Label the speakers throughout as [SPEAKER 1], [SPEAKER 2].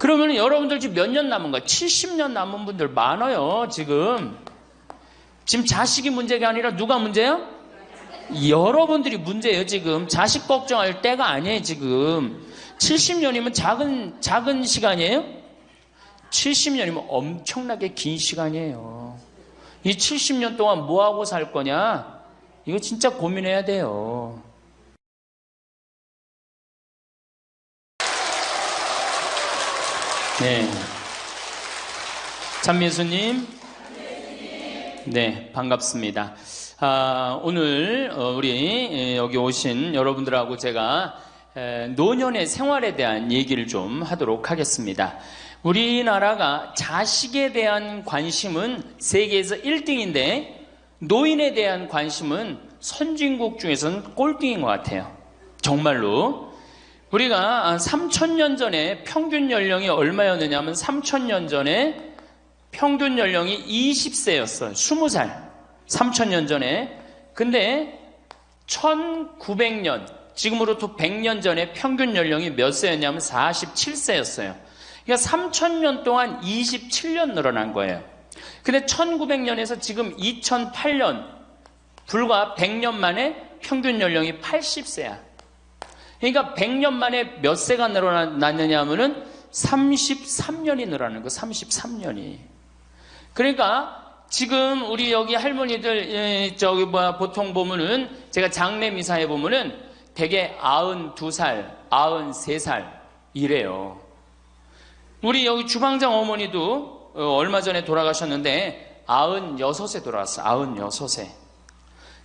[SPEAKER 1] 그러면 여러분들 지금 몇 년 남은 거야? 70년 남은 분들 많아요, 지금. 지금 자식이 문제가 아니라 누가 문제야? 여러분들이 문제예요, 지금. 자식 걱정할 때가 아니에요, 지금. 70년이면 작은 시간이에요? 70년이면 엄청나게 긴 시간이에요. 이 70년 동안 뭐하고 살 거냐? 이거 진짜 고민해야 돼요. 네. 찬미수님. 네, 반갑습니다. 오늘 우리 여기 오신 여러분들하고 제가 노년의 생활에 대한 얘기를 좀 하도록 하겠습니다. 우리나라가 자식에 대한 관심은 세계에서 1등인데 노인에 대한 관심은 선진국 중에서는 꼴등인 것 같아요. 정말로. 우리가 3000년 전에 평균 연령이 얼마였느냐 하면 3000년 전에 평균 연령이 20세였어요. 20살. 3000년 전에. 근데 1900년, 지금으로부터 100년 전에 평균 연령이 몇 세였냐면 47세였어요. 그러니까 3000년 동안 27년 늘어난 거예요. 근데 1900년에서 지금 2008년, 불과 100년 만에 평균 연령이 80세야. 그러니까 100년 만에 몇 세가 늘어났느냐 하면은 33년이 늘어나는 거, 33년이. 그러니까 지금 우리 여기 할머니들, 보통 보면은, 제가 장례 미사에 보면은 대개 92살, 93살 이래요. 우리 여기 주방장 어머니도 얼마 전에 돌아가셨는데 96세 돌아갔어요. 96세.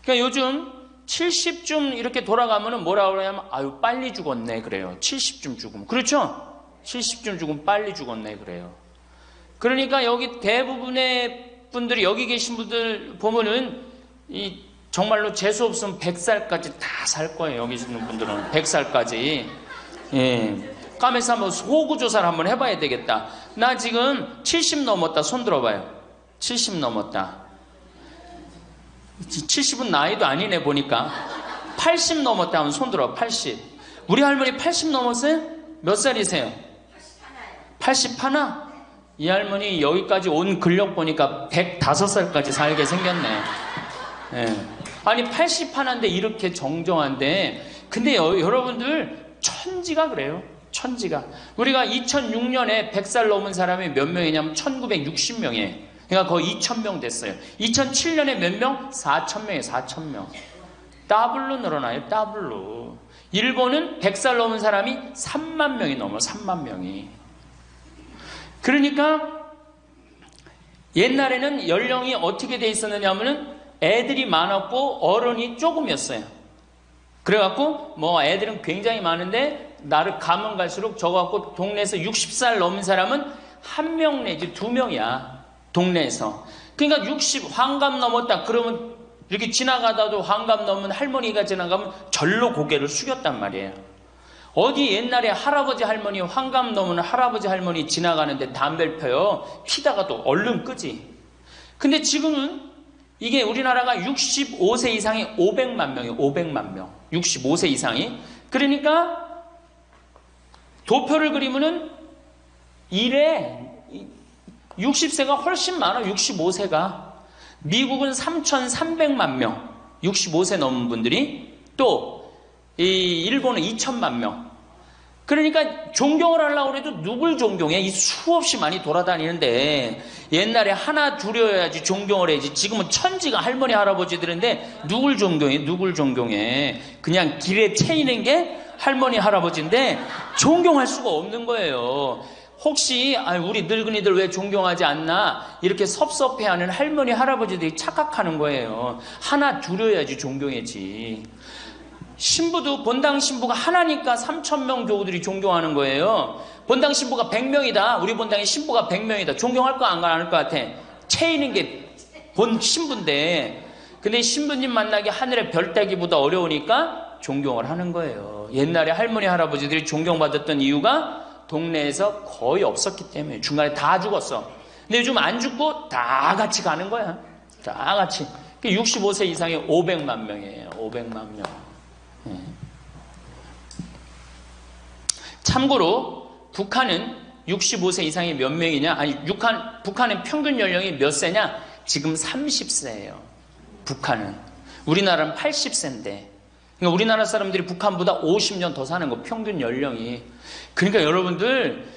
[SPEAKER 1] 그러니까 요즘 70쯤 이렇게 돌아가면은 뭐라 그러냐면 아유 빨리 죽었네 그래요. 70쯤 죽으면. 그렇죠? 70쯤 죽으면 빨리 죽었네 그래요. 그러니까 여기 대부분의 분들이 여기 계신 분들 보면은 이 정말로 재수 없으면 100살까지 다 살 거예요. 여기 있는 분들은 100살까지. 예. 까매서 한번 호구조사를 한번 해봐야 되겠다. 나 지금 70 넘었다. 손 들어봐요. 70 넘었다. 70은 나이도 아니네 보니까. 80 넘었다 하면 손 들어. 80. 우리 할머니 80 넘었어요? 몇 살이세요? 81? 이 할머니 여기까지 온 근력 보니까 105살까지 살게 생겼네. 네. 아니 81인데 이렇게 정정한데, 근데 여러분들 천지가 그래요. 천지가. 우리가 2006년에 100살 넘은 사람이 몇 명이냐면 1960명이에요. 그러니까 거의 2000명 됐어요. 2007년에 몇 명? 4000명이에요. 4000명. 더블로 늘어나요. 더블로. 일본은 100살 넘은 사람이 3만 명이 넘어요. 3만 명이. 그러니까 옛날에는 연령이 어떻게 돼 있었느냐 하면은 애들이 많았고 어른이 조금이었어요. 그래갖고 뭐 애들은 굉장히 많은데 나를 가면 갈수록 저거갖고 동네에서 60살 넘은 사람은 1명 내지 2명이야. 동네에서. 그러니까 60 환갑 넘었다 그러면 이렇게 지나가다도 환갑 넘은 할머니가 지나가면 절로 고개를 숙였단 말이에요. 어디 옛날에 할아버지 할머니 환갑 넘은 할아버지 할머니 지나가는데 담배를 펴요. 피다가도 얼른 끄지. 근데 지금은 이게 우리나라가 65세 이상이 500만 명이에요. 500만 명. 65세 이상이. 그러니까 도표를 그리면은 이래 60세가 훨씬 많아. 65세가. 미국은 3,300만 명. 65세 넘은 분들이. 또 이 일본은 2천만 명. 그러니까 존경을 하려고 해도 누굴 존경해? 이 수없이 많이 돌아다니는데 옛날에 하나 둘이어야지 존경을 해야지. 지금은 천지가 할머니 할아버지들인데 누굴 존경해? 누굴 존경해? 그냥 길에 채이는 게 할머니 할아버지인데 존경할 수가 없는 거예요. 혹시 우리 늙은이들 왜 존경하지 않나 이렇게 섭섭해하는 할머니 할아버지들이 착각하는 거예요. 하나 둘이어야지 존경해지. 신부도 본당 신부가 하나니까 3,000명 교우들이 존경하는 거예요. 본당 신부가 100명이다. 우리 본당에 신부가 100명이다. 존경할 거 안 할 것 같아. 채이는 게 본 신부인데, 근데 신부님 만나기 하늘의 별 따기보다 어려우니까 존경을 하는 거예요. 옛날에 할머니 할아버지들이 존경받았던 이유가 동네에서 거의 없었기 때문에. 중간에 다 죽었어. 근데 요즘 안 죽고 다 같이 가는 거야. 다 같이. 65세 이상이 500만 명이에요. 500만 명. 참고로 북한은 65세 이상이 몇 명이냐? 아니, 북한의 평균 연령이 몇 세냐? 지금 30세예요. 북한은. 우리나라는 80세인데. 그러니까 우리나라 사람들이 북한보다 50년 더 사는 거, 평균 연령이. 그러니까 여러분들,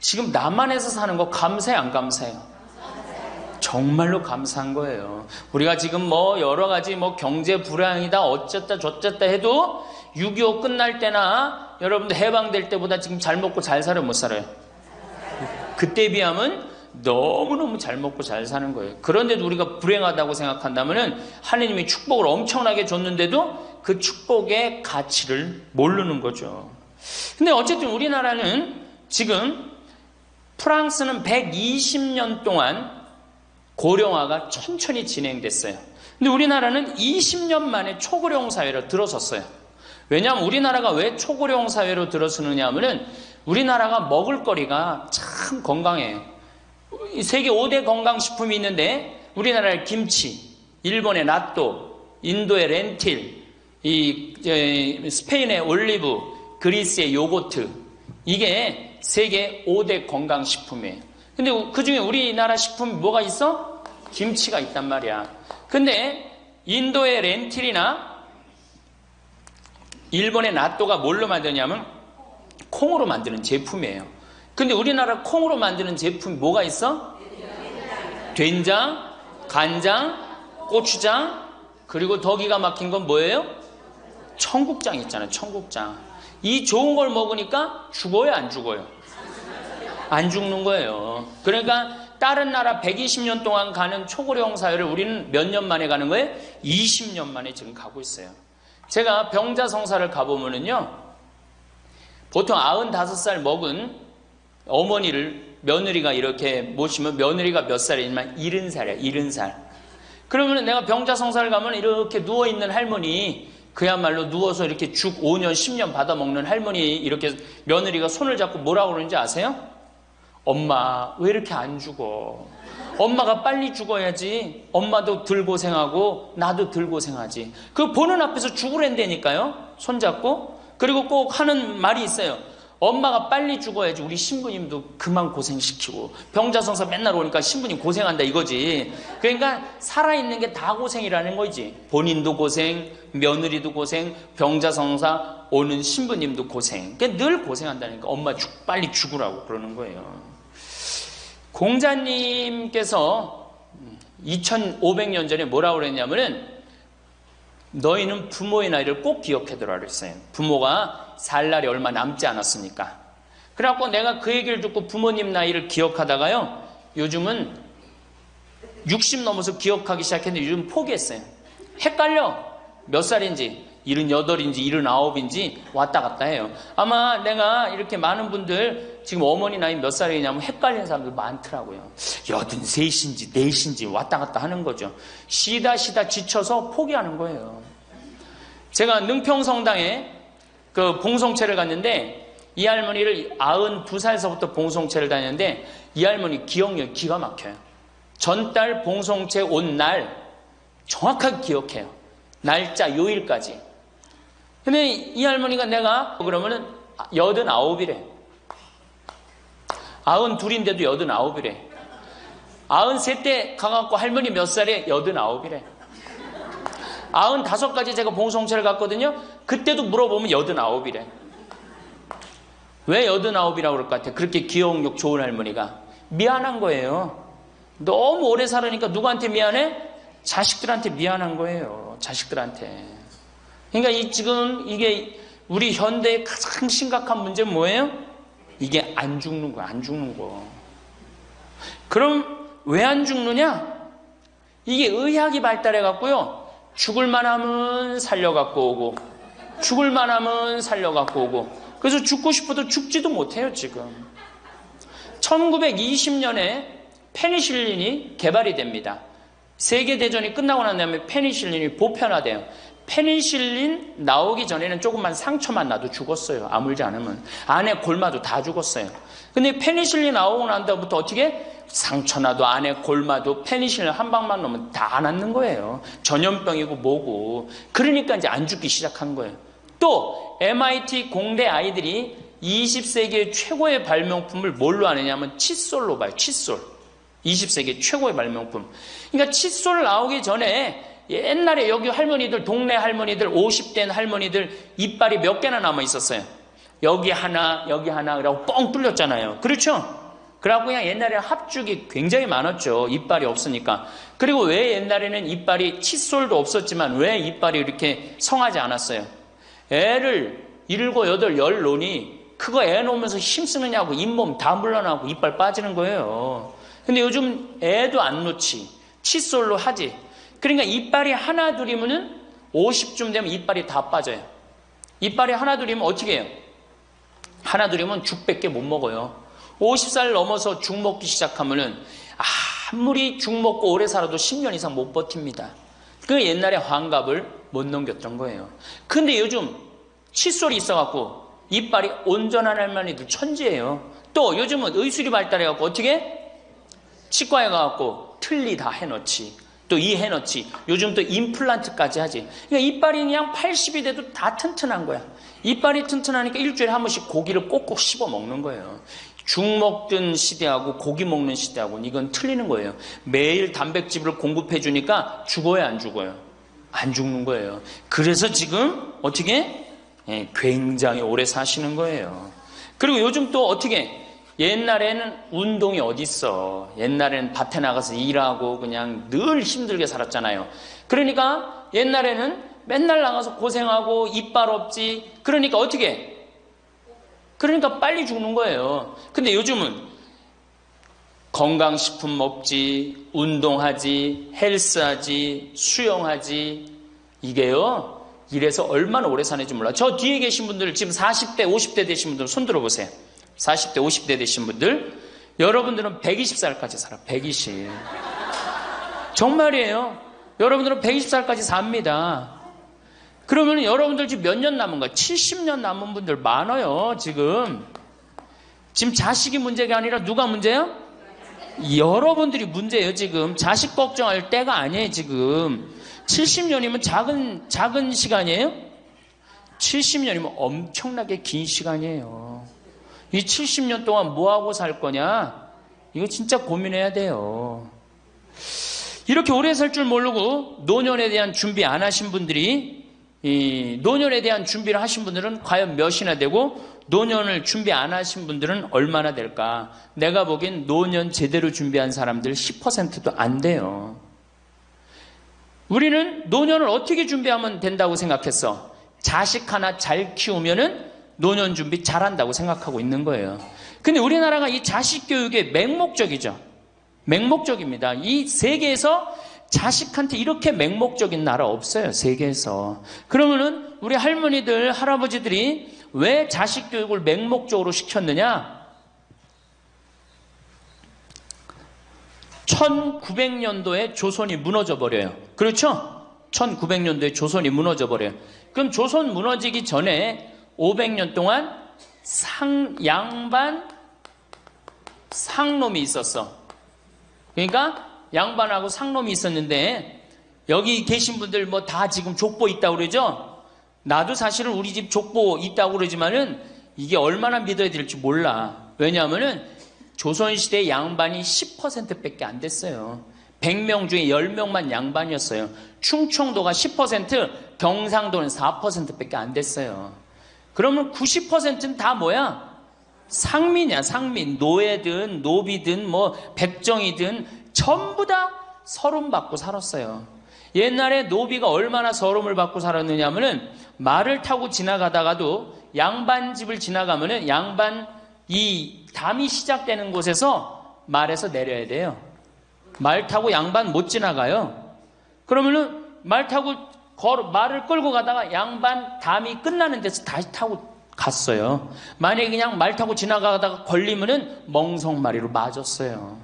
[SPEAKER 1] 지금 남한에서 사는 거 감사해, 안 감사해요? 정말로 감사한 거예요. 우리가 지금 뭐 여러 가지 뭐 경제 불황이다 어쨌다 저쨌다 해도 6.25 끝날 때나 여러분들 해방될 때보다 지금 잘 먹고 잘 살아요, 못 살아요? 그때 비하면 너무너무 잘 먹고 잘 사는 거예요. 그런데도 우리가 불행하다고 생각한다면은 하느님이 축복을 엄청나게 줬는데도 그 축복의 가치를 모르는 거죠. 근데 어쨌든 우리나라는 지금 프랑스는 120년 동안 고령화가 천천히 진행됐어요. 근데 우리나라는 20년 만에 초고령 사회로 들어섰어요. 왜냐하면 우리나라가 왜 초고령 사회로 들어서느냐 하면은 우리나라가 먹을거리가 참 건강해요. 세계 5대 건강식품이 있는데 우리나라의 김치, 일본의 나또, 인도의 렌틸, 스페인의 올리브, 그리스의 요거트, 이게 세계 5대 건강식품이에요. 근데 그 중에 우리나라 식품이 뭐가 있어? 김치가 있단 말이야. 근데 인도의 렌틸이나 일본의 나또가 뭘로 만드냐면 콩으로 만드는 제품이에요. 근데 우리나라 콩으로 만드는 제품이 뭐가 있어? 된장, 간장, 고추장, 그리고 더 기가 막힌 건 뭐예요? 청국장 있잖아요. 청국장. 이 좋은 걸 먹으니까 죽어요, 안 죽어요? 안 죽는 거예요. 그러니까 다른 나라 120년 동안 가는 초고령 사회를 우리는 몇 년 만에 가는 거예요? 20년 만에 지금 가고 있어요. 제가 병자성사를 가보면은요, 보통 95살 먹은 어머니를 며느리가 이렇게 모시면 며느리가 몇 살이냐면 70살이야, 70살. 그러면 내가 병자성사를 가면 이렇게 누워있는 할머니, 그야말로 누워서 이렇게 죽 5년, 10년 받아 먹는 할머니, 이렇게 며느리가 손을 잡고 뭐라고 그러는지 아세요? 엄마, 왜 이렇게 안 죽어? 엄마가 빨리 죽어야지. 엄마도 덜 고생하고 나도 덜 고생하지. 그 보는 앞에서 죽으랜다니까요. 손잡고. 그리고 꼭 하는 말이 있어요. 엄마가 빨리 죽어야지 우리 신부님도 그만 고생시키고. 병자성사 맨날 오니까 신부님 고생한다 이거지. 그러니까 살아있는 게 다 고생이라는 거지. 본인도 고생, 며느리도 고생, 병자성사 오는 신부님도 고생. 그러니까 늘 고생한다니까. 엄마 빨리 죽으라고 그러는 거예요. 공자님께서 2500년 전에 뭐라고 그랬냐면은 너희는 부모의 나이를 꼭 기억해두라 그랬어요. 부모가 살 날이 얼마 남지 않았으니까. 그래갖고 내가 그 얘기를 듣고 부모님 나이를 기억하다가요, 요즘은 60 넘어서 기억하기 시작했는데 요즘 포기했어요. 헷갈려. 몇 살인지 78인지 79인지 왔다 갔다 해요. 아마 내가 이렇게 많은 분들 지금 어머니 나이 몇 살이냐면 헷갈리는 사람들 많더라고요. 83인지 4인지 왔다 갔다 하는 거죠. 쉬다 지쳐서 포기하는 거예요. 제가 능평성당에 그 봉송체를 갔는데 이 할머니를 92살서부터 봉송체를 다녔는데 이 할머니 기억력이 기가 막혀요. 전달 봉송체 온 날 정확하게 기억해요. 날짜 요일까지. 근데 이 할머니가 내가 그러면은 89이래. 92인데도 89이래. 93 때 가갖고 할머니 몇 살에 89이래. 95까지 제가 봉송체를 갔거든요. 그때도 물어보면 89이래. 왜 89이라고 그럴 것 같아? 그렇게 기억력 좋은 할머니가. 미안한 거예요. 너무 오래 살으니까 누구한테 미안해? 자식들한테 미안한 거예요. 자식들한테. 그러니까 지금 이게 우리 현대의 가장 심각한 문제는 뭐예요? 이게 안 죽는 거야. 안 죽는 거. 그럼 왜 안 죽느냐? 이게 의학이 발달해 갖고요. 죽을만 하면 살려갖고 오고 죽을만 하면 살려갖고 오고 그래서 죽고 싶어도 죽지도 못해요. 지금 1920년에 페니실린이 개발이 됩니다. 세계대전이 끝나고 난 다음에 페니실린이 보편화돼요. 페니실린 나오기 전에는 조금만 상처만 나도 죽었어요. 아물지 않으면. 안에 골마도 다 죽었어요. 근데 페니실린 나오고 난 다음부터 어떻게? 상처 나도 안에 골마도 페니실린 한 방만 넣으면 다 낫는 거예요. 전염병이고 뭐고. 그러니까 이제 안 죽기 시작한 거예요. 또 MIT 공대 아이들이 20세기의 최고의 발명품을 뭘로 아느냐면 칫솔로 봐요. 칫솔. 20세기 최고의 발명품. 그러니까 칫솔 나오기 전에 옛날에 여기 할머니들, 동네 할머니들, 50대 할머니들 이빨이 몇 개나 남아 있었어요. 여기 하나, 여기 하나, 그러고 뻥 뚫렸잖아요. 그렇죠? 그래갖고 그냥 옛날에 합죽이 굉장히 많았죠. 이빨이 없으니까. 그리고 왜 옛날에는 이빨이, 칫솔도 없었지만 왜 이빨이 이렇게 성하지 않았어요? 애를 7, 8, 10 놓으니 그거 애 놓으면서 힘쓰느냐고 잇몸 다 물러나고 이빨 빠지는 거예요. 근데 요즘 애도 안 놓지. 칫솔로 하지. 그러니까 이빨이 하나 둘이면은 50쯤 되면 이빨이 다 빠져요. 이빨이 하나 둘이면 어떻게 해요? 하나 둘이면 죽밖에 못 먹어요. 50살 넘어서 죽 먹기 시작하면은 아무리 죽 먹고 오래 살아도 10년 이상 못 버팁니다. 그 옛날에 환갑을 못 넘겼던 거예요. 근데 요즘 칫솔이 있어갖고 이빨이 온전한 할머니들 천지예요. 또 요즘은 의술이 발달해갖고 어떻게? 치과에 가갖고 틀니 다 해놓지. 또 이 해놓지. 요즘 또 임플란트까지 하지. 그러니까 이빨이 그냥 80이 돼도 다 튼튼한 거야. 이빨이 튼튼하니까 일주일에 한 번씩 고기를 꼭꼭 씹어 먹는 거예요. 죽 먹던 시대하고 고기 먹는 시대하고는 이건 틀리는 거예요. 매일 단백질을 공급해 주니까 죽어요, 안 죽어요? 안 죽는 거예요. 그래서 지금 어떻게? 굉장히 오래 사시는 거예요. 그리고 요즘 또 어떻게? 옛날에는 운동이 어딨어. 옛날에는 밭에 나가서 일하고 그냥 늘 힘들게 살았잖아요. 그러니까 옛날에는 맨날 나가서 고생하고 이빨 없지. 그러니까 어떻게? 그러니까 빨리 죽는 거예요. 근데 요즘은 건강식품 먹지, 운동하지, 헬스하지, 수영하지. 이게요, 이래서 얼마나 오래 사는지 몰라. 저 뒤에 계신 분들, 지금 40대, 50대 되신 분들 손 들어보세요. 40대, 50대 되신 분들, 여러분들은 120살까지 살아. 120. 정말이에요. 여러분들은 120살까지 삽니다. 그러면 여러분들 지금 몇 년 남은 거야? 70년 남은 분들 많아요, 지금. 지금 자식이 문제가 아니라 누가 문제야? 여러분들이 문제예요, 지금. 자식 걱정할 때가 아니에요, 지금. 70년이면 작은 시간이에요? 70년이면 엄청나게 긴 시간이에요. 이 70년 동안 뭐하고 살 거냐? 이거 진짜 고민해야 돼요. 이렇게 오래 살 줄 모르고 노년에 대한 준비 안 하신 분들이, 이 노년에 대한 준비를 하신 분들은 과연 몇이나 되고, 노년을 준비 안 하신 분들은 얼마나 될까? 내가 보기엔 노년 제대로 준비한 사람들 10%도 안 돼요. 우리는 노년을 어떻게 준비하면 된다고 생각했어? 자식 하나 잘 키우면은 노년 준비 잘한다고 생각하고 있는 거예요. 근데 우리나라가 이 자식 교육의 맹목적이죠. 맹목적입니다. 이 세계에서 자식한테 이렇게 맹목적인 나라 없어요, 세계에서. 그러면은 우리 할머니들, 할아버지들이 왜 자식 교육을 맹목적으로 시켰느냐? 1900년도에 조선이 무너져 버려요. 그렇죠? 1900년도에 조선이 무너져 버려요. 그럼 조선 무너지기 전에 500년 동안 양반 상놈이 있었어. 그러니까 양반하고 상놈이 있었는데, 여기 계신 분들 뭐 다 지금 족보 있다고 그러죠? 나도 사실은 우리 집 족보 있다고 그러지만은 이게 얼마나 믿어야 될지 몰라. 왜냐하면은 조선시대 양반이 10%밖에 안 됐어요. 100명 중에 10명만 양반이었어요. 충청도가 10%, 경상도는 4%밖에 안 됐어요. 그러면 90%는 다 뭐야? 상민이야, 상민. 노예든 노비든 뭐 백정이든 전부 다 서름 받고 살았어요. 옛날에 노비가 얼마나 서름을 받고 살았느냐 하면은, 말을 타고 지나가다가도 양반 집을 지나가면은 양반 이 담이 시작되는 곳에서 말에서 내려야 돼요. 말 타고 양반 못 지나가요. 그러면은 말 타고 말을 끌고 가다가 양반 담이 끝나는 데서 다시 타고 갔어요. 만약에 그냥 말 타고 지나가다가 걸리면은 멍석마리로 맞았어요.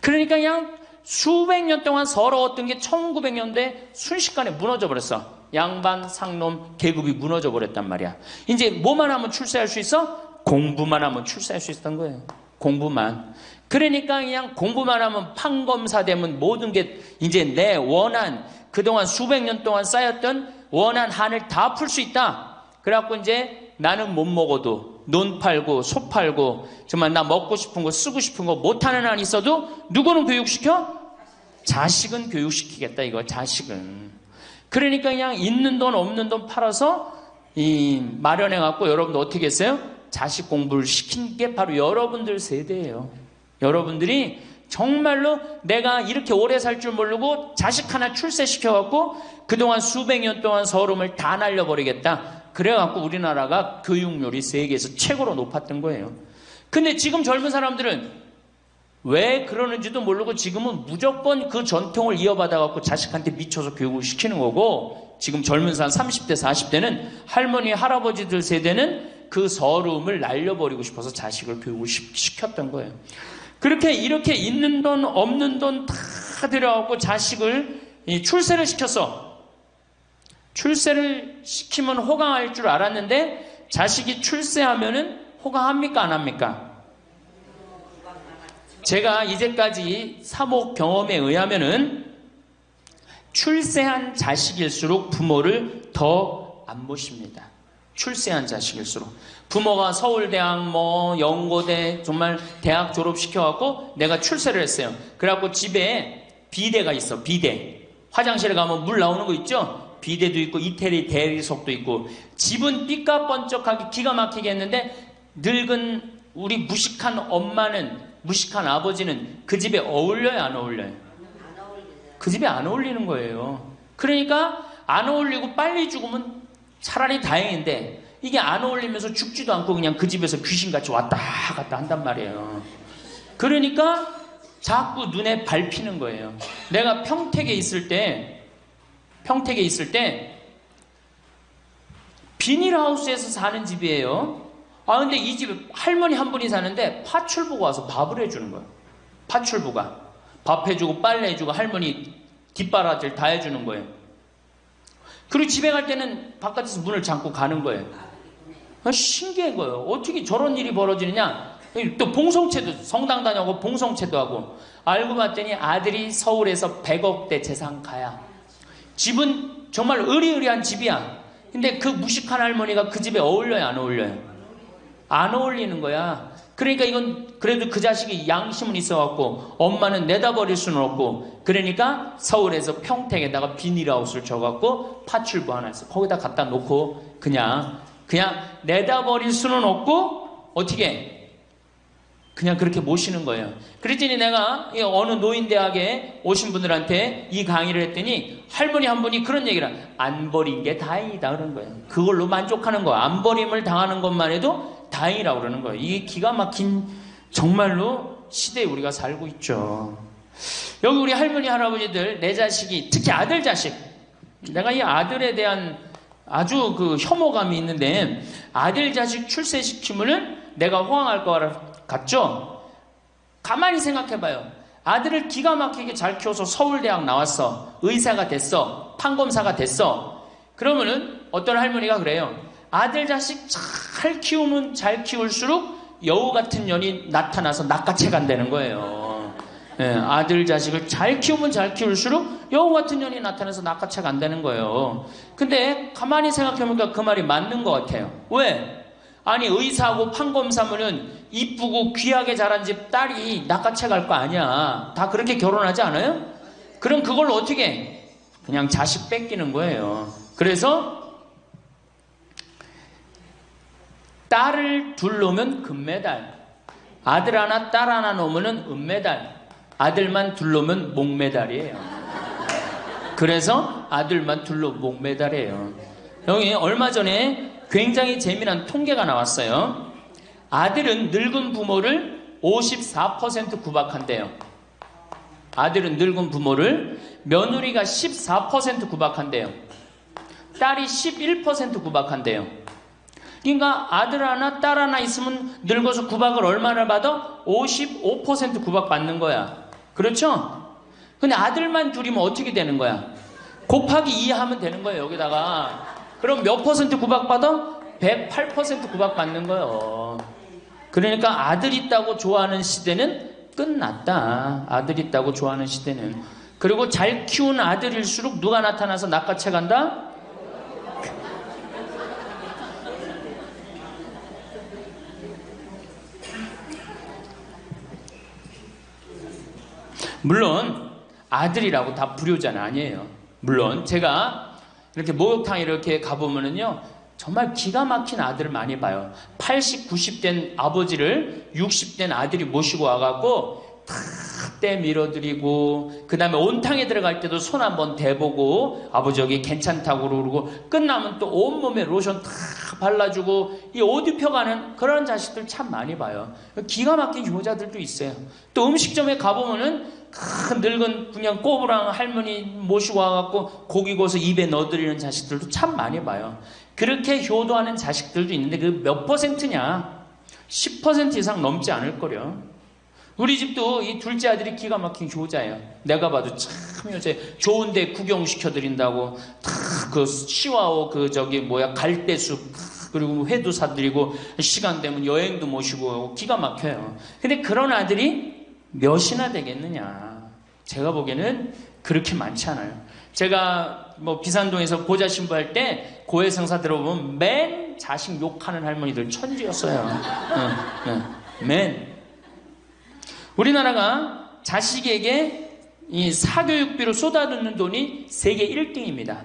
[SPEAKER 1] 그러니까 그냥 수백 년 동안 서러웠던 게 1900년대 순식간에 무너져 버렸어. 양반, 상놈, 계급이 무너져 버렸단 말이야. 이제 뭐만 하면 출세할 수 있어? 공부만 하면 출세할 수 있었던 거예요. 공부만. 그러니까 그냥 공부만 하면 판검사 되면 모든 게 이제 내 원한, 그동안 수백 년 동안 쌓였던 원한 한을 다 풀 수 있다. 그래갖고 이제 나는 못 먹어도 논 팔고 소 팔고 정말 나 먹고 싶은 거 쓰고 싶은 거 못하는 한 있어도 누구는 교육시켜? 자식은 교육시키겠다 이거 자식은. 그러니까 그냥 있는 돈 없는 돈 팔아서 마련해 갖고 여러분들 어떻게 했어요? 자식 공부를 시킨 게 바로 여러분들 세대예요. 여러분들이 정말로 내가 이렇게 오래 살 줄 모르고 자식 하나 출세시켜 갖고 그동안 수백 년 동안 서름을 다 날려버리겠다. 그래 갖고 우리나라가 교육률이 세계에서 최고로 높았던 거예요. 근데 지금 젊은 사람들은 왜 그러는지도 모르고 지금은 무조건 그 전통을 이어받아 갖고 자식한테 미쳐서 교육을 시키는 거고, 지금 젊은 사람 30대 40대는 할머니 할아버지들 세대는 그 서름을 날려버리고 싶어서 자식을 교육을 시켰던 거예요. 그렇게 이렇게 있는 돈 없는 돈 다 들여갖고 자식을 출세를 시켰어. 출세를 시키면 호강할 줄 알았는데 자식이 출세하면은 호강합니까 안 합니까? 제가 이제까지 사목 경험에 의하면은 출세한 자식일수록 부모를 더 안 모십니다. 출세한 자식일수록. 부모가 서울대학 연고대 정말 대학 졸업시켜갖고 내가 출세를 했어요. 그래갖고 집에 비대가 있어. 비대. 화장실에 가면 물 나오는 거 있죠? 비대도 있고 이태리 대리석도 있고. 집은 삐까번쩍하게 기가 막히게 했는데 늙은 우리 무식한 엄마는, 무식한 아버지는 그 집에 어울려요 안 어울려요? 그 집에 안 어울리는 거예요. 그러니까 안 어울리고 빨리 죽으면 차라리 다행인데 이게 안 어울리면서 죽지도 않고 그냥 그 집에서 귀신같이 왔다 갔다 한단 말이에요. 그러니까 자꾸 눈에 밟히는 거예요. 내가 평택에 있을 때 비닐하우스에서 사는 집이에요. 근데 이 집에 할머니 한 분이 사는데 파출부가 와서 밥을 해주는 거예요. 파출부가 밥 해주고 빨래 해주고 할머니 뒷바라지를 다 해주는 거예요. 그리고 집에 갈 때는 바깥에서 문을 잠고 가는 거예요. 신기한 거예요. 어떻게 저런 일이 벌어지느냐. 또 봉송체도, 성당 다녀고 봉송체도 하고. 알고 봤더니 아들이 서울에서 100억대 재산가야. 집은 정말 의리의리한 집이야. 근데 그 무식한 할머니가 그 집에 어울려요 안 어울려요? 안 어울리는 거야. 그러니까 이건 그래도 그 자식이 양심은 있어갖고 엄마는 내다버릴 수는 없고, 그러니까 서울에서 평택에다가 비닐하우스를 줘갖고 파출부 하나 있어. 거기다 갖다 놓고 그냥 내다버릴 수는 없고 어떻게 그냥 그렇게 모시는 거예요. 그랬더니 내가 어느 노인대학에 오신 분들한테 이 강의를 했더니 할머니 한 분이 그런 얘기를 안 버린 게 다행이다 그런 거예요. 그걸로 만족하는 거야. 안 버림을 당하는 것만 해도 다행이라고 그러는 거예요. 이게 기가 막힌 정말로 시대에 우리가 살고 있죠. 여기 우리 할머니 할아버지들 내 자식이, 특히 아들 자식, 내가 이 아들에 대한 아주 그 혐오감이 있는데, 아들 자식 출세시키면은 내가 호강할 것 같죠? 가만히 생각해봐요. 아들을 기가 막히게 잘 키워서 서울대학 나왔어, 의사가 됐어, 판검사가 됐어. 그러면은 어떤 할머니가 그래요. 아들 자식 잘 키우면 잘 키울수록 여우 같은 년이 나타나서 낚아채 간다는 거예요. 아들 자식을 잘 키우면 잘 키울수록 여우 같은 년이 나타나서 낚아채 간다는 거예요. 근데 가만히 생각해보니까 그 말이 맞는 것 같아요. 왜? 아니 의사하고 판검사면은 이쁘고 귀하게 자란 집 딸이 낚아채 갈 거 아니야. 다 그렇게 결혼하지 않아요? 그럼 그걸 어떻게 해? 그냥 자식 뺏기는 거예요. 그래서 딸을 둘 놓으면 금메달, 아들 하나 딸 하나 놓으면 은메달, 아들만 둘 놓으면 목메달이에요. 그래서 아들만 둘 놓으면 목메달이에요. 여기 얼마 전에 굉장히 재미난 통계가 나왔어요. 아들은 늙은 부모를 54% 구박한대요. 아들은 늙은 부모를, 며느리가 14% 구박한대요. 딸이 11% 구박한대요. 그러니까 아들 하나 딸 하나 있으면 늙어서 구박을 얼마나 받아? 55% 구박 받는 거야. 그렇죠? 근데 아들만 둘이면 어떻게 되는 거야? 곱하기 2 하면 되는 거예요. 여기다가. 그럼 몇 퍼센트 구박 받아? 108% 구박 받는 거예요. 그러니까 아들 있다고 좋아하는 시대는 끝났다. 아들 있다고 좋아하는 시대는. 그리고 잘 키운 아들일수록 누가 나타나서 낚아채 간다? 물론 아들이라고 다 불효자는 아니에요. 물론 제가 이렇게 목욕탕 이렇게 가보면은요, 정말 기가 막힌 아들을 많이 봐요. 80, 90된 아버지를 60된 아들이 모시고 와갖고 탁 때 밀어드리고, 그 다음에 온탕에 들어갈 때도 손 한번 대보고 아버지 여기 괜찮다고 그러고, 끝나면 또 온몸에 로션 탁 발라주고, 이 옷 입혀가는 그런 자식들 참 많이 봐요. 기가 막힌 효자들도 있어요. 또 음식점에 가보면은 큰 늙은 그냥 꼬부랑 할머니 모시고 와갖고 고기 구워서 입에 넣어드리는 자식들도 참 많이 봐요. 그렇게 효도하는 자식들도 있는데 그 몇 퍼센트냐? 10% 이상 넘지 않을 거려. 우리 집도 이 둘째 아들이 기가 막힌 효자예요. 내가 봐도 참 효자예요. 좋은데 구경시켜드린다고 그 시와오 갈대숲 그리고 회도 사드리고 시간 되면 여행도 모시고 기가 막혀요. 근데 그런 아들이 몇이나 되겠느냐? 제가 보기에는 그렇게 많지 않아요. 제가 비산동에서 보좌 신부할 때 고해성사 들어보면 맨 자식 욕하는 할머니들 천지였어요. 맨. 우리나라가 자식에게 이 사교육비로 쏟아붓는 돈이 세계 1등입니다.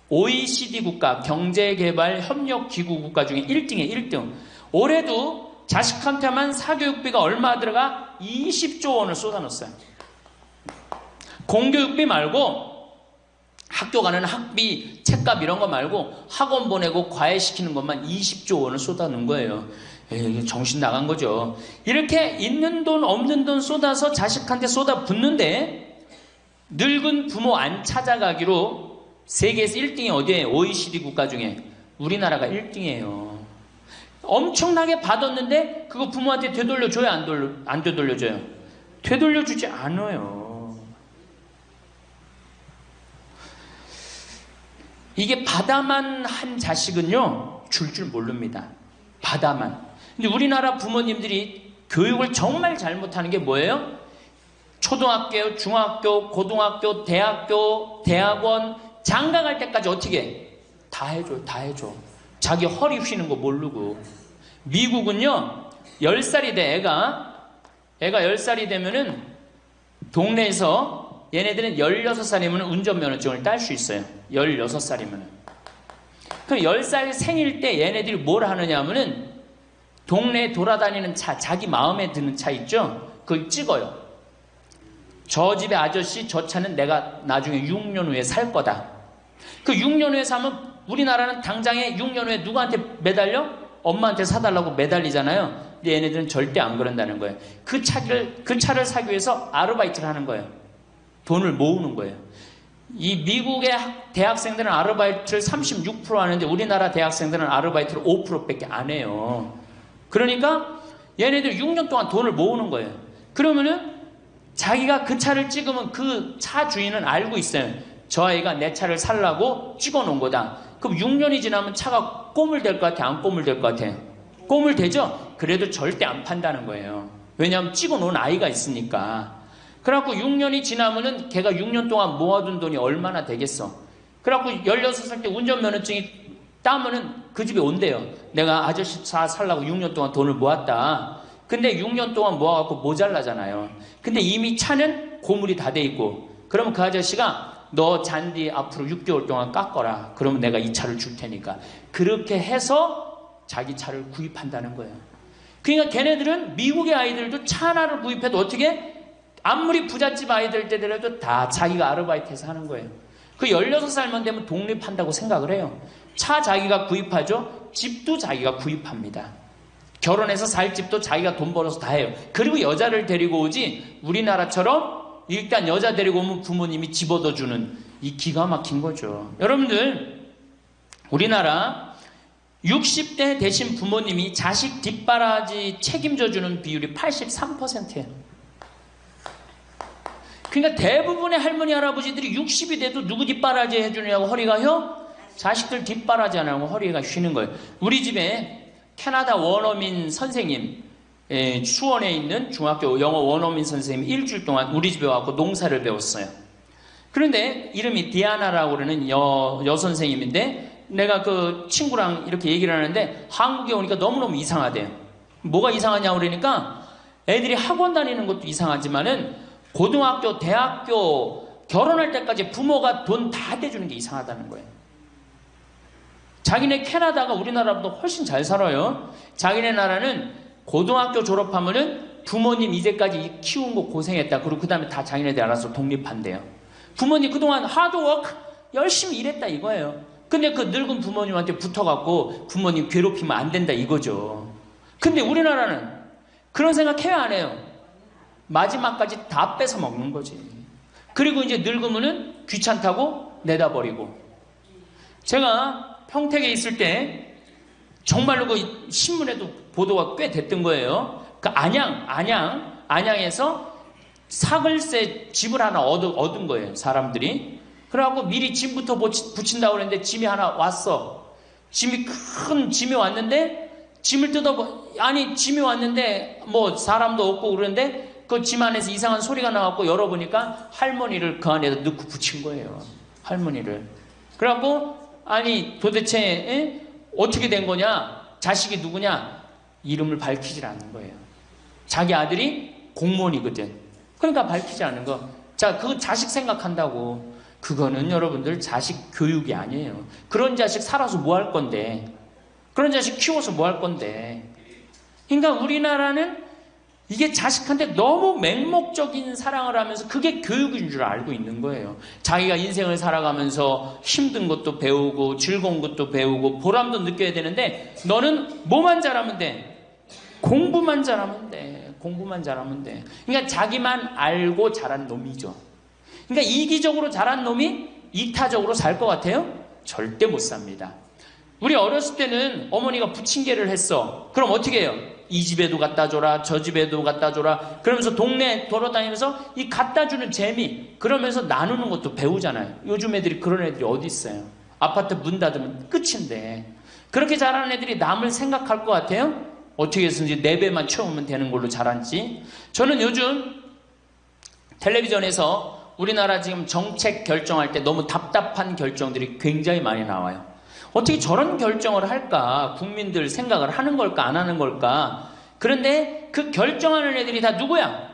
[SPEAKER 1] OECD 국가, 경제개발협력기구 국가 중에 1등이에요. 1등. 올해도 자식한테만 사교육비가 얼마 들어가? 20조 원을 쏟아넣었어요. 공교육비 말고 학교 가는 학비, 책값 이런 거 말고 학원 보내고 과외시키는 것만 20조 원을 쏟아놓은 거예요. 정신 나간 거죠. 이렇게 있는 돈 없는 돈 쏟아서 자식한테 쏟아붓는데 늙은 부모 안 찾아가기로 세계에서 1등이 어디에? OECD 국가 중에 우리나라가 1등이에요. 엄청나게 받았는데 그거 부모한테 되돌려줘요? 안 되돌려줘요? 되돌려주지 않아요. 이게 받아만 한 자식은요, 줄 모릅니다. 받아만. 근데 우리나라 부모님들이 교육을 정말 잘못하는 게 뭐예요? 초등학교, 중학교, 고등학교, 대학교, 대학원, 장가 갈 때까지 어떻게 해? 다 해줘. 자기 허리 휘는 거 모르고. 미국은요, 10살이 돼, 애가 10살이 되면은 동네에서 얘네들은 16살이면 운전면허증을 딸 수 있어요. 16살이면. 그럼 10살 생일 때 얘네들이 뭘 하느냐 하면은 동네에 돌아다니는 차, 자기 마음에 드는 차 있죠? 그걸 찍어요. 저 집의 아저씨, 저 차는 내가 나중에 6년 후에 살 거다. 그 6년 후에 사면 우리나라는 당장에 6년 후에 누구한테 매달려? 엄마한테 사달라고 매달리잖아요. 근데 얘네들은 절대 안 그런다는 거예요. 그 차를 사기 위해서 아르바이트를 하는 거예요. 돈을 모으는 거예요. 이 미국의 대학생들은 아르바이트를 36% 하는데 우리나라 대학생들은 아르바이트를 5%밖에 안 해요. 그러니까 얘네들 6년 동안 돈을 모으는 거예요. 그러면은 자기가 그 차를 찍으면 그 차 주인은 알고 있어요. 저 아이가 내 차를 살라고 찍어 놓은 거다. 그럼 6년이 지나면 차가 꼬물될 것 같아? 안 꼬물될 것 같아? 꼬물되죠? 그래도 절대 안 판다는 거예요. 왜냐하면 찍어 놓은 아이가 있으니까. 그래갖고 6년이 지나면은 걔가 6년 동안 모아둔 돈이 얼마나 되겠어. 그래갖고 16살 때 운전면허증이 따면은 그 집에 온대요. 내가 아저씨 차 살라고 6년 동안 돈을 모았다. 근데 6년 동안 모아갖고 모자라잖아요. 근데 이미 차는 고물이 다 돼 있고, 그러면 그 아저씨가 너 잔디 앞으로 6개월 동안 깎어라. 그러면 내가 이 차를 줄 테니까. 그렇게 해서 자기 차를 구입한다는 거예요. 그러니까 걔네들은 미국의 아이들도 차 하나를 구입해도 어떻게? 아무리 부잣집 아이들 때더라도 다 자기가 아르바이트해서 하는 거예요. 그 16살만 되면 독립한다고 생각을 해요. 차 자기가 구입하죠. 집도 자기가 구입합니다. 결혼해서 살 집도 자기가 돈 벌어서 다 해요. 그리고 여자를 데리고 오지 우리나라처럼 일단 여자 데리고 오면 부모님이 집 얻어주는 이 기가 막힌 거죠. 여러분들, 우리나라 60대 되신 부모님이 자식 뒷바라지 책임져주는 비율이 83%예요. 그러니까 대부분의 할머니 할아버지들이 60이 돼도 누구 뒷바라지 해주느냐고 허리가 혀? 자식들 뒷바라지 안 하고 허리가 쉬는 거예요. 우리 집에 캐나다 원어민 선생님, 수원에 있는 중학교 영어 원어민 선생님이 일주일 동안 우리 집에 와서 농사를 배웠어요. 그런데 이름이 디아나라고 그러는 여선생님인데 내가 그 친구랑 이렇게 얘기를 하는데 한국에 오니까 너무너무 이상하대요. 뭐가 이상하냐고 그러니까 애들이 학원 다니는 것도 이상하지만은 고등학교, 대학교, 결혼할 때까지 부모가 돈 다 대주는 게 이상하다는 거예요. 자기네 캐나다가 우리나라보다 훨씬 잘 살아요. 자기네 나라는 고등학교 졸업하면은 부모님 이제까지 키운 거 고생했다. 그리고 그 다음에 다 자기네들 알아서 독립한대요. 부모님 그동안 하드워크 열심히 일했다 이거예요. 근데 그 늙은 부모님한테 붙어갖고 부모님 괴롭히면 안 된다 이거죠. 근데 우리나라는 그런 생각 해야 안 해요. 마지막까지 다 뺏어 먹는 거지. 그리고 이제 늙으면은 귀찮다고 내다버리고. 제가 평택에 있을 때 정말로 그 신문에도 보도가 꽤 됐던 거예요. 그 안양에서 사글세 집을 하나 얻은 거예요, 사람들이. 그래갖고 미리 짐부터 붙인다고 그랬는데 짐이 하나 왔어. 큰 짐이 왔는데 짐을 짐이 왔는데 뭐 사람도 없고 그러는데 그 짐 안에서 이상한 소리가 나갖고 열어보니까 할머니를 그 안에다 넣고 붙인 거예요. 할머니를. 그래갖고 아니 도대체 어떻게 된 거냐? 자식이 누구냐? 이름을 밝히질 않는 거예요. 자기 아들이 공무원이거든. 그러니까 밝히지 않는 거. 자, 그거 자식 생각한다고. 그거는 여러분들 자식 교육이 아니에요. 그런 자식 살아서 뭐 할 건데. 그런 자식 키워서 뭐 할 건데. 그러니까 우리나라는 이게 자식한테 너무 맹목적인 사랑을 하면서 그게 교육인 줄 알고 있는 거예요. 자기가 인생을 살아가면서 힘든 것도 배우고 즐거운 것도 배우고 보람도 느껴야 되는데 너는 뭐만 잘하면 돼? 공부만 잘하면 돼. 공부만 잘하면 돼. 그러니까 자기만 알고 자란 놈이죠. 그러니까 이기적으로 자란 놈이 이타적으로 살 것 같아요? 절대 못 삽니다. 우리 어렸을 때는 어머니가 부침개를 했어. 그럼 어떻게 해요? 이 집에도 갖다 줘라, 저 집에도 갖다 줘라. 그러면서 동네 돌아다니면서 이 갖다 주는 재미, 그러면서 나누는 것도 배우잖아요. 요즘 애들이 그런 애들이 어디 있어요? 아파트 문 닫으면 끝인데. 그렇게 자라는 애들이 남을 생각할 것 같아요? 어떻게 해서든지 4배만 채우면 되는 걸로 자란지. 저는 요즘 텔레비전에서 우리나라 지금 정책 결정할 때 너무 답답한 결정들이 굉장히 많이 나와요. 어떻게 저런 결정을 할까? 국민들 생각을 하는 걸까? 안 하는 걸까? 그런데 그 결정하는 애들이 다 누구야?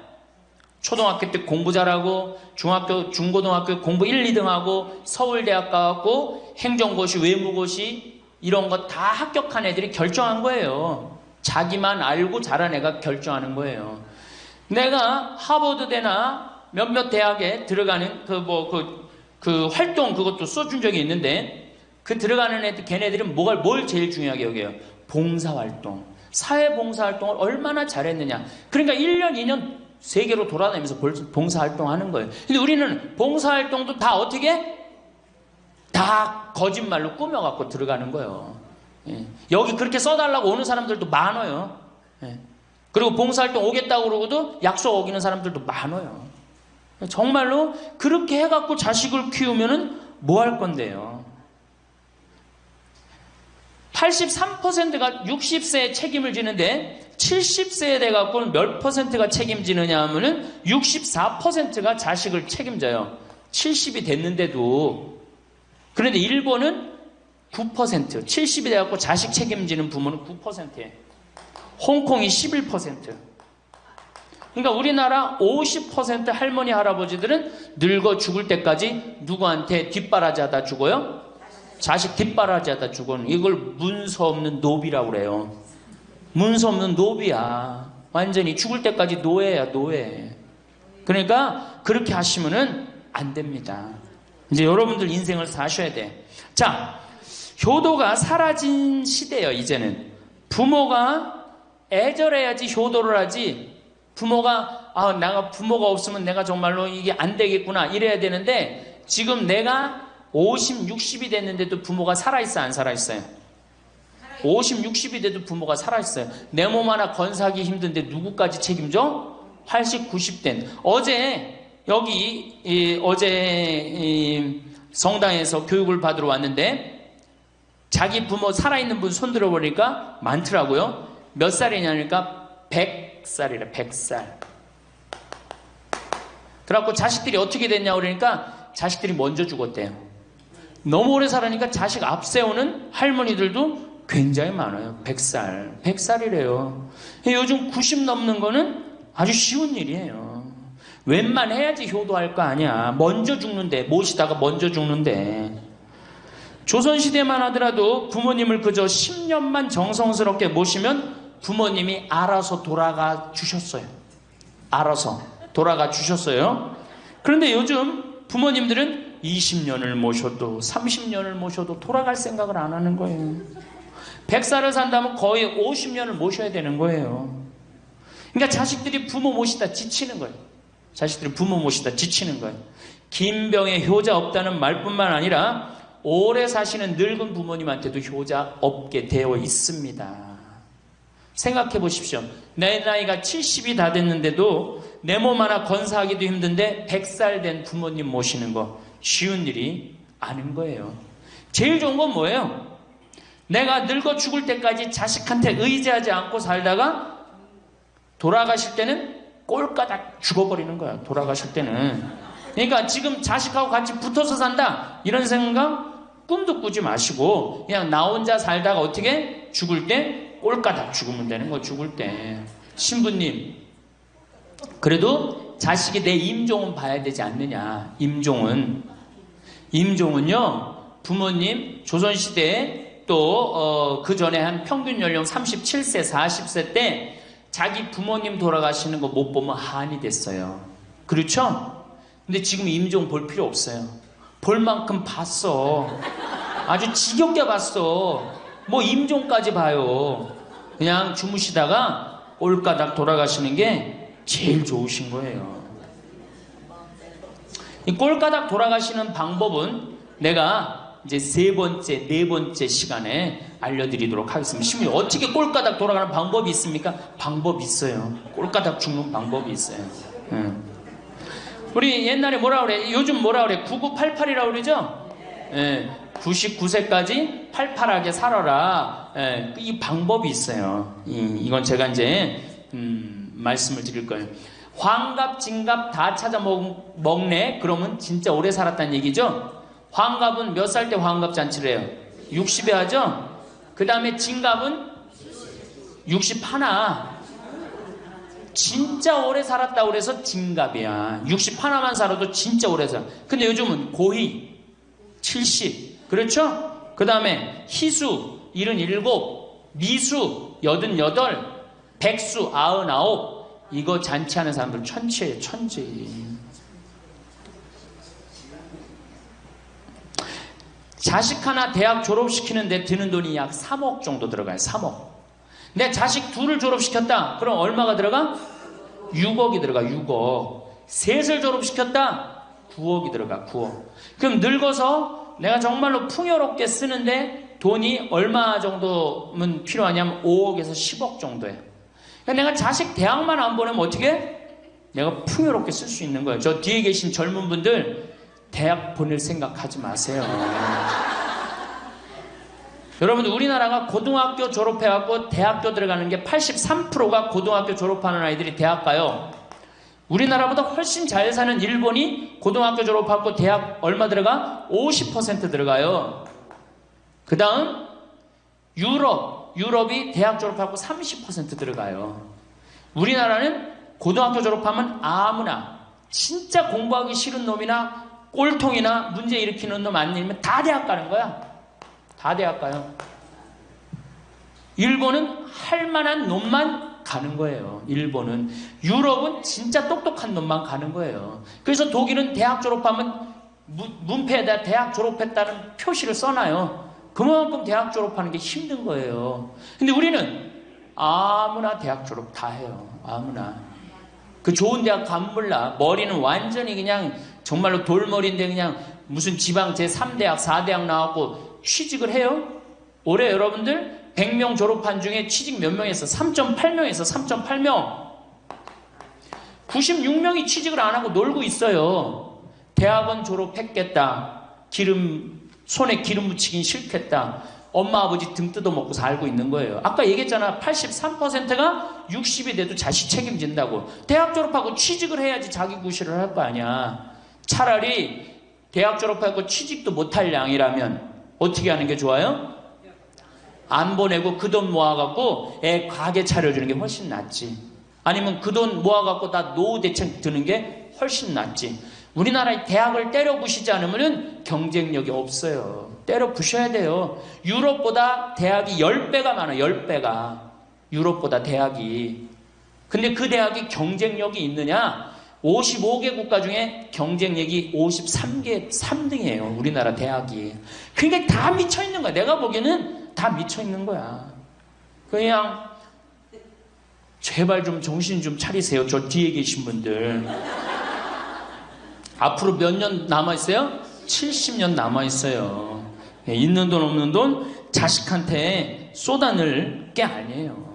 [SPEAKER 1] 초등학교 때 공부 잘하고 중학교, 중고등학교 공부 1, 2등하고 서울대학 가고 행정고시, 외무고시 이런 거 다 합격한 애들이 결정한 거예요. 자기만 알고 자란 애가 결정하는 거예요. 내가 하버드대나 몇몇 대학에 들어가는 그 활동 그것도 써준 적이 있는데 그 들어가는 애들, 걔네들은 뭘 제일 중요하게 여겨요? 봉사활동. 사회봉사활동을 얼마나 잘했느냐. 그러니까 1년, 2년 세계로 돌아다니면서 봉사활동 하는 거예요. 근데 우리는 봉사활동도 다 어떻게? 다 거짓말로 꾸며갖고 들어가는 거예요. 예. 여기 그렇게 써달라고 오는 사람들도 많아요. 예. 그리고 봉사활동 오겠다고 그러고도 약속 어기는 사람들도 많아요. 정말로 그렇게 해갖고 자식을 키우면은 뭐 할 건데요? 83%가 60세에 책임을 지는데 70세에 돼갖고는 몇 퍼센트가 책임지느냐 하면은 64%가 자식을 책임져요. 70이 됐는데도. 그런데 일본은 9%, 70이 돼갖고 자식 책임지는 부모는 9%예요. 홍콩이 11%. 그러니까 우리나라 50% 할머니, 할아버지들은 늙어 죽을 때까지 누구한테 뒷바라지 하다 죽어요? 자식 뒷바라지 하다 죽어는 이걸 문서 없는 노비라고 그래요. 문서 없는 노비야. 완전히 죽을 때까지 노예야, 노예. 그러니까 그렇게 하시면은 안 됩니다. 이제 여러분들 인생을 사셔야 돼. 자, 효도가 사라진 시대예요, 이제는. 부모가 애절해야지 효도를 하지. 부모가 내가 부모가 없으면 내가 정말로 이게 안 되겠구나 이래야 되는데 지금 내가 50, 60이 됐는데도 부모가 살아있어, 안 살아있어요? 50, 60이 돼도 부모가 살아있어요. 내 몸 하나 건사하기 힘든데 누구까지 책임져? 80, 90된. 어제 성당에서 교육을 받으러 왔는데 자기 부모 살아있는 분 손 들어보니까 많더라고요. 몇 살이냐니까 100살이래, 100살. 그래갖고 자식들이 어떻게 됐냐고 그러니까 자식들이 먼저 죽었대요. 너무 오래 살으니까 자식 앞세우는 할머니들도 굉장히 많아요. 100살. 100살이래요. 요즘 90 넘는 거는 아주 쉬운 일이에요. 웬만해야지 효도할 거 아니야. 먼저 죽는데, 모시다가 먼저 죽는데. 조선시대만 하더라도 부모님을 그저 10년만 정성스럽게 모시면 부모님이 알아서 돌아가 주셨어요. 알아서 돌아가 주셨어요. 그런데 요즘 부모님들은 20년을 모셔도 30년을 모셔도 돌아갈 생각을 안 하는 거예요. 100살을 산다면 거의 50년을 모셔야 되는 거예요. 그러니까 자식들이 부모 모시다 지치는 거예요. 자식들이 부모 모시다 지치는 거예요. 김병에 효자 없다는 말뿐만 아니라 오래 사시는 늙은 부모님한테도 효자 없게 되어 있습니다. 생각해 보십시오. 내 나이가 70이 다 됐는데도 내 몸 하나 건사하기도 힘든데 100살 된 부모님 모시는 거 쉬운 일이 아닌 거예요. 제일 좋은 건 뭐예요? 내가 늙어 죽을 때까지 자식한테 의지하지 않고 살다가 돌아가실 때는 꼴까닥 죽어버리는 거야. 돌아가실 때는. 그러니까 지금 자식하고 같이 붙어서 산다 이런 생각 꿈도 꾸지 마시고 그냥 나 혼자 살다가 어떻게 죽을 때 꼴까닥 죽으면 되는 거. 죽을 때 신부님 그래도 자식이 내 임종은 봐야 되지 않느냐. 임종은요 부모님 조선시대에 또 그 전에 한 평균 연령 37세 40세 때 자기 부모님 돌아가시는 거 못 보면 한이 됐어요. 그렇죠? 근데 지금 임종 볼 필요 없어요. 볼 만큼 봤어. 아주 지겹게 봤어. 뭐 임종까지 봐요. 그냥 주무시다가 꼴까닥 돌아가시는 게 제일 좋으신 거예요. 이 꼴까닥 돌아가시는 방법은 내가 이제 네 번째 시간에 알려드리도록 하겠습니다. 신부님 어떻게 꼴까닥 돌아가는 방법이 있습니까? 방법이 있어요. 꼴까닥 죽는 방법이 있어요. 우리 옛날에 뭐라 그래? 요즘 뭐라 그래? 9988이라고 그러죠? 99세까지 팔팔하게 살아라. 이 방법이 있어요. 이건 제가 이제 말씀을 드릴 거예요. 환갑, 진갑 다 찾아 먹네? 그러면 진짜 오래 살았다는 얘기죠? 환갑은 몇 살 때 환갑 잔치를 해요? 60에 하죠? 그 다음에 진갑은 61. 진짜 오래 살았다고 그래서 진갑이야. 61만 살아도 진짜 오래 살아. 근데 요즘은 고희 70. 그렇죠? 그 다음에 희수 77, 미수 88, 백수 99. 이거 잔치하는 사람들 천치예요. 천지. 자식 하나 대학 졸업시키는데 드는 돈이 약 3억 정도 들어가요. 3억. 내 자식 둘을 졸업시켰다. 그럼 얼마가 들어가? 6억이 들어가. 6억. 셋을 졸업시켰다. 9억이 들어가. 9억. 그럼 늙어서 내가 정말로 풍요롭게 쓰는데 돈이 얼마 정도면 필요하냐면 5억에서 10억 정도예요. 그러니까 내가 자식 대학만 안 보내면 어떻게? 내가 풍요롭게 쓸 수 있는 거예요. 저 뒤에 계신 젊은 분들 대학 보낼 생각하지 마세요. 여러분들 우리나라가 고등학교 졸업해갖고 대학교 들어가는 게 83%가 고등학교 졸업하는 아이들이 대학 가요. 우리나라보다 훨씬 잘 사는 일본이 고등학교 졸업하고 대학 얼마 들어가? 50% 들어가요. 그 다음 유럽이 대학 졸업하고 30% 들어가요. 우리나라는 고등학교 졸업하면 아무나 진짜 공부하기 싫은 놈이나 꼴통이나 문제 일으키는 놈 아니면 다 대학 가는 거야. 다 대학 가요. 일본은 할 만한 놈만 가는 거예요. 일본은. 유럽은 진짜 똑똑한 놈만 가는 거예요. 그래서 독일은 대학 졸업하면 문패에다 대학 졸업했다는 표시를 써놔요. 그만큼 대학 졸업하는 게 힘든 거예요. 근데 우리는 아무나 대학 졸업 다 해요. 아무나. 그 좋은 대학 가면 몰라. 머리는 완전히 그냥 정말로 돌머리인데 그냥 무슨 지방 제3대학, 4대학 나왔고 취직을 해요? 올해 여러분들 100명 졸업한 중에 취직 몇 명 했어? 3.8명에서 3.8명. 96명이 취직을 안 하고 놀고 있어요. 대학원 졸업했겠다. 손에 기름 묻히긴 싫겠다. 엄마 아버지 등 뜯어먹고 살고 있는 거예요. 아까 얘기했잖아. 83%가 60이 돼도 자식 책임진다고. 대학 졸업하고 취직을 해야지 자기 구실을 할 거 아니야. 차라리 대학 졸업하고 취직도 못할 양이라면 어떻게 하는 게 좋아요? 안 보내고 그 돈 모아갖고 애 가게 차려주는 게 훨씬 낫지. 아니면 그 돈 모아갖고 다 노후 대책 드는 게 훨씬 낫지. 우리나라의 대학을 때려 부시지 않으면 경쟁력이 없어요. 때려 부셔야 돼요. 유럽보다 대학이 10배가 많아요. 10배가. 유럽보다 대학이. 근데 그 대학이 경쟁력이 있느냐? 55개 국가 중에 경쟁력이 53개 3등이에요. 우리나라 대학이. 그러니까 다 미쳐있는 거야. 내가 보기에는 다 미쳐있는 거야. 그냥 제발 좀 정신 좀 차리세요. 저 뒤에 계신 분들. 앞으로 몇 년 남아있어요? 70년 남아있어요. 있는 돈 없는 돈 자식한테 쏟아낼 게 아니에요.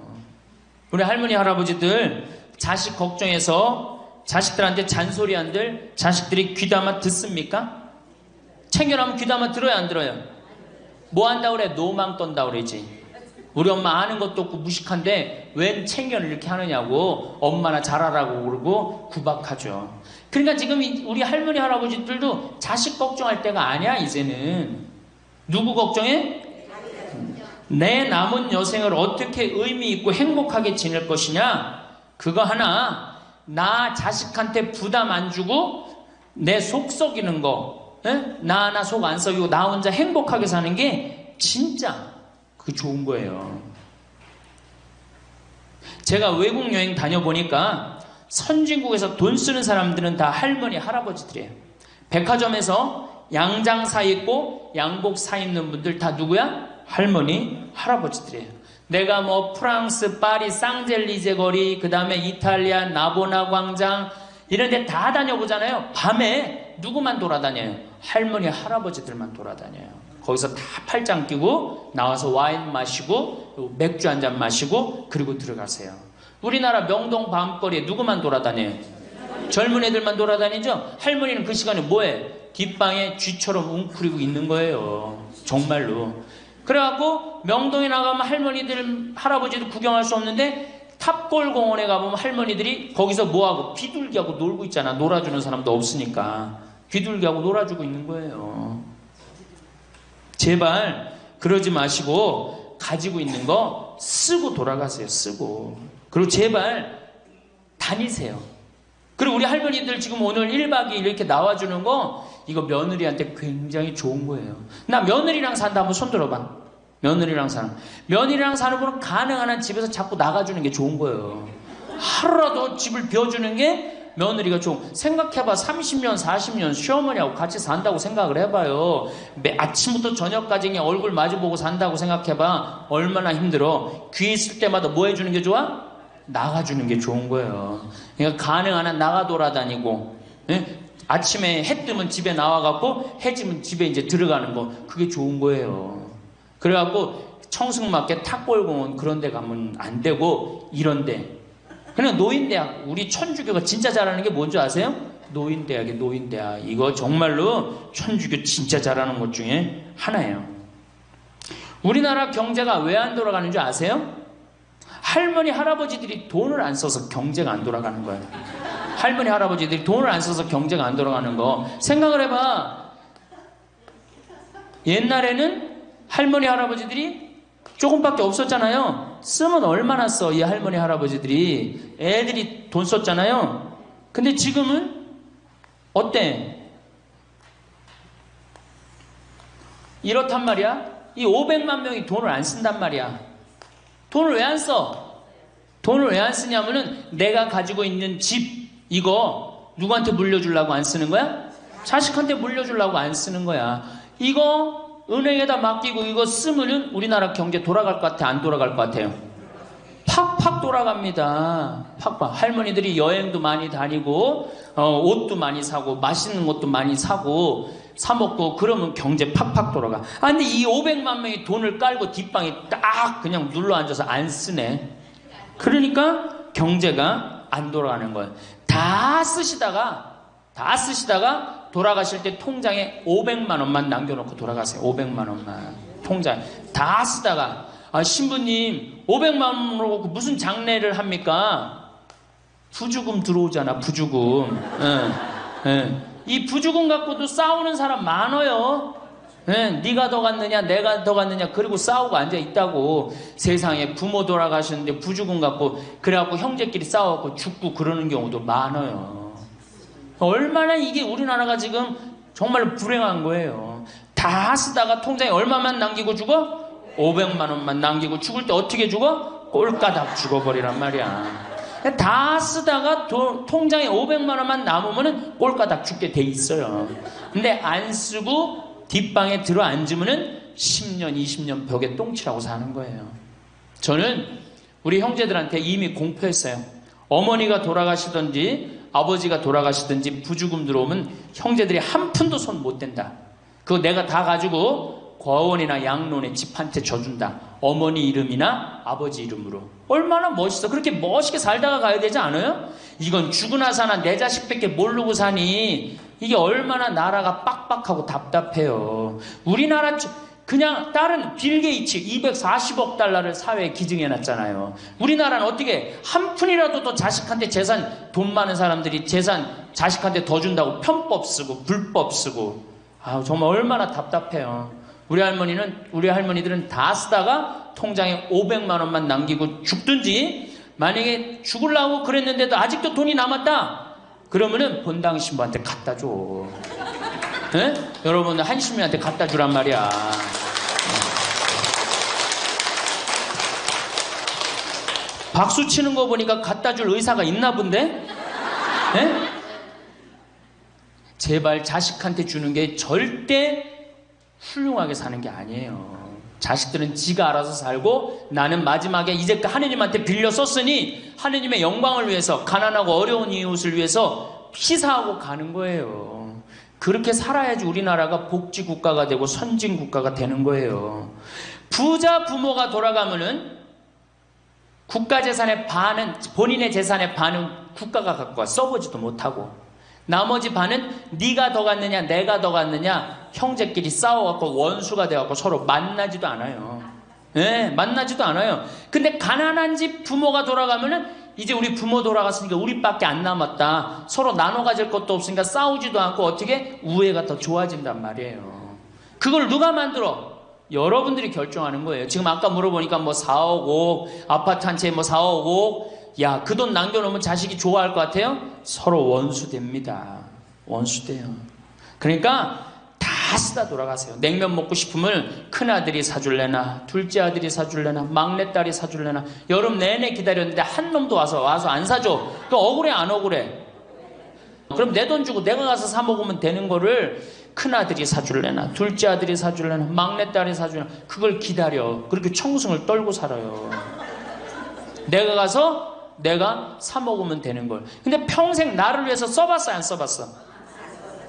[SPEAKER 1] 우리 할머니 할아버지들 자식 걱정해서 자식들한테 잔소리한들 자식들이 귀담아 듣습니까? 챙겨나면 귀담아 들어야 안 들어요? 뭐 한다 그래? 노망 떤다 그러지. 우리 엄마 아는 것도 없고 무식한데 웬 챙겨를 이렇게 하느냐고 엄마나 잘하라고 그러고 구박하죠. 그러니까 지금 우리 할머니 할아버지들도 자식 걱정할 때가 아니야. 이제는 누구 걱정해? 내 남은 여생을 어떻게 의미 있고 행복하게 지낼 것이냐, 그거 하나. 나 자식한테 부담 안 주고 내 속 썩이는 거, 나 하나 속 안 썩이고 나 혼자 행복하게 사는 게 진짜 그게 좋은 거예요. 제가 외국 여행 다녀보니까 선진국에서 돈 쓰는 사람들은 다 할머니 할아버지들이에요. 백화점에서 양장 사 입고 양복 사 입는 분들 다 누구야? 할머니 할아버지들이에요. 내가 뭐 프랑스 파리 쌍젤리제 거리, 그 다음에 이탈리아 나보나 광장 이런 데 다 다녀보잖아요. 밤에 누구만 돌아다녀요? 할머니 할아버지들만 돌아다녀요. 거기서 다 팔짱 끼고 나와서 와인 마시고 맥주 한 잔 마시고 그리고 들어가세요. 우리나라 명동 밤거리에 누구만 돌아다녀요? 젊은 애들만 돌아다니죠? 할머니는 그 시간에 뭐해? 뒷방에 쥐처럼 웅크리고 있는 거예요. 정말로. 그래갖고 명동에 나가면 할머니들 할아버지들 구경할 수 없는데 탑골 공원에 가보면 할머니들이 거기서 뭐하고 비둘기하고 놀고 있잖아. 놀아주는 사람도 없으니까 비둘기하고 놀아주고 있는 거예요. 제발 그러지 마시고 가지고 있는 거 쓰고 돌아가세요. 쓰고. 그리고 제발 다니세요. 그리고 우리 할머니들 지금 오늘 1박 2일 이렇게 나와주는 거 이거 며느리한테 굉장히 좋은 거예요. 나 며느리랑 산다 한번 손 들어봐. 며느리랑 사는. 며느리랑 사는 분은 가능한 한 집에서 자꾸 나가주는 게 좋은 거예요. 하루라도 집을 비워주는 게 며느리가 좋은. 생각해봐. 30년 40년 시어머니하고 같이 산다고 생각을 해봐요. 아침부터 저녁까지 그냥 얼굴 마주보고 산다고 생각해봐. 얼마나 힘들어. 귀 있을 때마다 뭐 해주는 게 좋아? 나가주는 게 좋은 거예요. 그러니까 가능한 한 나가 돌아다니고, 예? 아침에 해 뜨면 집에 나와갖고 해 지면 집에 이제 들어가는 거, 그게 좋은 거예요. 그래갖고 청승맞게 탑골공원 그런 데 가면 안 되고 이런 데. 그냥 노인대학. 우리 천주교가 진짜 잘하는 게 뭔지 아세요? 노인대학이에요. 노인대학. 이거 정말로 천주교 진짜 잘하는 것 중에 하나예요. 우리나라 경제가 왜 안 돌아가는 줄 아세요? 할머니 할아버지들이 돈을 안 써서 경제가 안 돌아가는 거예요. 할머니 할아버지들이 돈을 안 써서 경제가 안 돌아가는 거 생각을 해봐. 옛날에는 할머니 할아버지들이 조금밖에 없었잖아요. 쓰면 얼마나 써, 이 할머니 할아버지들이. 애들이 돈 썼잖아요. 근데 지금은 어때? 이렇단 말이야. 이 500만 명이 돈을 안 쓴단 말이야. 돈을 왜 안 써? 돈을 왜 안 쓰냐면은 내가 가지고 있는 집 이거 누구한테 물려주려고 안 쓰는 거야? 자식한테 물려주려고 안 쓰는 거야. 이거 은행에다 맡기고 이거 쓰면은 우리나라 경제 돌아갈 것 같아? 안 돌아갈 것 같아요? 팍팍 돌아갑니다. 팍팍. 할머니들이 여행도 많이 다니고 옷도 많이 사고 맛있는 것도 많이 사고 사 먹고 그러면 경제 팍팍 돌아가. 아 근데 이 500만 명이 돈을 깔고 뒷방에 딱 그냥 눌러 앉아서 안 쓰네. 그러니까 경제가 안 돌아가는 거예요. 다 쓰시다가 돌아가실 때 통장에 500만 원만 남겨놓고 돌아가세요. 500만 원만 통장에 다 쓰다가 신부님 500만 원으로 무슨 장례를 합니까? 부주금 들어오잖아. 부주금. 이 부주금 갖고도 싸우는 사람 많아요. 네가 더 갔느냐 내가 더 갔느냐 그리고 싸우고 앉아있다고. 세상에 부모 돌아가셨는데 부죽음 갖고 그래갖고 형제끼리 싸워갖고 죽고 그러는 경우도 많아요. 얼마나 이게 우리나라가 지금 정말 불행한 거예요. 다 쓰다가 통장에 얼마만 남기고 죽어? 500만 원만 남기고 죽을 때 어떻게 죽어? 꼴까닥 죽어버리란 말이야. 다 쓰다가 통장에 500만 원만 남으면 꼴까닥 죽게 돼 있어요. 근데 안 쓰고 뒷방에 들어 앉으면은 10년, 20년 벽에 똥치라고 사는 거예요. 저는 우리 형제들한테 이미 공표했어요. 어머니가 돌아가시든지 아버지가 돌아가시든지 부죽음 들어오면 형제들이 한 푼도 손 못 댄다. 그거 내가 다 가지고 과원이나 양론에 집 한 채 져준다. 어머니 이름이나 아버지 이름으로. 얼마나 멋있어. 그렇게 멋있게 살다가 가야 되지 않아요? 이건 죽으나 사나 내 자식밖에 모르고 사니 이게 얼마나 나라가 빡빡하고 답답해요. 우리나라 그냥 다른 빌 게이츠 240억 달러를 사회에 기증해놨잖아요. 우리나라는 어떻게 한 푼이라도 더 자식한테 재산, 돈 많은 사람들이 재산 자식한테 더 준다고 편법 쓰고 불법 쓰고. 정말 얼마나 답답해요. 우리 할머니들은 다 쓰다가 통장에 500만 원만 남기고 죽든지, 만약에 죽으려고 그랬는데도 아직도 돈이 남았다 그러면은 본당 신부한테 갖다 줘. 네? 여러분 한신민한테 갖다 주란 말이야. 박수 치는 거 보니까 갖다 줄 의사가 있나 본데? 네? 제발 자식한테 주는 게 절대 훌륭하게 사는 게 아니에요. 자식들은 지가 알아서 살고 나는 마지막에 이제까지 하느님한테 빌려 썼으니 하느님의 영광을 위해서 가난하고 어려운 이웃을 위해서 희사하고 가는 거예요. 그렇게 살아야지 우리나라가 복지국가가 되고 선진국가가 되는 거예요. 부자 부모가 돌아가면은 국가재산의 반은, 본인의 재산의 반은 국가가 갖고 와 써보지도 못하고, 나머지 반은 네가 더 갔느냐 내가 더 갔느냐 형제끼리 싸워갖고 원수가 돼갖고 서로 만나지도 않아요. 네, 만나지도 않아요. 근데 가난한 집 부모가 돌아가면은 이제 우리 부모 돌아갔으니까 우리밖에 안 남았다, 서로 나눠 가질 것도 없으니까 싸우지도 않고 어떻게 우애가 더 좋아진단 말이에요. 그걸 누가 만들어? 여러분들이 결정하는 거예요. 지금 아까 물어보니까 뭐 4억 5억 아파트 한 채에 뭐 4억 5억, 야, 그 돈 남겨놓으면 자식이 좋아할 것 같아요? 서로 원수됩니다. 원수돼요. 그러니까 다 쓰다 돌아가세요. 냉면 먹고 싶으면 큰아들이 사줄래나 둘째 아들이 사줄래나 막내딸이 사줄래나 여름 내내 기다렸는데 한 놈도 와서 안 사줘. 그 억울해 안 억울해? 그럼 내 돈 주고 내가 가서 사 먹으면 되는 거를 큰아들이 사줄래나 둘째 아들이 사줄래나 막내딸이 사줄래나 그걸 기다려. 그렇게 청승을 떨고 살아요. 내가 가서 내가 사 먹으면 되는 걸. 근데 평생 나를 위해서 써봤어 안 써봤어?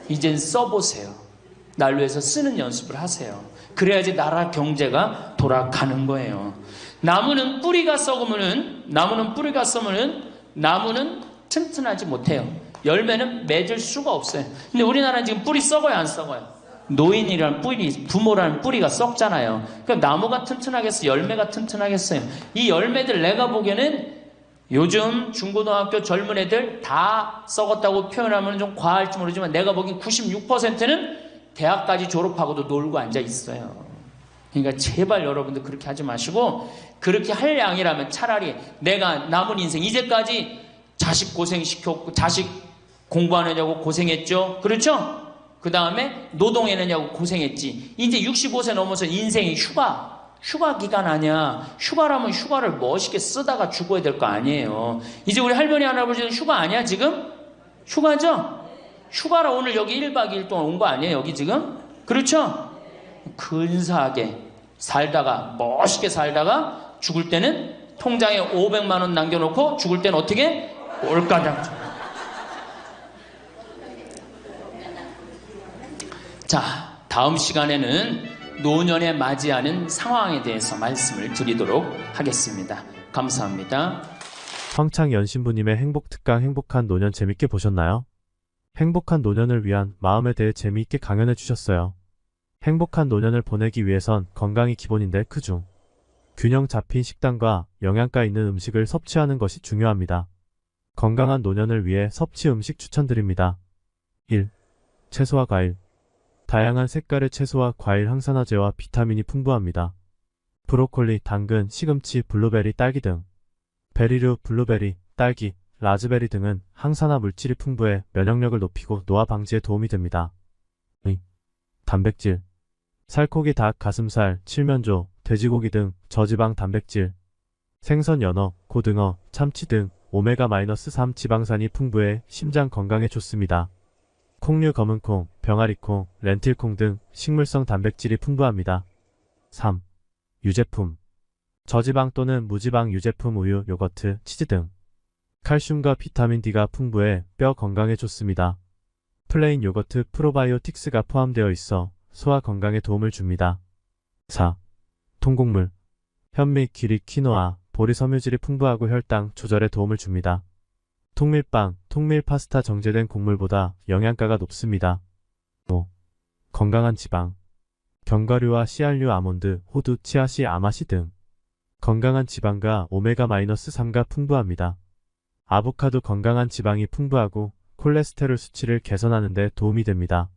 [SPEAKER 1] 이젠 써보세요. 나를 위해서 쓰는 연습을 하세요. 그래야지 나라 경제가 돌아가는 거예요. 나무는 뿌리가 썩으면은, 나무는 튼튼하지 못해요. 열매는 맺을 수가 없어요. 근데 우리나라는 지금 뿌리 썩어요 안 썩어요? 노인이라는 뿌리, 부모라는 뿌리가 썩잖아요. 그러니까 나무가 튼튼하겠어요? 열매가 튼튼하겠어요? 이 열매들 내가 보기에는 요즘 중고등학교 젊은 애들 다 썩었다고 표현하면 좀 과할지 모르지만 내가 보기엔 96%는 대학까지 졸업하고도 놀고 앉아 있어요. 그러니까 제발 여러분들 그렇게 하지 마시고, 그렇게 할 양이라면 차라리 내가 남은 인생 이제까지 자식 고생시켰고 자식 공부하느냐고 고생했죠. 그렇죠? 그 다음에 노동해내냐고 고생했지. 이제 65세 넘어서 인생이 휴가 기간 아니야. 휴가라면 휴가를 멋있게 쓰다가 죽어야 될 거 아니에요. 이제 우리 할머니 할아버지는 휴가 아니야 지금? 휴가죠? 휴가라 오늘 여기 1박 2일 동안 온 거 아니에요 여기 지금? 그렇죠? 근사하게 살다가 멋있게 살다가 죽을 때는 통장에 500만 원 남겨놓고 죽을 때는 어떻게? 꼴까닥. 자, 다음 시간에는 노년에 맞이하는 상황에 대해서 말씀을 드리도록 하겠습니다. 감사합니다.
[SPEAKER 2] 황창연신부님의 행복특강 행복한 노년 재밌게 보셨나요? 행복한 노년을 위한 마음에 대해 재미있게 강연해 주셨어요. 행복한 노년을 보내기 위해선 건강이 기본인데 그중 균형 잡힌 식단과 영양가 있는 음식을 섭취하는 것이 중요합니다. 건강한 노년을 위해 섭취 음식 추천드립니다. 1. 채소와 과일. 다양한 색깔의 채소와 과일 항산화제와 비타민이 풍부합니다. 브로콜리, 당근, 시금치, 블루베리, 딸기 등. 베리류, 블루베리, 딸기, 라즈베리 등은 항산화 물질이 풍부해 면역력을 높이고 노화 방지에 도움이 됩니다. 단백질. 살코기, 닭, 가슴살, 칠면조, 돼지고기 등 저지방 단백질. 생선, 연어, 고등어, 참치 등 오메가-3 지방산이 풍부해 심장 건강에 좋습니다. 콩류, 검은콩, 병아리콩, 렌틸콩 등 식물성 단백질이 풍부합니다. 3. 유제품. 저지방 또는 무지방 유제품 우유, 요거트, 치즈 등. 칼슘과 비타민 D가 풍부해 뼈 건강에 좋습니다. 플레인 요거트 프로바이오틱스가 포함되어 있어 소화 건강에 도움을 줍니다. 4. 통곡물. 현미, 기리, 키노아, 보리 섬유질이 풍부하고 혈당 조절에 도움을 줍니다. 통밀빵, 통밀 파스타 정제된 곡물보다 영양가가 높습니다. 5. 건강한 지방. 견과류와 씨알류, 아몬드, 호두, 치아씨, 아마씨 등. 건강한 지방과 오메가-3가 풍부합니다. 아보카도 건강한 지방이 풍부하고 콜레스테롤 수치를 개선하는 데 도움이 됩니다.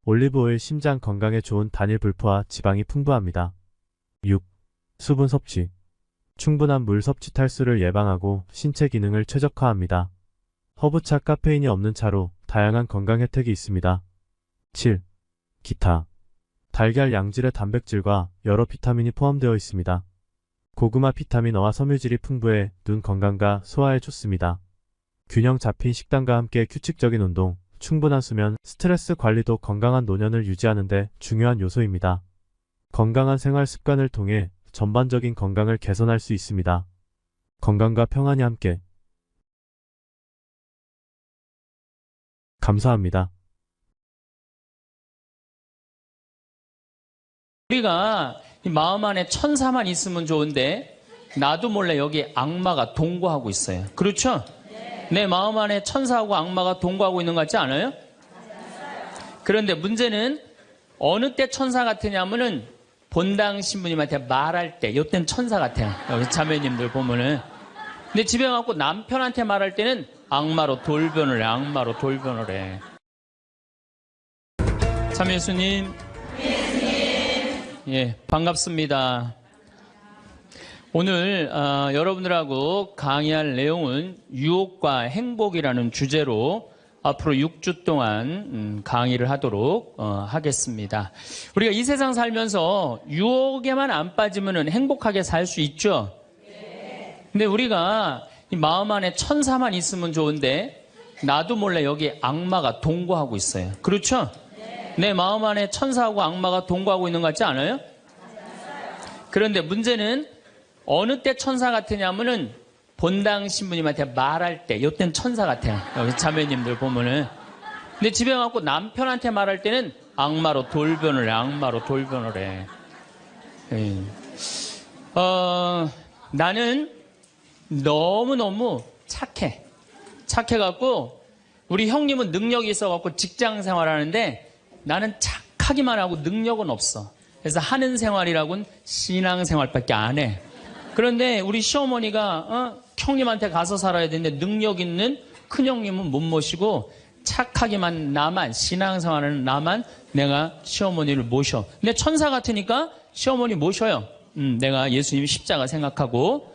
[SPEAKER 2] 올리브오일 심장 건강에 좋은 단일 불포화 지방이 풍부합니다. 6. 수분 섭취. 충분한 물 섭취 탈수를 예방하고 신체 기능을 최적화합니다. 허브차 카페인이 없는 차로 다양한 건강 혜택이 있습니다. 7. 기타. 달걀 양질의 단백질과 여러 비타민이 포함되어 있습니다. 고구마 비타민어와 섬유질이 풍부해 눈 건강과 소화에 좋습니다. 균형 잡힌 식단과 함께 규칙적인 운동, 충분한 수면, 스트레스 관리도 건강한 노년을 유지하는 데 중요한 요소입니다. 건강한 생활 습관을 통해 전반적인 건강을 개선할 수 있습니다. 건강과 평안이 함께. 감사합니다.
[SPEAKER 1] 우리가 이 마음 안에 천사만 있으면 좋은데 나도 몰래 여기 악마가 동거하고 있어요. 그렇죠? 내 마음 안에 천사하고 악마가 동거하고 있는 것 같지 않아요? 그런데 문제는 어느 때 천사 같으냐면은 본당 신부님한테 말할 때 이때는 천사 같아요. 여기 자매님들 보면은. 근데 집에 가고 남편한테 말할 때는 악마로 돌변을 해. 악마로 돌변을 해. 참 예수님. 예, 반갑습니다. 오늘 여러분들하고 강의할 내용은 유혹과 행복이라는 주제로 앞으로 6주 동안 강의를 하도록 하겠습니다. 우리가 이 세상 살면서 유혹에만 안 빠지면 행복하게 살 수 있죠? 근데 우리가 이 마음 안에 천사만 있으면 좋은데 나도 몰래 여기 악마가 동거하고 있어요. 그렇죠? 내 마음 안에 천사하고 악마가 동거하고 있는 것 같지 않아요? 그런데 문제는 어느 때 천사 같으냐면은 본당 신부님한테 말할 때 이때는 천사 같아요. 여기 자매님들 보면은. 근데 집에 가고 남편한테 말할 때는 악마로 돌변을 해. 악마로 돌변을 해. 나는 너무너무 착해. 착해갖고 우리 형님은 능력이 있어갖고 직장 생활하는데 나는 착하기만 하고 능력은 없어. 그래서 하는 생활이라고는 신앙생활밖에 안 해. 그런데 우리 시어머니가 형님한테 가서 살아야 되는데 능력 있는 큰형님은 못 모시고 착하기만 나만, 신앙생활하는 나만 내가 시어머니를 모셔. 근데 천사 같으니까 시어머니 모셔요. 내가 예수님 십자가 생각하고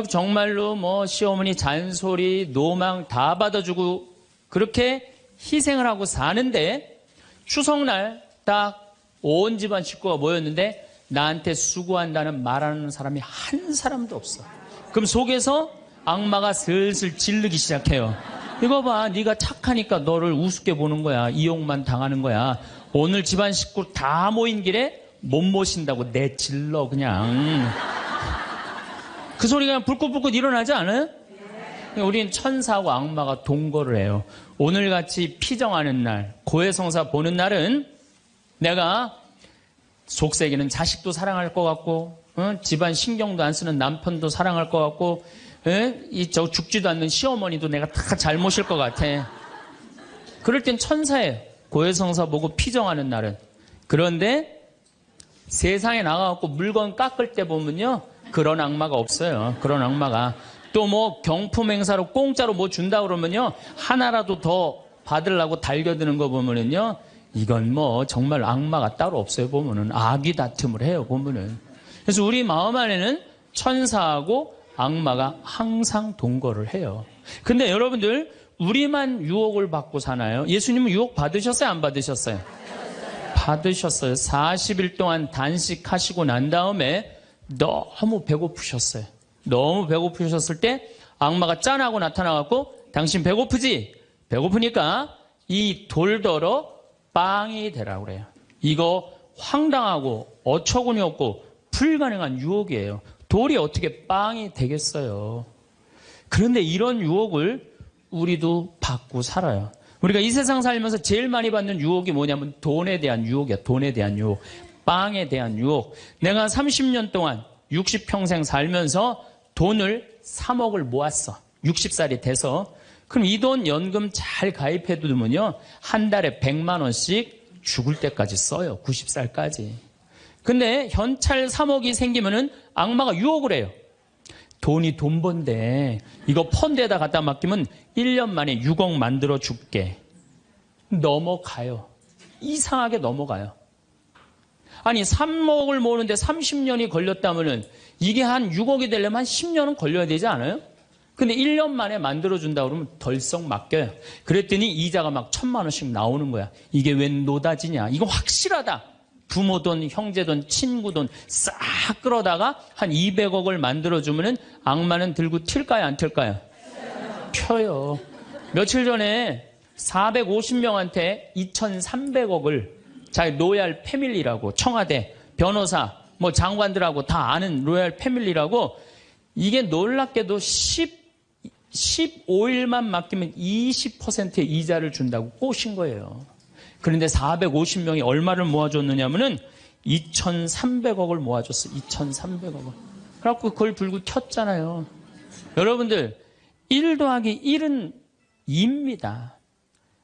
[SPEAKER 1] 정말로 뭐 시어머니 잔소리, 노망 다 받아주고 그렇게 희생을 하고 사는데 추석날 딱 온 집안 식구가 모였는데 나한테 수고한다는 말하는 사람이 한 사람도 없어. 그럼 속에서 악마가 슬슬 질르기 시작해요. 이거 봐, 네가 착하니까 너를 우습게 보는 거야. 이용만 당하는 거야. 오늘 집안 식구 다 모인 길에 못 모신다고 내질러 그냥. 그 소리가 그냥 불꽃불꽃 일어나지 않아요? 우리는 천사하고 악마가 동거를 해요. 오늘같이 피정하는 날, 고해성사 보는 날은 내가 속세기는 자식도 사랑할 것 같고 집안 신경도 안 쓰는 남편도 사랑할 것 같고 저 죽지도 않는 시어머니도 내가 다 잘 모실 것 같아. 그럴 땐 천사예요. 고해성사 보고 피정하는 날은. 그런데 세상에 나가갖고 물건 깎을 때 보면요 그런 악마가 없어요. 그런 악마가. 또 뭐 경품 행사로 공짜로 뭐 준다 그러면요 하나라도 더 받으려고 달겨드는 거 보면은요 이건 뭐 정말 악마가 따로 없어요. 보면은 악이 다툼을 해요. 보면은. 그래서 우리 마음 안에는 천사하고 악마가 항상 동거를 해요. 근데 여러분들 우리만 유혹을 받고 사나요? 예수님은 유혹 받으셨어요? 안 받으셨어요? 받으셨어요. 40일 동안 단식하시고 난 다음에 너무 배고프셨어요. 너무 배고프셨을 때 악마가 짠하고 나타나갖고 당신 배고프지? 배고프니까 이 돌더러 빵이 되라고 그래요. 이거 황당하고 어처구니 없고 불가능한 유혹이에요. 돌이 어떻게 빵이 되겠어요? 그런데 이런 유혹을 우리도 받고 살아요. 우리가 이 세상 살면서 제일 많이 받는 유혹이 뭐냐면 돈에 대한 유혹이야. 돈에 대한 유혹. 빵에 대한 유혹. 내가 30년 동안 60평생 살면서 돈을 3억을 모았어. 60살이 돼서. 그럼 이 돈 연금 잘 가입해 두면요. 한 달에 100만 원씩 죽을 때까지 써요. 90살까지. 근데 현찰 3억이 생기면은 악마가 유혹을 해요. 돈이 돈 번데 이거 펀드에다 갖다 맡기면 1년 만에 6억 만들어 줄게. 넘어가요. 이상하게 넘어가요. 아니 3억을 모으는데 30년이 걸렸다면은 이게 한 6억이 되려면 한 10년은 걸려야 되지 않아요? 근데 1년 만에 만들어준다 그러면 덜썩 맡겨요. 그랬더니 이자가 막 1,000만 원씩 나오는 거야. 이게 웬 노다지냐. 이거 확실하다. 부모 돈, 형제 돈, 친구 돈 싹 끌어다가 한 200억을 만들어주면은 악마는 들고 튈까요? 안 튈까요? 튀어요. 며칠 전에 450명한테 2,300억을 자기 로얄 패밀리라고 청와대, 변호사, 뭐 장관들하고 다 아는 로얄 패밀리라고 이게 놀랍게도 15일만 맡기면 20%의 이자를 준다고 꼬신 거예요. 그런데 450명이 얼마를 모아줬느냐면은 2,300억을 모아줬어. 2,300억을. 그래갖고 그걸 들고 튀었잖아요. 여러분들 1 더하기 1은 2입니다.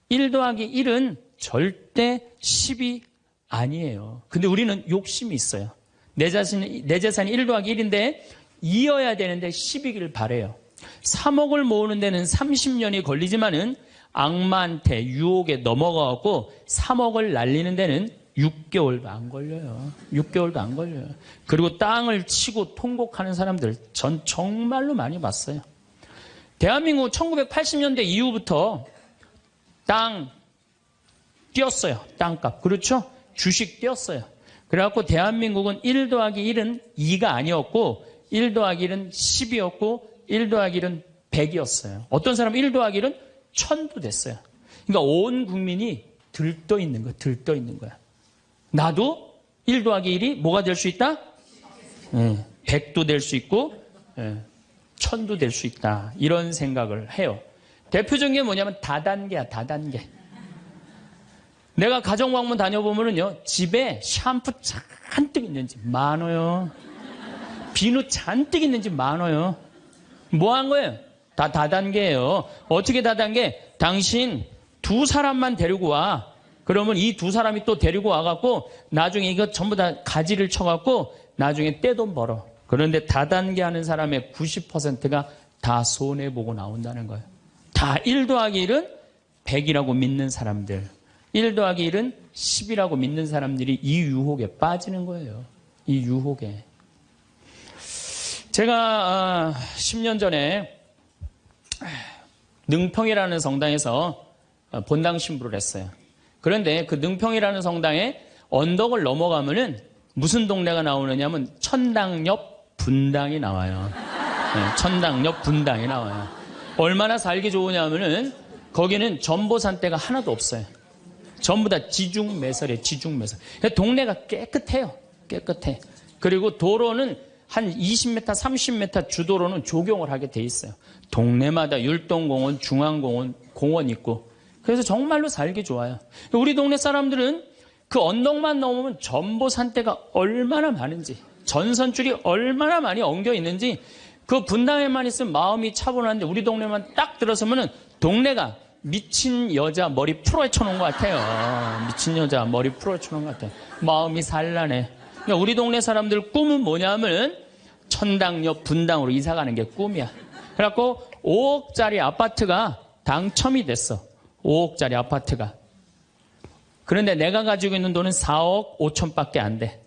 [SPEAKER 1] 1 더하기 1은 절대 10이 아니에요. 근데 우리는 욕심이 있어요. 내 재산이 1 더하기 1인데 이어야 되는데 10이길 바래요. 3억을 모으는 데는 30년이 걸리지만은 악마한테 유혹에 넘어가고 3억을 날리는 데는 6개월도 안 걸려요. 6개월도 안 걸려요. 그리고 땅을 치고 통곡하는 사람들 전 정말로 많이 봤어요. 대한민국 1980년대 이후부터 땅 뛰었어요. 땅값. 그렇죠? 주식 뛰었어요. 그래갖고 대한민국은 1 더하기 1은 2가 아니었고 1 더하기 1은 10이었고 1 더하기 1은 100이었어요. 어떤 사람은 1 더하기 1은 1000도 됐어요. 그러니까 온 국민이 들떠 있는 거야. 들떠 있는 거야. 나도 1 더하기 1이 뭐가 될 수 있다? 100도 될 수 있고 1000도 될 수 있다. 이런 생각을 해요. 대표적인 게 뭐냐면 다단계야. 다단계. 내가 가정방문 다녀보면은요. 집에 샴푸 잔뜩 있는지 많아요. 비누 잔뜩 있는지 많아요. 뭐 한 거예요? 다 다단계예요. 어떻게 다단계? 당신 2 사람만 데리고 와. 그러면 이 2 사람이 또 데리고 와갖고 나중에 이거 전부 다 가지를 쳐갖고 나중에 떼돈 벌어. 그런데 다단계 하는 사람의 90%가 다 손해보고 나온다는 거예요. 다 1 더하기 1은 100이라고 믿는 사람들. 1 더하기 1은 10이라고 믿는 사람들이 이 유혹에 빠지는 거예요. 이 유혹에. 제가 10년 전에 능평이라는 성당에서 본당 신부를 했어요. 그런데 그 능평이라는 성당에 언덕을 넘어가면은 무슨 동네가 나오느냐면 천당역 분당이 나와요. 네, 천당역 분당이 나와요. 얼마나 살기 좋으냐면은 거기는 전보산대가 하나도 없어요. 전부 다 지중매설이에요. 지중매설. 동네가 깨끗해요. 깨끗해. 그리고 도로는 한 20m, 30m 주도로는 조경을 하게 돼 있어요. 동네마다 율동공원, 중앙공원, 공원 있고. 그래서 정말로 살기 좋아요. 우리 동네 사람들은 그 언덕만 넘으면 전보산대가 얼마나 많은지, 전선줄이 얼마나 많이 엉겨 있는지 그 분당에만 있으면 마음이 차분한데 우리 동네만 딱 들어서면은 동네가 미친 여자 머리 풀어헤쳐 놓은 것 같아요. 미친 여자 머리 풀어헤쳐 놓은 것 같아요. 마음이 산란해. 그러니까 우리 동네 사람들 꿈은 뭐냐면 천당역 분당으로 이사 가는 게 꿈이야. 그래갖고 5억짜리 아파트가 당첨이 됐어. 5억짜리 아파트가. 그런데 내가 가지고 있는 돈은 4억 5천밖에 안 돼.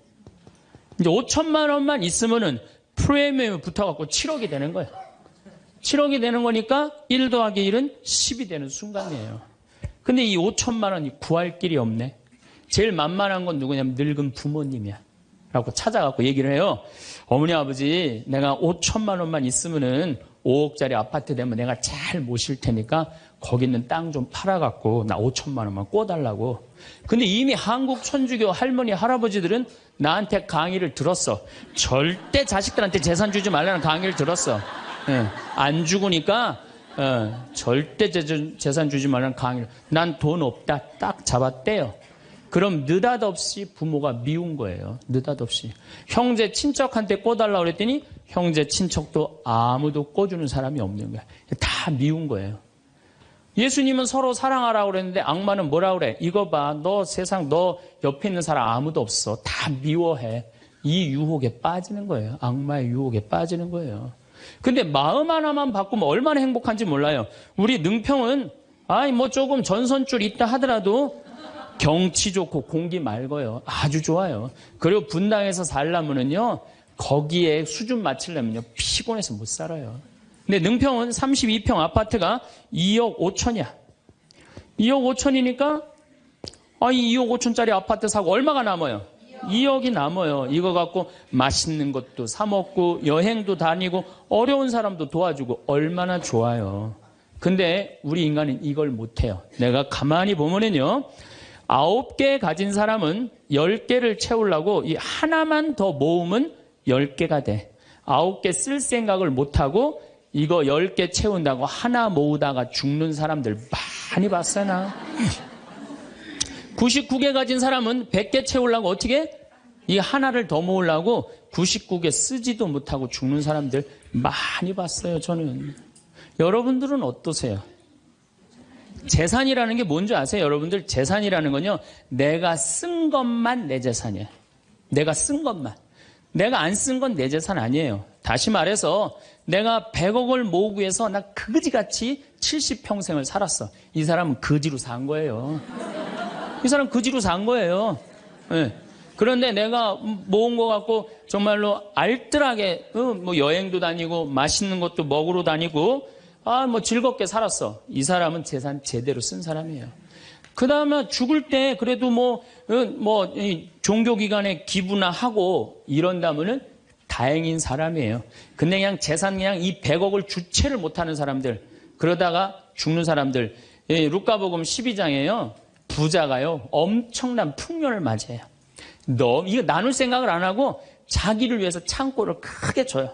[SPEAKER 1] 이제 5천만 원만 있으면은 프리미엄이 붙어갖고 7억이 되는 거예요. 7억이 되는 거니까 1 더하기 1은 10이 되는 순간이에요. 근데 이 5천만 원이 구할 길이 없네. 제일 만만한 건 누구냐면 늙은 부모님이야. 라고 찾아갖고 얘기를 해요. 어머니, 아버지, 내가 5천만 원만 있으면은 5억짜리 아파트 되면 내가 잘 모실 테니까 거기 있는 땅 좀 팔아갖고 나 5천만 원만 꿔달라고. 근데 이미 한국 천주교 할머니, 할아버지들은 나한테 강의를 들었어. 절대 자식들한테 재산 주지 말라는 강의를 들었어. 예, 안 죽으니까 절대 재산 주지 말라는 강의를. 난 돈 없다. 딱 잡았대요. 그럼 느닷없이 부모가 미운 거예요. 느닷없이. 형제 친척한테 꿔달라고 그랬더니 형제 친척도 아무도 꿔주는 사람이 없는 거야. 다 미운 거예요. 예수님은 서로 사랑하라고 그랬는데 악마는 뭐라고 그래? 이거 봐. 너 세상 너 옆에 있는 사람 아무도 없어. 다 미워해. 이 유혹에 빠지는 거예요. 악마의 유혹에 빠지는 거예요. 근데 마음 하나만 바꾸면 얼마나 행복한지 몰라요. 우리 능평은 뭐 조금 전선줄 있다 하더라도 경치 좋고 공기 맑아요. 아주 좋아요. 그리고 분당에서 살려면은요, 거기에 수준 맞추려면요, 피곤해서 못 살아요. 근데 능평은 32평 아파트가 2억 5천이야. 2억 5천이니까, 이 2억 5천짜리 아파트 사고 얼마가 남아요? 2억이 남아요. 이거 갖고 맛있는 것도 사먹고, 여행도 다니고, 어려운 사람도 도와주고, 얼마나 좋아요. 근데 우리 인간은 이걸 못해요. 내가 가만히 보면은요, 9개 가진 사람은 10개를 채우려고 이 하나만 더 모으면 10개가 돼. 9개 쓸 생각을 못하고 이거 10개 채운다고 하나 모으다가 죽는 사람들 많이 봤어요, 나. 99개 가진 사람은 100개 채우려고 어떻게? 이 하나를 더 모으려고 99개 쓰지도 못하고 죽는 사람들 많이 봤어요, 저는. 여러분들은 어떠세요? 재산이라는 게 뭔지 아세요? 여러분들 재산이라는 건요, 내가 쓴 것만 내 재산이에요. 내가 쓴 것만. 내가 안 쓴 건 내 재산 아니에요. 다시 말해서 내가 100억을 모으기 위해서 나 그지같이 70평생을 살았어. 이 사람은 거지로 산 거예요. 이 사람 거지로 산 거예요. 네. 그런데 내가 모은 거 갖고 정말로 알뜰하게 뭐 여행도 다니고 맛있는 것도 먹으러 다니고 뭐 즐겁게 살았어. 이 사람은 재산 제대로 쓴 사람이에요. 그 다음에 죽을 때 그래도 이 종교기관에 기부나 하고 이런다면은 다행인 사람이에요. 근데 그냥 재산 그냥 이 100억을 주체를 못하는 사람들, 그러다가 죽는 사람들, 루카복음 12장에요. 부자가요, 엄청난 풍년을 맞이해요. 이거 나눌 생각을 안 하고 자기를 위해서 창고를 크게 줘요.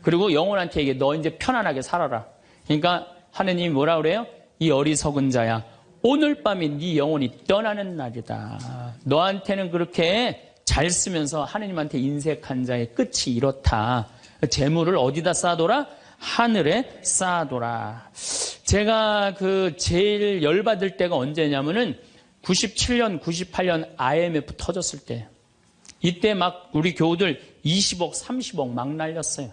[SPEAKER 1] 그리고 영혼한테 얘기해. 너 이제 편안하게 살아라. 그러니까 하느님이 뭐라 그래요? 이 어리석은 자야, 오늘 밤이 네 영혼이 떠나는 날이다. 너한테는 그렇게 잘 쓰면서 하느님한테 인색한 자의 끝이 이렇다. 재물을 어디다 쌓아둬라? 하늘에 쌓아둬라. 제가 제일 열받을 때가 언제냐면은 97년, 98년 IMF 터졌을 때. 이때 막 우리 교우들 20억, 30억 막 날렸어요.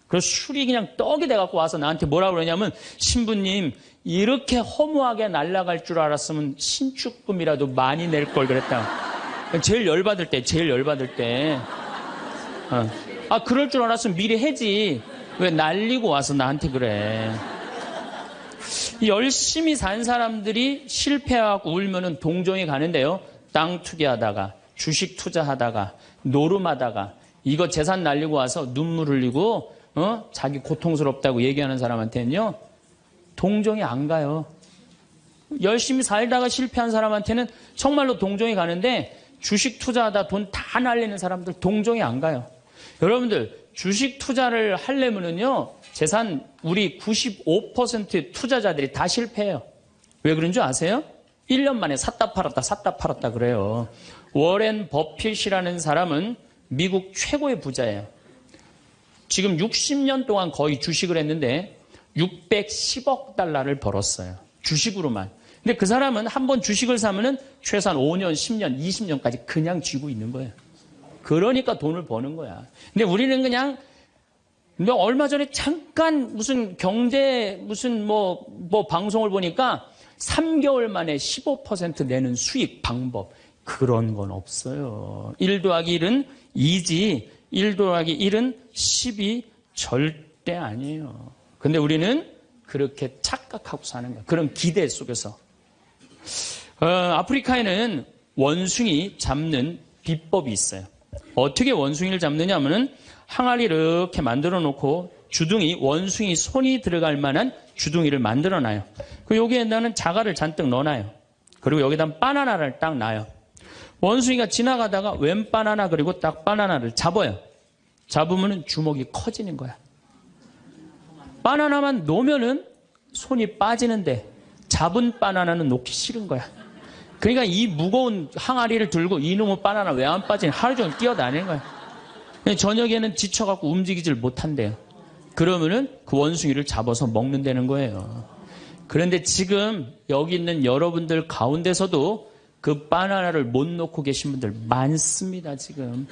[SPEAKER 1] 그래서 술이 그냥 떡이 돼갖고 와서 나한테 뭐라 그러냐면, 신부님, 이렇게 허무하게 날아갈 줄 알았으면 신축금이라도 많이 낼 걸 그랬다. 제일 열받을 때. 그럴 줄 알았으면 미리 해지. 왜 날리고 와서 나한테 그래. 열심히 산 사람들이 실패하고 울면은 동정이 가는데요. 땅 투기하다가, 주식 투자하다가, 노름하다가, 이거 재산 날리고 와서 눈물 흘리고, 자기 고통스럽다고 얘기하는 사람한테는요, 동정이 안 가요. 열심히 살다가 실패한 사람한테는 정말로 동정이 가는데, 주식 투자하다 돈 다 날리는 사람들 동정이 안 가요. 여러분들, 주식 투자를 하려면은요, 재산 우리 95% 투자자들이 다 실패해요. 왜 그런 줄 아세요? 1년 만에 샀다 팔았다 그래요. 워렌 버핏이라는 사람은 미국 최고의 부자예요. 지금 60년 동안 거의 주식을 했는데 610억 달러를 벌었어요. 주식으로만. 근데 그 사람은 한번 주식을 사면은 최소한 5년, 10년, 20년까지 그냥 쥐고 있는 거예요. 그러니까 돈을 버는 거야. 근데 우리는 그냥 얼마 전에 잠깐 무슨 경제 무슨 뭐 방송을 보니까 3개월 만에 15% 내는 수익 방법. 그런 건 없어요. 1 더하기 1은 2지 1 더하기 1은 10이 절대 아니에요. 근데 우리는 그렇게 착각하고 사는 거예요. 그런 기대 속에서. 아프리카에는 원숭이 잡는 비법이 있어요. 어떻게 원숭이를 잡느냐 하면은 항아리 이렇게 만들어 놓고 주둥이, 원숭이 손이 들어갈 만한 주둥이를 만들어 놔요. 그리고 여기에다는 자갈을 잔뜩 넣어놔요. 그리고 여기다 바나나를 딱 놔요. 원숭이가 지나가다가 웬 바나나 그리고 딱 바나나를 잡아요. 잡으면은 주먹이 커지는 거야. 바나나만 놓으면은 손이 빠지는데 잡은 바나나는 놓기 싫은 거야. 그러니까 이 무거운 항아리를 들고 이놈의 바나나 왜 안 빠지냐 하루 종일 뛰어다니는 거야. 저녁에는 지쳐갖고 움직이질 못한대요. 그러면은 그 원숭이를 잡아서 먹는다는 거예요. 그런데 지금 여기 있는 여러분들 가운데서도 그 바나나를 못 놓고 계신 분들 많습니다, 지금.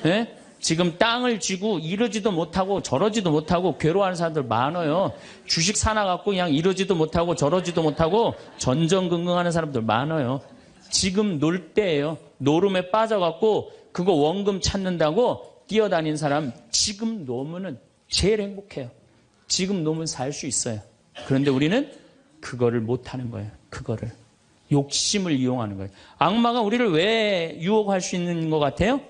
[SPEAKER 1] 예? 지금 땅을 쥐고 이러지도 못하고 저러지도 못하고 괴로워하는 사람들 많아요. 주식 사놔갖고 그냥 이러지도 못하고 저러지도 못하고 전전긍긍하는 사람들 많아요. 지금 놀 때예요. 노름에 빠져갖고 그거 원금 찾는다고 뛰어다니는 사람 지금 놓으면은 제일 행복해요. 지금 놓으면 살 수 있어요. 그런데 우리는 그거를 못하는 거예요. 그거를. 욕심을 이용하는 거예요. 악마가 우리를 왜 유혹할 수 있는 것 같아요?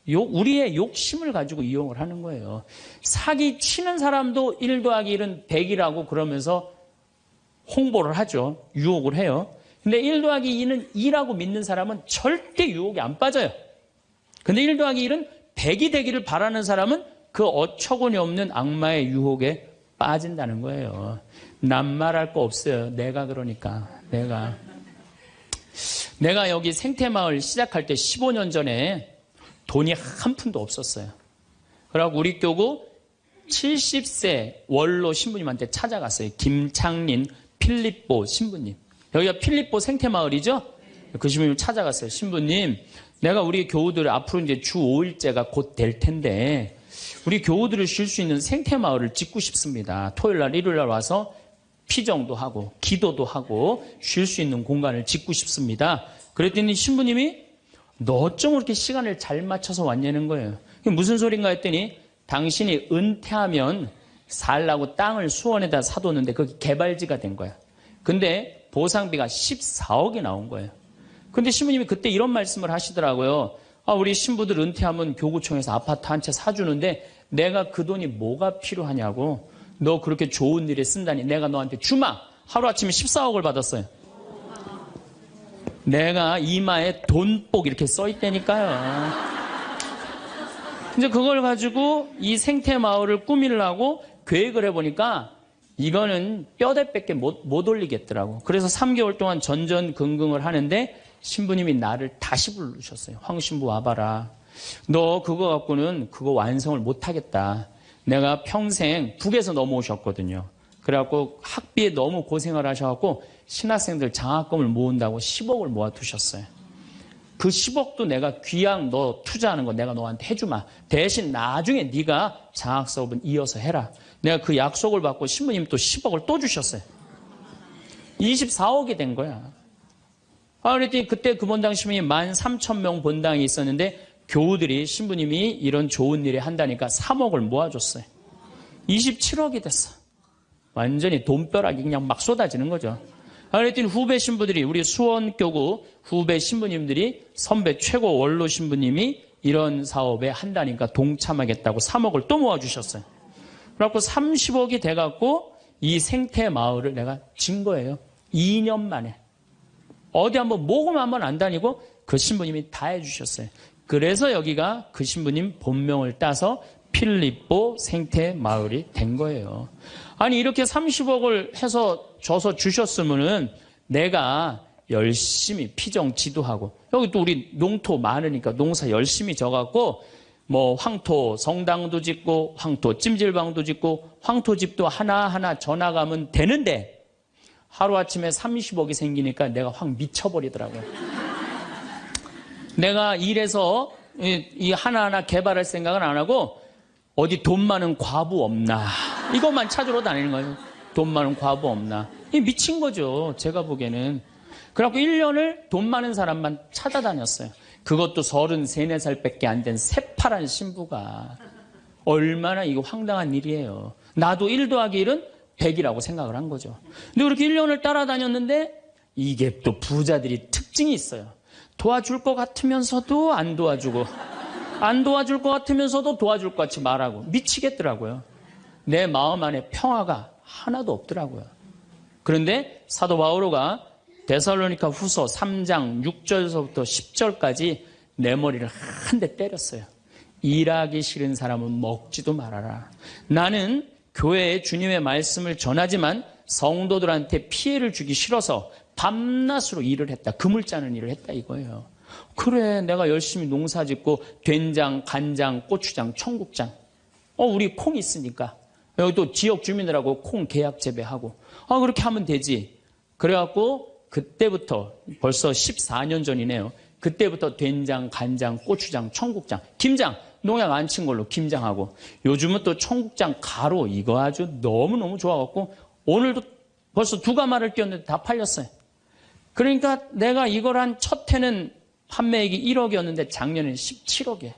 [SPEAKER 1] 우리의 욕심을 가지고 이용을 하는 거예요. 사기 치는 사람도 1 더하기 1은 100이라고 그러면서 홍보를 하죠. 유혹을 해요. 근데 1 더하기 2는 2라고 믿는 사람은 절대 유혹에 안 빠져요. 근데 1 더하기 1은 100이 되기를 바라는 사람은 그 어처구니 없는 악마의 유혹에 빠진다는 거예요. 난 말할 거 없어요. 내가 그러니까. 내가 여기 생태마을 시작할 때 15년 전에 돈이 한 푼도 없었어요. 그래갖고 우리 교구 70세 원로 신부님한테 찾아갔어요. 김창린 필립보 신부님. 여기가 필립보 생태마을이죠? 그 신부님 찾아갔어요. 신부님, 내가 우리 교우들 앞으로 이제 주 5일째가 곧 될 텐데 우리 교우들을 쉴 수 있는 생태마을을 짓고 싶습니다. 토요일날, 일요일날 와서 피정도 하고 기도도 하고 쉴 수 있는 공간을 짓고 싶습니다. 그랬더니 신부님이 너 어쩜 그렇게 시간을 잘 맞춰서 왔냐는 거예요. 그게 무슨 소린가 했더니 당신이 은퇴하면 살라고 땅을 수원에다 사뒀는데 그게 개발지가 된 거야. 근데 보상비가 14억이 나온 거예요. 근데 신부님이 그때 이런 말씀을 하시더라고요. 우리 신부들 은퇴하면 교구청에서 아파트 한 채 사주는데 내가 그 돈이 뭐가 필요하냐고. 너 그렇게 좋은 일에 쓴다니 내가 너한테 주마. 하루아침에 14억을 받았어요. 내가 이마에 돈복 이렇게 써있다니까요. 이제 그걸 가지고 이 생태마을을 꾸미려고 계획을 해보니까 이거는 뼈대밖에 못 올리겠더라고. 그래서 3개월 동안 전전긍긍을 하는데 신부님이 나를 다시 부르셨어요. 황 신부 와봐라. 너 그거 갖고는 그거 완성을 못하겠다. 내가 평생 북에서 넘어오셨거든요. 그래갖고 학비에 너무 고생을 하셔갖고 신학생들 장학금을 모은다고 10억을 모아두셨어요. 그 10억도 내가 귀양 너 투자하는 거 내가 너한테 해주마. 대신 나중에 네가 장학사업은 이어서 해라. 내가 그 약속을 받고 신부님 또 10억을 또 주셨어요. 24억이 된 거야. 그랬더니 그때 그 본당 신부님이 13,000명 본당이 있었는데 교우들이 신부님이 이런 좋은 일을 한다니까 3억을 모아줬어요. 27억이 됐어. 완전히 돈벼락이 그냥 막 쏟아지는 거죠. 그랬더니 후배 신부들이 우리 수원교구 후배 신부님들이 선배 최고 원로 신부님이 이런 사업에 한다니까 동참하겠다고 3억을 또 모아주셨어요. 그래갖고 30억이 돼갖고 이 생태마을을 내가 진 거예요. 2년 만에. 어디 한번 모금 한번 안 다니고 그 신부님이 다 해주셨어요. 그래서 여기가 그 신부님 본명을 따서 필립보 생태마을이 된 거예요. 아니 이렇게 30억을 해서 줘서 주셨으면은 내가 열심히 피정 지도하고 여기 또 우리 농토 많으니까 농사 열심히 져갖고 뭐 황토 성당도 짓고 황토 찜질방도 짓고 황토집도 하나하나 져나가면 되는데 하루아침에 30억이 생기니까 내가 확 미쳐버리더라고요. 내가 일해서 이 하나하나 개발할 생각은 안 하고 어디 돈 많은 과부 없나 이것만 찾으러 다니는 거예요. 돈 많은 과부 없나. 이 미친 거죠. 제가 보기에는. 그래갖고 1년을 돈 많은 사람만 찾아다녔어요. 그것도 33, 4살밖에 안 된 새파란 신부가. 얼마나 이거 황당한 일이에요. 나도 1 더하기 1은 100이라고 생각을 한 거죠. 근데 그렇게 1년을 따라다녔는데 이게 또 부자들이 특징이 있어요. 도와줄 것 같으면서도 안 도와주고, 안 도와줄 것 같으면서도 도와줄 것 같이 말하고. 미치겠더라고요. 내 마음 안에 평화가 하나도 없더라고요. 그런데 사도 바오로가 데살로니가 후서 3장 6절서부터 10절까지 내 머리를 한 대 때렸어요. 일하기 싫은 사람은 먹지도 말아라. 나는 교회에 주님의 말씀을 전하지만 성도들한테 피해를 주기 싫어서 밤낮으로 일을 했다. 금을 짜는 일을 했다 이거예요. 그래, 내가 열심히 농사 짓고 된장, 간장, 고추장, 청국장. 우리 콩 있으니까. 여기 또 지역 주민들하고 콩 계약 재배하고. 그렇게 하면 되지. 그래갖고 그때부터 벌써 14년 전이네요. 그때부터 된장, 간장, 고추장, 청국장, 김장. 농약 안 친 걸로 김장하고. 요즘은 또 청국장 가루. 이거 아주 너무너무 좋아갖고 오늘도 벌써 2가마를 띄웠는데 다 팔렸어요. 그러니까 내가 이걸 한 첫 해는 판매액이 1억이었는데 작년에는 17억이에요.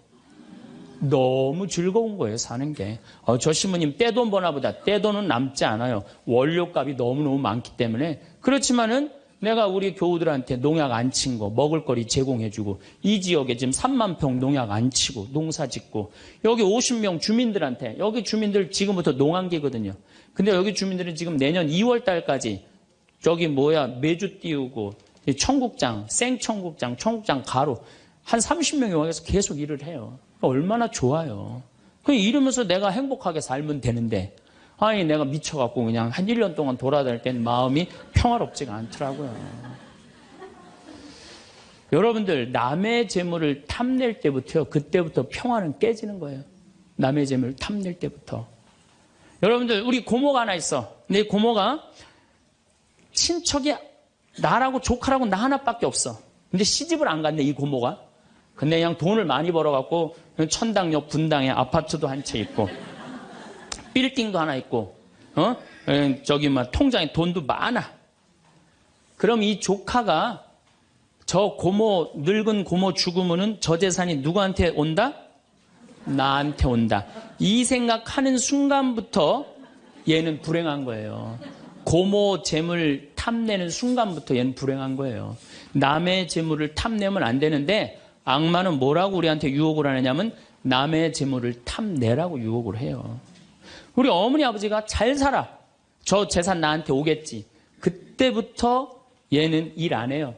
[SPEAKER 1] 너무 즐거운 거예요, 사는 게. 저 신부님 떼돈 버나 보다. 떼돈은 남지 않아요. 원료값이 너무너무 많기 때문에. 그렇지만은 내가 우리 교우들한테 농약 안 친 거, 먹을거리 제공해주고, 이 지역에 지금 3만 평 농약 안 치고, 농사 짓고, 여기 50명 주민들한테, 여기 주민들 지금부터 농한기거든요. 근데 여기 주민들은 지금 내년 2월 달까지 메주 띄우고, 청국장, 생청국장, 청국장 가루, 한 30명이 와서 계속 일을 해요. 얼마나 좋아요. 이러면서 내가 행복하게 살면 되는데, 내가 미쳐갖고 그냥 한 1년 동안 돌아다닐 땐 마음이 평화롭지가 않더라고요. 여러분들, 남의 재물을 탐낼 때부터요, 그때부터 평화는 깨지는 거예요. 남의 재물을 탐낼 때부터. 여러분들, 우리 고모가 하나 있어. 근데 고모가 친척이 나라고 조카라고 나 하나밖에 없어. 근데 시집을 안 갔네, 이 고모가. 근데 그냥 돈을 많이 벌어갖고 천당역 분당에 아파트도 한 채 있고, 빌딩도 하나 있고, 통장에 돈도 많아. 그럼 이 조카가 저 고모, 늙은 고모 죽으면은 저 재산이 누구한테 온다? 나한테 온다. 이 생각하는 순간부터 얘는 불행한 거예요. 고모 재물 탐내는 순간부터 얘는 불행한 거예요. 남의 재물을 탐내면 안 되는데 악마는 뭐라고 우리한테 유혹을 하느냐면 남의 재물을 탐내라고 유혹을 해요. 우리 어머니 아버지가 잘 살아. 저 재산 나한테 오겠지. 그때부터 얘는 일 안 해요.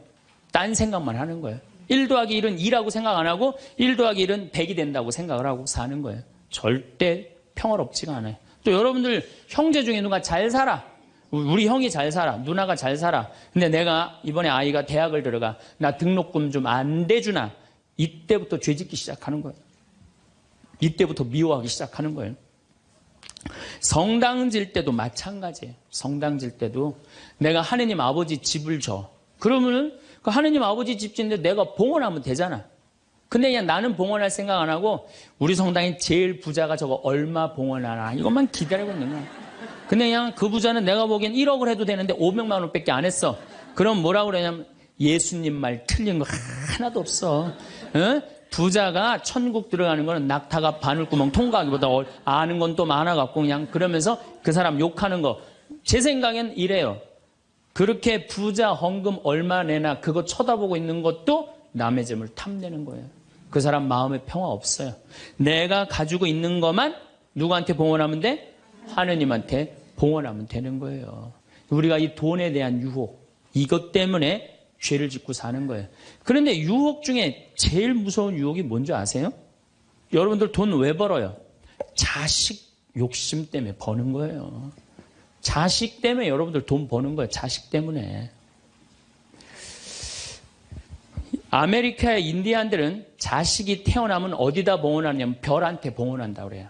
[SPEAKER 1] 딴 생각만 하는 거예요. 1 더하기 1은 2라고 생각 안 하고 1 더하기 1은 100이 된다고 생각을 하고 사는 거예요. 절대 평화롭지가 않아요. 또 여러분들 형제 중에 누가 잘 살아. 우리 형이 잘 살아. 누나가 잘 살아. 근데 내가 이번에 아이가 대학을 들어가. 나 등록금 좀 안 대주나. 이때부터 죄짓기 시작하는 거예요. 이때부터 미워하기 시작하는 거예요. 성당 질 때도 마찬가지예요. 성당 질 때도 내가 하느님 아버지 집을 줘. 그러면은 그 하느님 아버지 집 짓는데 내가 봉헌하면 되잖아. 근데 그냥 나는 봉헌할 생각 안 하고 우리 성당에 제일 부자가 저거 얼마 봉헌하나 이것만 기다리고 있는 거야. 근데 그냥 그 부자는 내가 보기엔 1억을 해도 되는데 500만 원밖에 안 했어. 그럼 뭐라고 그러냐면 예수님 말 틀린 거 하나도 없어. 부자가 천국 들어가는 거는 낙타가 바늘구멍 통과하기보다 아는 건 또 많아갖고 그냥 그러면서 그 사람 욕하는 거. 제 생각엔 이래요. 그렇게 부자 헌금 얼마 내나 그거 쳐다보고 있는 것도 남의 재물 탐내는 거예요. 그 사람 마음에 평화 없어요. 내가 가지고 있는 것만 누구한테 봉헌하면 돼? 하느님한테 봉헌하면 되는 거예요. 우리가 이 돈에 대한 유혹, 이것 때문에 죄를 짓고 사는 거예요. 그런데 유혹 중에 제일 무서운 유혹이 뭔지 아세요? 여러분들 돈 왜 벌어요? 자식 욕심 때문에 버는 거예요. 자식 때문에 여러분들 돈 버는 거예요. 자식 때문에. 아메리카의 인디안들은 자식이 태어나면 어디다 봉헌하냐면 별한테 봉헌한다고 그래요.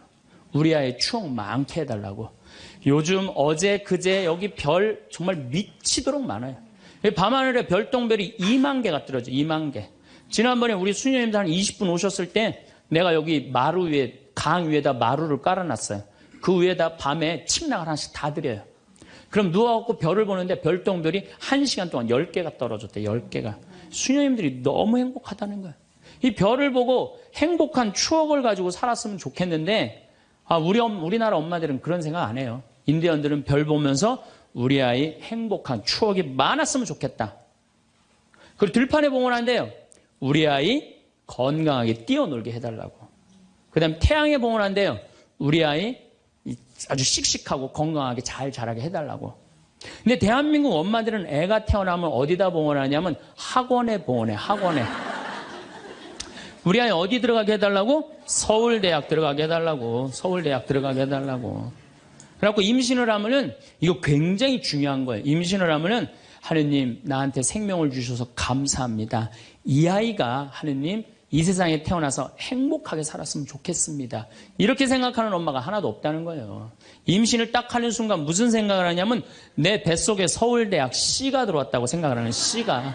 [SPEAKER 1] 우리 아이 추억 많게 해달라고. 요즘 어제 그제 여기 별 정말 미치도록 많아요. 밤하늘에 별똥별이 2만 개가 떨어져. 2만 개. 지난번에 우리 수녀님들 한 20분 오셨을 때 내가 여기 마루 위에 강 위에다 마루를 깔아놨어요. 그 위에다 밤에 침낭을 하나씩 다 드려요. 그럼 누워갖고 별을 보는데 별똥별이 1시간 동안 10개가 떨어졌대. 10개가. 수녀님들이 너무 행복하다는 거야. 이 별을 보고 행복한 추억을 가지고 살았으면 좋겠는데 우리나라 엄마들은 그런 생각 안 해요. 인디언들은 별 보면서 우리 아이 행복한 추억이 많았으면 좋겠다. 그리고 들판에 봉헌한대요. 우리 아이 건강하게 뛰어놀게 해달라고. 그 다음에 태양에 봉헌한대요. 우리 아이 아주 씩씩하고 건강하게 잘 자라게 해달라고. 근데 대한민국 엄마들은 애가 태어나면 어디다 봉헌하냐면 학원에 봉헌해. 학원에. 우리 아이 어디 들어가게 해달라고? 서울대학 들어가게 해달라고. 서울대학 들어가게 해달라고. 그래갖고 임신을 하면은 이거 굉장히 중요한 거예요. 임신을 하면은 하느님 나한테 생명을 주셔서 감사합니다. 이 아이가 하느님 이 세상에 태어나서 행복하게 살았으면 좋겠습니다. 이렇게 생각하는 엄마가 하나도 없다는 거예요. 임신을 딱 하는 순간 무슨 생각을 하냐면 내 뱃속에 서울대학 C가 들어왔다고 생각을 하는 C가.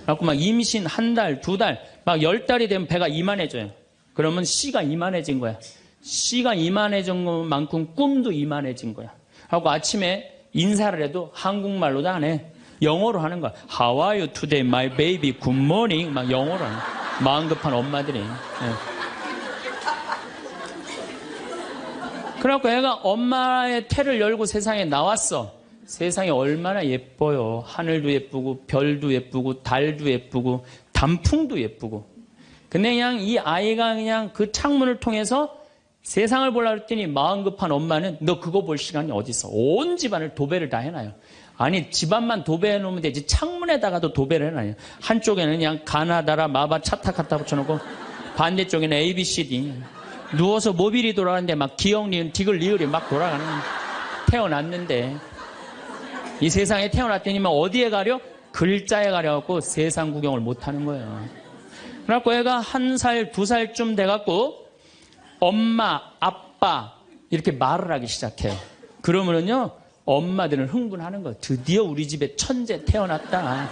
[SPEAKER 1] 그래갖고 막 임신 1달, 2달, 막 10달이 되면 배가 이만해져요. 그러면 C가 이만해진 거야. C가 이만해진 것만큼 꿈도 이만해진 거야. 하고 아침에 인사를 해도 한국말로도 안 해. 영어로 하는 거야. How are you today, my baby? Good morning. 막 영어로 하는 거야. 마음 급한 엄마들이. 네. 그래갖고 애가 엄마의 태를 열고 세상에 나왔어. 세상이 얼마나 예뻐요. 하늘도 예쁘고 별도 예쁘고 달도 예쁘고 단풍도 예쁘고. 근데 그냥 이 아이가 그냥 그 창문을 통해서 세상을 보려고 했더니 마음 급한 엄마는 너 그거 볼 시간이 어디 있어. 온 집안을 도배를 다 해놔요. 아니 집안만 도배해 놓으면 되지 창문에다가도 도배를 해놔요. 한쪽에는 그냥 가나다라 마바 차타 갖다 붙여놓고 반대쪽에는 ABCD. 누워서 모빌이 돌아가는데 막 기억 니은 디귿 리을이 막 돌아가는. 태어났는데 이 세상에 태어났더니만 어디에 가려? 글자에 가려갖고 세상 구경을 못하는 거예요. 그래갖고 애가 1살, 2살쯤 돼갖고 엄마, 아빠 이렇게 말을 하기 시작해요. 그러면은요 엄마들은 흥분하는 거예요. 드디어 우리 집에 천재 태어났다.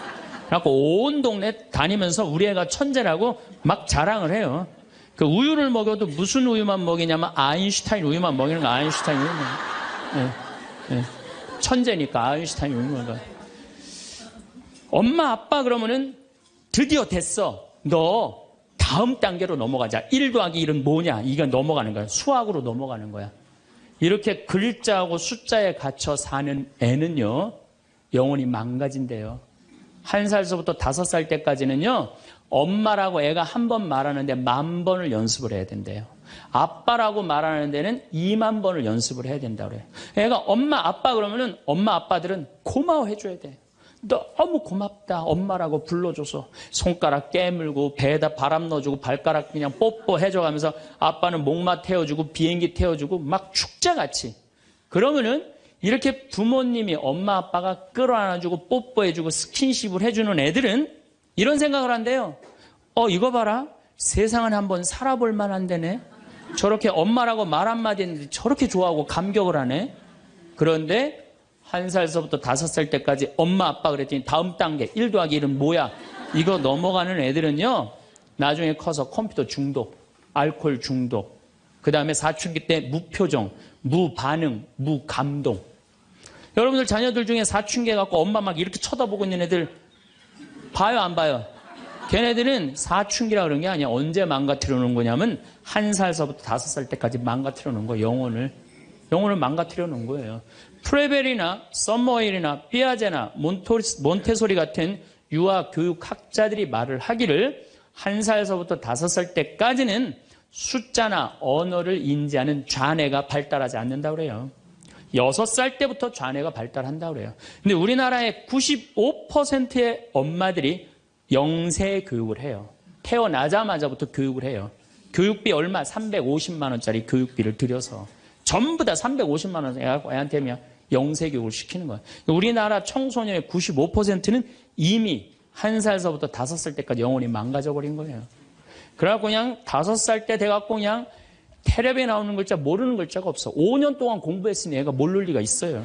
[SPEAKER 1] 그래갖고 온 동네 다니면서 우리 애가 천재라고 막 자랑을 해요. 그 우유를 먹여도 무슨 우유만 먹이냐면 아인슈타인 우유만 먹이는 거. 아인슈타인 우유만. 네, 네. 천재니까 아인슈타인 우유만 먹어. 엄마 아빠 그러면은 드디어 됐어. 너 다음 단계로 넘어가자. 1 더하기 1은 뭐냐? 이거 넘어가는 거야. 수학으로 넘어가는 거야. 이렇게 글자하고 숫자에 갇혀 사는 애는요, 영혼이 망가진대요. 1살서부터 5살 때까지는요, 엄마라고 애가 한 번 말하는데 10,000번을 연습을 해야 된대요. 아빠라고 말하는 데는 20,000번을 연습을 해야 된다고 그래요. 애가 엄마, 아빠 그러면은 엄마, 아빠들은 고마워해줘야 돼. 너무 고맙다. 엄마라고 불러줘서 손가락 깨물고 배에다 바람 넣어주고 발가락 그냥 뽀뽀해줘가면서 아빠는 목마 태워주고 비행기 태워주고 막 축제같이. 그러면은 이렇게 부모님이 엄마 아빠가 끌어안아주고 뽀뽀해주고 스킨십을 해주는 애들은 이런 생각을 한대요. 이거 봐라. 세상은 한번 살아볼 만한 데네. 저렇게 엄마라고 말 한마디 했는데 저렇게 좋아하고 감격을 하네. 그런데 1살서부터 5살 때까지 엄마 아빠 그랬더니 다음 단계 1 더하기 1은 뭐야? 이거 넘어가는 애들은요. 나중에 커서 컴퓨터 중독, 알코올 중독, 그 다음에 사춘기 때 무표정, 무반응, 무감동. 여러분들 자녀들 중에 사춘기 갖고 엄마 막 이렇게 쳐다보고 있는 애들 봐요 안 봐요? 걔네들은 사춘기라 그런 게 아니야. 언제 망가뜨려 놓은 거냐면 1살서부터 5살 때까지 망가뜨려 놓은 거예요. 영혼을 망가뜨려 놓은 거예요. 프레벨이나 썸머힐이나 삐아제나 몬테소리 같은 유아 교육학자들이 말을 하기를 1살서부터 5살 때까지는 숫자나 언어를 인지하는 좌뇌가 발달하지 않는다고 그래요. 6살 때부터 좌뇌가 발달한다고 그래요. 근데 우리나라의 95%의 엄마들이 영세 교육을 해요. 태어나자마자부터 교육을 해요. 교육비 얼마? 350만 원짜리 교육비를 들여서 전부 다 350만 원 애한테 그냥 영세 교육을 시키는 거예요. 우리나라 청소년의 95%는 이미 1살서부터 5살 때까지 영혼이 망가져 버린 거예요. 그래갖고 그냥 5살 때 돼갖고 그냥 텔레비에 나오는 글자 모르는 글자가 없어. 5년 동안 공부했으니 애가 모를 리가 있어요.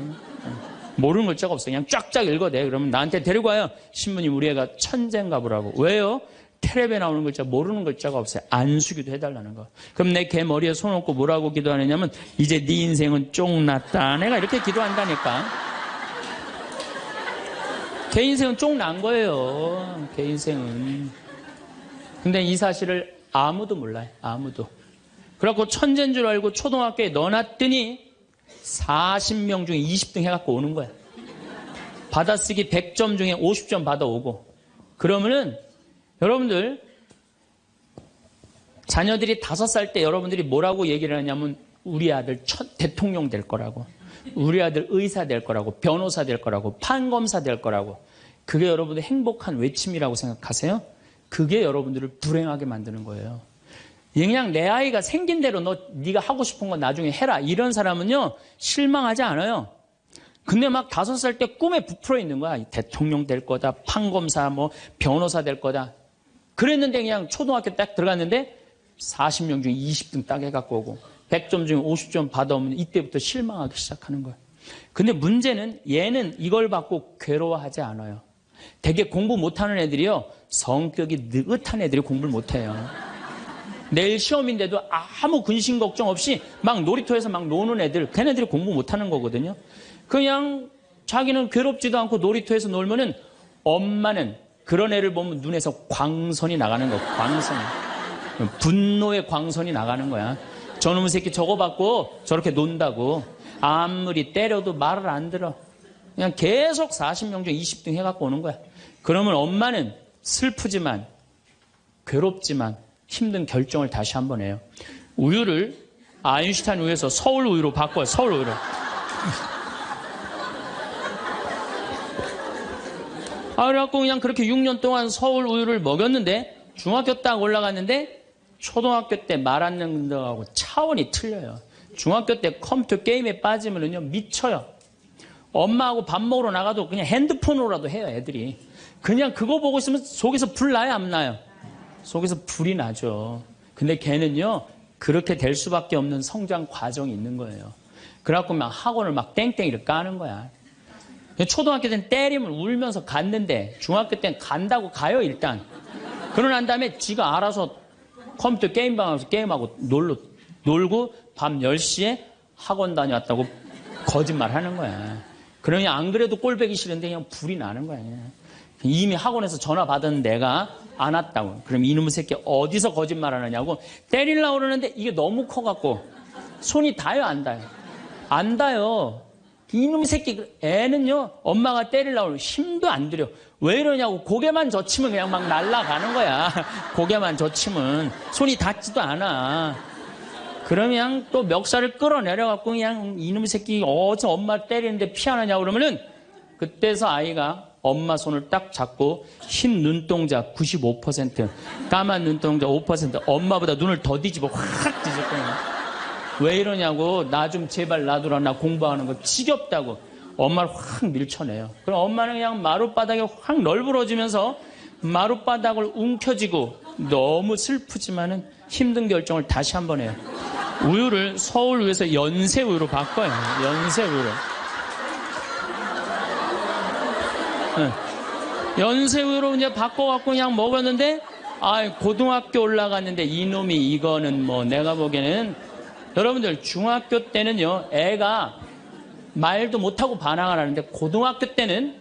[SPEAKER 1] 모르는 글자가 없어. 그냥 쫙쫙 읽어대. 그러면 나한테 데리고 와요. 신부님 우리 애가 천재인가 보라고. 왜요? 텔레비에 나오는 글자 모르는 글자가 없어요. 안수기도 해달라는 거. 그럼 내 걔 머리에 손 얹고 뭐라고 기도하느냐면 이제 네 인생은 쫑났다. 내가 이렇게 기도한다니까. 걔 인생은 쫑 난 거예요. 걔 인생은. 근데 이 사실을 아무도 몰라요. 아무도. 그래갖고 천재인 줄 알고 초등학교에 넣어놨더니 40명 중에 20등 해갖고 오는 거야. 받아쓰기 100점 중에 50점 받아오고. 그러면은 여러분들 자녀들이 5살 때 여러분들이 뭐라고 얘기를 하냐면 우리 아들 대통령 될 거라고, 우리 아들 의사 될 거라고, 변호사 될 거라고, 판검사 될 거라고. 그게 여러분들 행복한 외침이라고 생각하세요? 그게 여러분들을 불행하게 만드는 거예요. 그냥 내 아이가 생긴 대로 네가 하고 싶은 건 나중에 해라, 이런 사람은요 실망하지 않아요. 근데 막 5살 때 꿈에 부풀어 있는 거야. 대통령 될 거다, 판검사, 뭐 변호사 될 거다. 그랬는데 그냥 초등학교 딱 들어갔는데 40명 중에 20등 딱 해갖고 오고 100점 중에 50점 받아오면 이때부터 실망하기 시작하는 거야. 근데 문제는 얘는 이걸 받고 괴로워하지 않아요. 되게 공부 못하는 애들이요, 성격이 느긋한 애들이 공부를 못해요. 내일 시험인데도 아무 근심 걱정 없이 막 놀이터에서 막 노는 애들, 걔네들이 공부 못하는 거거든요. 그냥 자기는 괴롭지도 않고 놀이터에서 놀면은 엄마는 그런 애를 보면 눈에서 광선이 나가는 거야. 광선. 분노의 광선이 나가는 거야. 저놈의 새끼 저거 받고 저렇게 논다고. 아무리 때려도 말을 안 들어. 그냥 계속 40명 중 20등 해갖고 오는 거야. 그러면 엄마는 슬프지만 괴롭지만 힘든 결정을 다시 한번 해요. 우유를 아인슈타인 우유에서 서울 우유로 바꿔요. 서울 우유로. 그래갖고 그냥 그렇게 6년 동안 서울 우유를 먹였는데 중학교 딱 올라갔는데 초등학교 때 말 안 듣는 거하고 차원이 틀려요. 중학교 때 컴퓨터 게임에 빠지면은요 미쳐요. 엄마하고 밥 먹으러 나가도 그냥 핸드폰으로라도 해요, 애들이. 그냥 그거 보고 있으면 속에서 불 나요, 안 나요? 속에서 불이 나죠. 근데 걔는요 그렇게 될 수밖에 없는 성장 과정이 있는 거예요. 그래갖고 막 학원을 막 땡땡이를 까는 거야. 초등학교 때는 때리면 울면서 갔는데 중학교 때는 간다고 가요, 일단. 그러고 난 다음에 지가 알아서 컴퓨터 게임방에서 게임하고 놀고 밤 10시에 학원 다녀왔다고 거짓말 하는 거야. 그러니 안 그래도 꼴배기 싫은데 그냥 불이 나는 거야. 이미 학원에서 전화 받은 내가 안 왔다고. 그럼 이놈의 새끼 어디서 거짓말 하느냐고 때리려고 그러는데 이게 너무 커갖고 손이 닿아요, 안 닿아요? 안 닿아요. 이놈의 새끼, 애는요 엄마가 때리려고 그러면 힘도 안 들여. 왜 이러냐고. 고개만 젖히면 그냥 막 날아가는 거야. 고개만 젖히면 손이 닿지도 않아. 그러면 또 멱살을 끌어내려갖고 그냥 이놈의 새끼 어디서 엄마 때리는데 피하느냐고 그러면은 그때서 아이가 엄마 손을 딱 잡고 흰 눈동자 95%, 까만 눈동자 5%, 엄마보다 눈을 더 뒤집어 확 뒤질 거야. 왜 이러냐고. 나 좀 제발 놔두라, 나 공부하는 거 지겹다고 엄마를 확 밀쳐내요. 그럼 엄마는 그냥 마룻바닥에 확 널브러지면서 마룻바닥을 움켜쥐고 너무 슬프지만은 힘든 결정을 다시 한번 해요. 우유를 서울 우유에서 연세 우유로 바꿔요. 연세 우유로. 연세 우유로 이제 바꿔갖고 그냥 먹었는데, 고등학교 올라갔는데 이놈이 이거는 뭐 내가 보기에는, 여러분들 중학교 때는요 애가 말도 못하고 반항을 하는데 고등학교 때는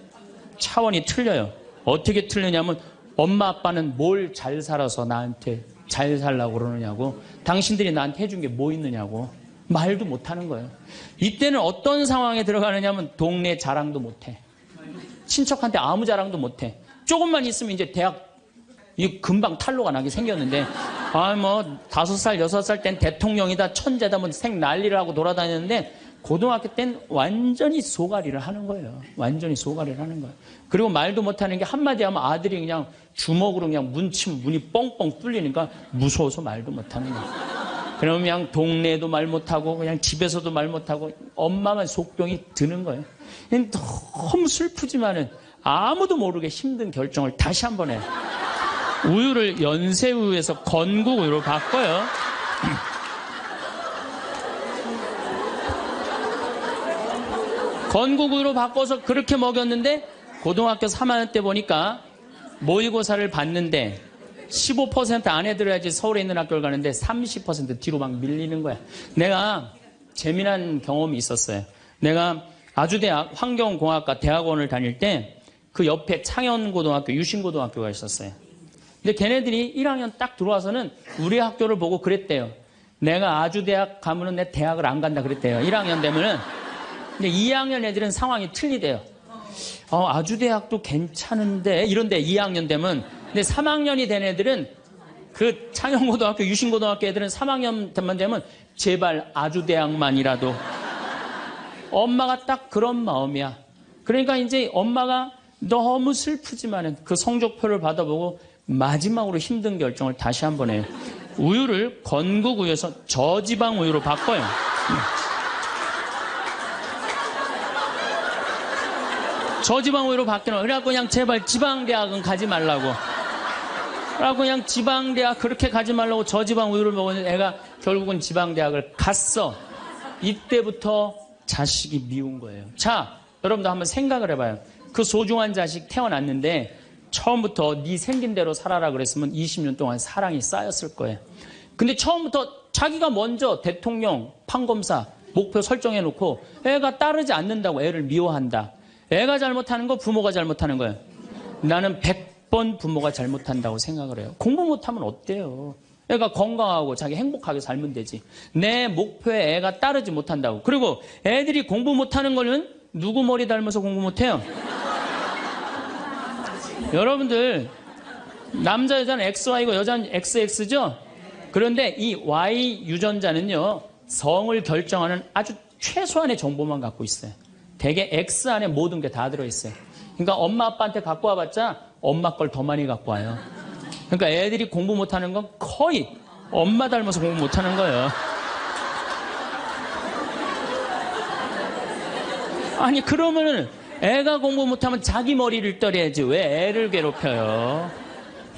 [SPEAKER 1] 차원이 틀려요. 어떻게 틀리냐면 엄마 아빠는 뭘 잘 살아서 나한테 잘 살라고 그러느냐고, 당신들이 나한테 해준 게 뭐 있느냐고 말도 못하는 거예요. 이때는 어떤 상황에 들어가느냐면 동네 자랑도 못해. 친척한테 아무 자랑도 못해. 조금만 있으면 이제 대학 이 금방 탈로가 나게 생겼는데, 뭐 5살 6살 땐 대통령이다 천재다 뭐 생 난리를 하고 돌아다녔는데 고등학교 땐 완전히 소가리를 하는 거예요. 완전히 소가리를 하는 거예요. 그리고 말도 못하는 게 한마디 하면 아들이 그냥 주먹으로 그냥 문치면 문이 뻥뻥 뚫리니까 무서워서 말도 못하는 거예요. 그러면 그냥 동네에도 말 못하고 그냥 집에서도 말 못하고 엄마만 속병이 드는 거예요. 너무 슬프지만은 아무도 모르게 힘든 결정을 다시 한번 해요. 우유를 연세우유에서 건국우유로 바꿔요. 건국우유로 바꿔서 그렇게 먹였는데 고등학교 3학년 때 보니까 모의고사를 봤는데 15% 안에 들어야지 서울에 있는 학교를 가는데 30% 뒤로 막 밀리는 거야. 내가 재미난 경험이 있었어요. 내가 아주대학 환경공학과 대학원을 다닐 때 그 옆에 창현고등학교, 유신고등학교가 있었어요. 근데 걔네들이 1학년 딱 들어와서는 우리 학교를 보고 그랬대요. 내가 아주대학 가면은 내 대학을 안 간다 그랬대요. 1학년 되면은. 근데 2학년 애들은 상황이 틀리대요. 아주대학도 괜찮은데 이런데 2학년 되면. 근데 3학년이 된 애들은 그 창현고등학교, 유신고등학교 애들은 3학년만 되면 제발 아주대학만이라도. 엄마가 딱 그런 마음이야. 그러니까 이제 엄마가 너무 슬프지만은 그 성적표를 받아보고 마지막으로 힘든 결정을 다시 한번 해요. 우유를 건국 우유에서 저지방 우유로 바꿔요. 저지방 우유로 바뀌는. 그래갖고 그냥 제발 지방대학은 가지 말라고. 그래갖고 그냥 지방대학 그렇게 가지 말라고 저지방 우유를 먹었는데 애가 결국은 지방대학을 갔어. 이때부터 자식이 미운 거예요. 자, 여러분도 한번 생각을 해봐요. 그 소중한 자식 태어났는데 처음부터 네 생긴 대로 살아라 그랬으면 20년 동안 사랑이 쌓였을 거예요. 근데 처음부터 자기가 먼저 대통령, 판검사 목표 설정해놓고 애가 따르지 않는다고 애를 미워한다. 애가 잘못하는 거 부모가 잘못하는 거예요. 나는 100번 부모가 잘못한다고 생각을 해요. 공부 못하면 어때요? 애가 건강하고 자기 행복하게 살면 되지. 내 목표에 애가 따르지 못한다고. 그리고 애들이 공부 못하는 거는 누구 머리 닮아서 공부 못해요? 여러분들 남자 여자는 XY고 여자는 XX죠? 그런데 이 Y 유전자는요 성을 결정하는 아주 최소한의 정보만 갖고 있어요. 대개 X 안에 모든 게 다 들어있어요. 그러니까 엄마 아빠한테 갖고 와봤자 엄마 걸 더 많이 갖고 와요. 그러니까 애들이 공부 못하는 건 거의 엄마 닮아서 공부 못하는 거예요. 아니 그러면은 애가 공부 못하면 자기 머리를 떨어야지 왜 애를 괴롭혀요?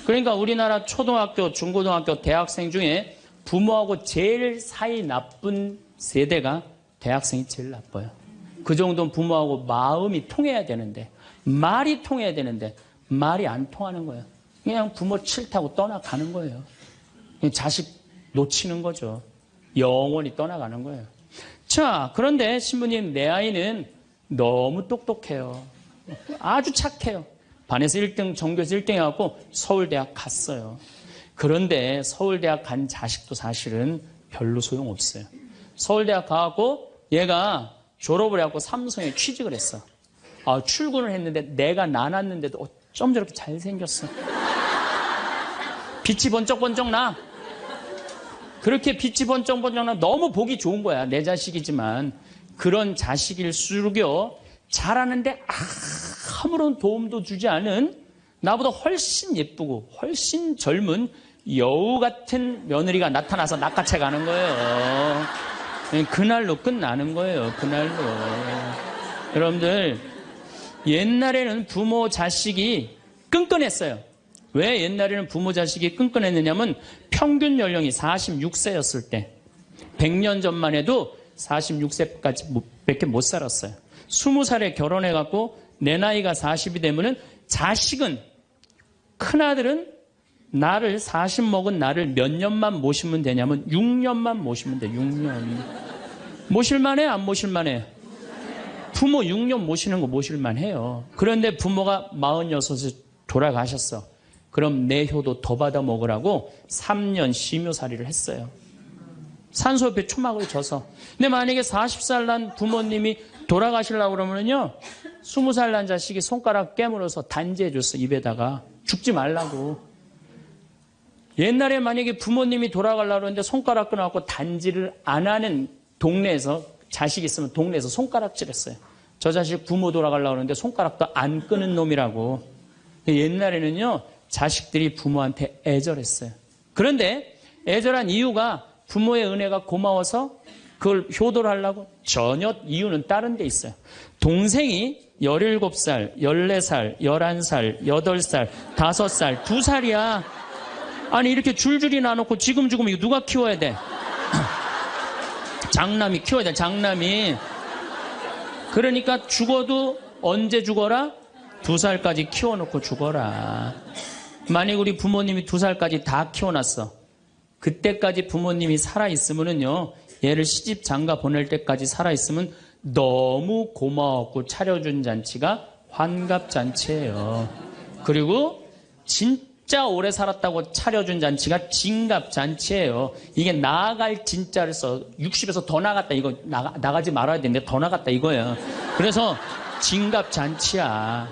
[SPEAKER 1] 그러니까 우리나라 초등학교, 중고등학교, 대학생 중에 부모하고 제일 사이 나쁜 세대가 대학생이 제일 나빠요. 그 정도는 부모하고 마음이 통해야 되는데 말이 통해야 되는데 말이 안 통하는 거예요. 그냥 부모 싫다고 떠나가는 거예요. 자식 놓치는 거죠. 영원히 떠나가는 거예요. 자, 그런데 신부님 내 아이는 너무 똑똑해요. 아주 착해요. 반에서 1등, 전교에서 1등 해갖고 서울대학 갔어요. 그런데 서울대학 간 자식도 사실은 별로 소용없어요. 서울대학 가갖고 얘가 졸업을 해갖고 삼성에 취직을 했어. 출근을 했는데 내가 나눴는데도 어쩜 저렇게 잘생겼어. 빛이 번쩍번쩍 나. 그렇게 빛이 번쩍번쩍 나. 너무 보기 좋은 거야. 내 자식이지만. 그런 자식일수록요 잘하는데 아무런 도움도 주지 않은 나보다 훨씬 예쁘고 훨씬 젊은 여우 같은 며느리가 나타나서 낚아채 가는 거예요. 그날로 끝나는 거예요. 그날로. 여러분들 옛날에는 부모 자식이 끈끈했어요. 왜 옛날에는 부모 자식이 끈끈했느냐면 평균 연령이 46세였을 때 100년 전만 해도 46세까지 밖에 못 살았어요. 20살에 결혼해갖고 내 나이가 40이 되면은 자식은, 큰아들은 나를 40 먹은 나를 몇 년만 모시면 되냐면 6년만 모시면 돼. 6년. 모실만해? 안 모실만해? 부모 6년 모시는 거 모실만해요. 그런데 부모가 46에 돌아가셨어. 그럼 내 효도 더 받아 먹으라고 3년 심효살이를 했어요. 산소호흡에 초막을 져서. 근데 만약에 40살 난 부모님이 돌아가시려고 그러면요 20살 난 자식이 손가락 깨물어서 단지해 줬어. 입에다가. 죽지 말라고. 옛날에 만약에 부모님이 돌아가려고 그러는데 손가락 끊어갖고 단지를 안 하는 동네에서 자식 있으면 동네에서 손가락질했어요. 저 자식 부모 돌아가려고 그러는데 손가락도 안 끊은 놈이라고. 옛날에는요 자식들이 부모한테 애절했어요. 그런데 애절한 이유가 부모의 은혜가 고마워서 그걸 효도를 하려고? 전혀 이유는 다른 데 있어요. 동생이 17살, 14살, 11살, 8살, 5살, 2살이야. 아니 이렇게 줄줄이 나놓고 지금 이거 누가 키워야 돼? 장남이 키워야 돼. 장남이. 그러니까 죽어도 언제 죽어라? 2살까지 키워놓고 죽어라. 만약 우리 부모님이 2살까지 다 키워놨어. 그때까지 부모님이 살아있으면은요, 얘를 시집 장가 보낼 때까지 살아있으면 너무 고마웠고 차려준 잔치가 환갑잔치예요. 그리고 진짜 오래 살았다고 차려준 잔치가 진갑잔치예요. 이게 나아갈 진짜를 써 60에서 더 나갔다 이거 나가지 말아야 되는데 더 나갔다 이거예요. 그래서 진갑잔치야.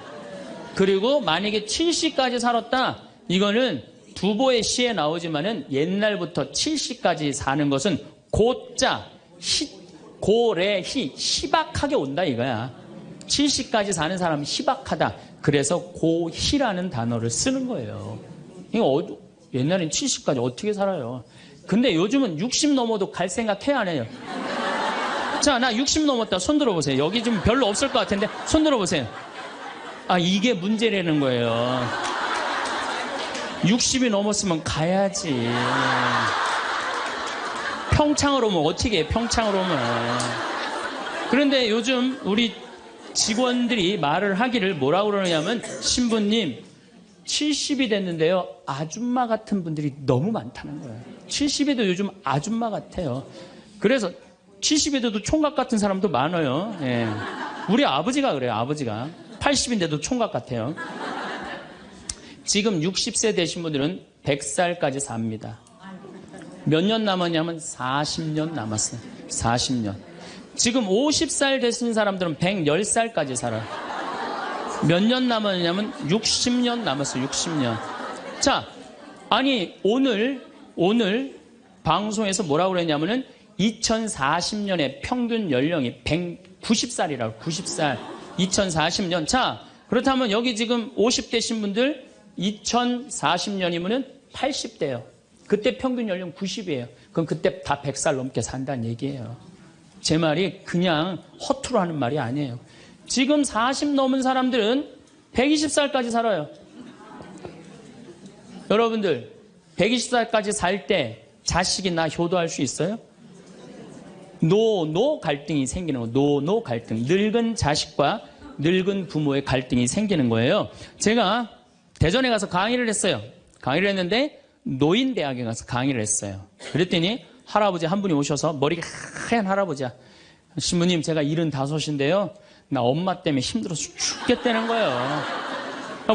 [SPEAKER 1] 그리고 만약에 70까지 살았다 이거는 두보의 시에 나오지만은 옛날부터 70까지 사는 것은 고자 고래희 희박하게 온다 이거야. 70까지 사는 사람은 희박하다. 그래서 고희라는 단어를 쓰는 거예요. 이거 옛날엔 70까지 어떻게 살아요? 근데 요즘은 60 넘어도 갈 생각 해야 안 해요? 자, 나 60 넘었다. 손 들어보세요. 여기 좀 별로 없을 것 같은데 손 들어보세요. 아, 이게 문제라는 거예요. 60이 넘었으면 가야지. 평창으로 오면 어떻게 해? 평창으로 오면. 그런데 요즘 우리 직원들이 말을 하기를 뭐라고 그러냐면 신부님 70이 됐는데요. 아줌마 같은 분들이 너무 많다는 거예요. 70에도 요즘 아줌마 같아요. 그래서 70에도 총각 같은 사람도 많아요. 예. 우리 아버지가 그래요. 아버지가 80인데도 총각 같아요. 지금 60세 되신 분들은 100살까지 삽니다. 몇 년 남았냐면 40년 남았어요. 40년. 지금 50살 되신 사람들은 110살까지 살아요. 몇 년 남았냐면 60년 남았어요. 60년. 자, 아니 오늘 방송에서 뭐라고 그랬냐면은 2040년에 평균 연령이 190살이라고. 90살. 2040년. 자, 그렇다면 여기 지금 50대신 분들 2040년이면은 80대예요. 그때 평균 연령 90이에요. 그럼 그때 다 100살 넘게 산다는 얘기예요. 제 말이 그냥 허투루 하는 말이 아니에요. 지금 40 넘은 사람들은 120살까지 살아요. 여러분들 120살까지 살 때 자식이 나 효도할 수 있어요? 노 갈등이 생기는 거예요. 노 갈등. 늙은 자식과 늙은 부모의 갈등이 생기는 거예요. 제가 대전에 가서 강의를 했어요. 강의를 했는데 노인대학에 가서 강의를 했어요. 그랬더니 할아버지 한 분이 오셔서 머리가 하얀 할아버지야. 신부님 제가 75인데요. 나 엄마 때문에 힘들어서 죽겠다는 거예요.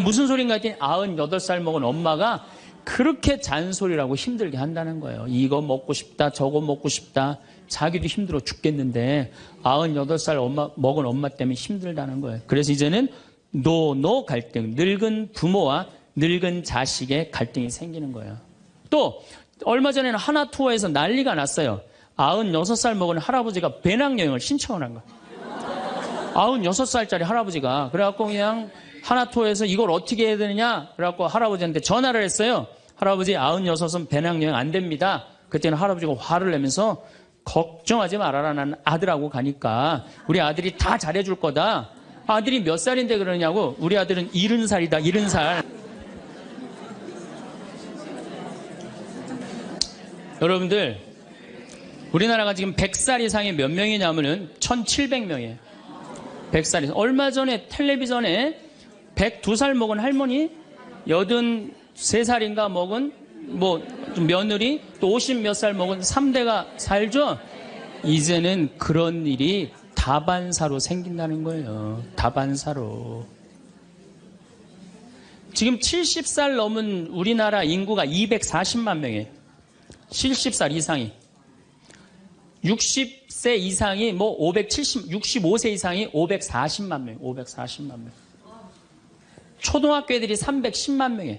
[SPEAKER 1] 무슨 소린가 했더니 98살 먹은 엄마가 그렇게 잔소리라고 힘들게 한다는 거예요. 이거 먹고 싶다 저거 먹고 싶다. 자기도 힘들어 죽겠는데 98살 먹은 엄마 때문에 힘들다는 거예요. 그래서 이제는 노 갈등, 늙은 부모와 늙은 자식의 갈등이 생기는 거예요. 또 얼마 전에는 하나 투어에서 난리가 났어요. 96살 먹은 할아버지가 배낭여행을 신청을 한 거예요. 96살짜리 할아버지가. 그래갖고 그냥 하나 투어에서 이걸 어떻게 해야 되느냐 그래갖고 할아버지한테 전화를 했어요. 할아버지 96은 배낭여행 안 됩니다. 그때는 할아버지가 화를 내면서 걱정하지 말아라. 난 아들하고 가니까 우리 아들이 다 잘해줄 거다. 아들이 몇 살인데 그러냐고. 우리 아들은 70살이다. 70살. 여러분들 우리나라가 지금 100살 이상이 몇 명이냐면은 1700명이에요. 100살 이상. 얼마 전에 텔레비전에 102살 먹은 할머니 83살인가 먹은 뭐 며느리 또 50 몇 살 먹은 3대가 살죠. 이제는 그런 일이 다반사로 생긴다는 거예요. 다반사로. 지금 70살 넘은 우리나라 인구가 240만 명이에요. 70살 이상이. 60세 이상이 뭐 65세 이상이 540만 명, 540만 명. 초등학교 애들이 310만 명이에요.